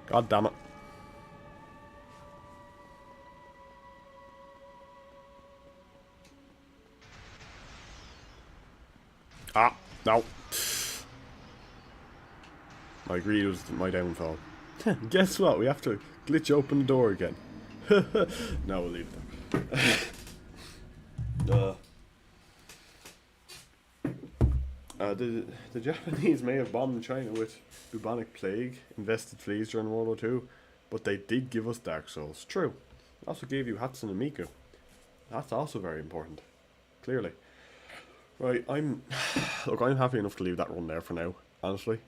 God damn it. Ah, no. My greed was my downfall. Guess what? We have to glitch open the door again. No, we'll leave it there. The Japanese may have bombed China with bubonic plague, invested fleas during World War II, but they did give us Dark Souls. True. They also gave you Hatsune Miku. That's also very important. Clearly. Right, look, I'm happy enough to leave that run there for now, honestly.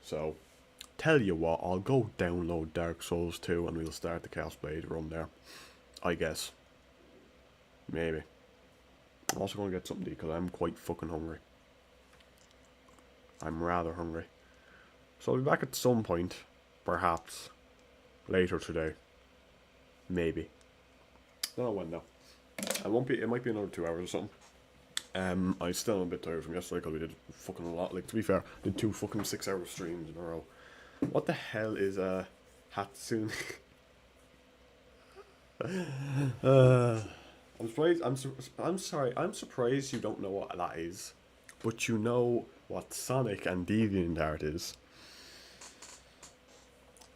So, tell you what, I'll go download Dark Souls 2 and we'll start the Chaos Blade run there. I guess. Maybe. I'm also going to get something to eat because I'm quite fucking hungry. I'm rather hungry. So I'll be back at some point, perhaps, later today. Maybe. Don't know when though. It might be another 2 hours or something. I'm still a bit tired from yesterday because we did fucking a lot. Like, to be fair, did 2 fucking 6-hour streams in a row. What the hell is Hatsune? I'm surprised. I'm sorry. I'm surprised you don't know what that is, but you know what Sonic and DeviantArt is.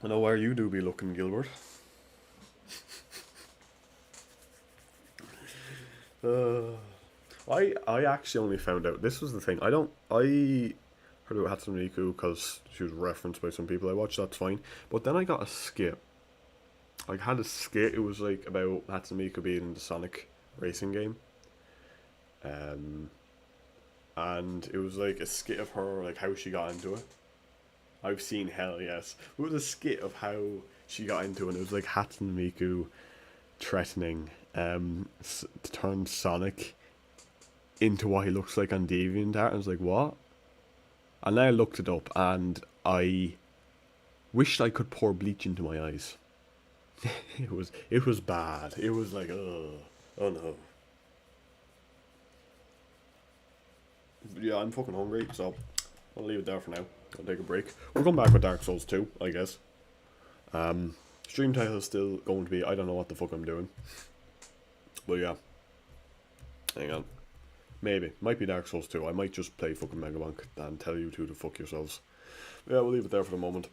I know where you do be looking, Gilbert. I actually only found out, this was the thing, I heard about Hatsune Miku because she was referenced by some people I watched, that's fine, but then I got a skit. I had a skit, it was like about Hatsune Miku being in the Sonic racing game. And it was like a skit of her, like how she got into it. I've seen Hell Yes. It was a skit of how she got into it, and it was like Hatsune Miku threatening to turn Sonic into what he looks like on DeviantArt. I was like, what? And then I looked it up, and I wished I could pour bleach into my eyes. It was bad. It was like, oh no. But yeah, I'm fucking hungry, so I'll leave it there for now. I'll take a break. We'll come back with Dark Souls 2, I guess. Stream title is still going to be, I don't know what the fuck I'm doing. But yeah. Hang on. Maybe. Might be Dark Souls 2. I might just play fucking Megabank and tell you two to fuck yourselves. Yeah, we'll leave it there for the moment.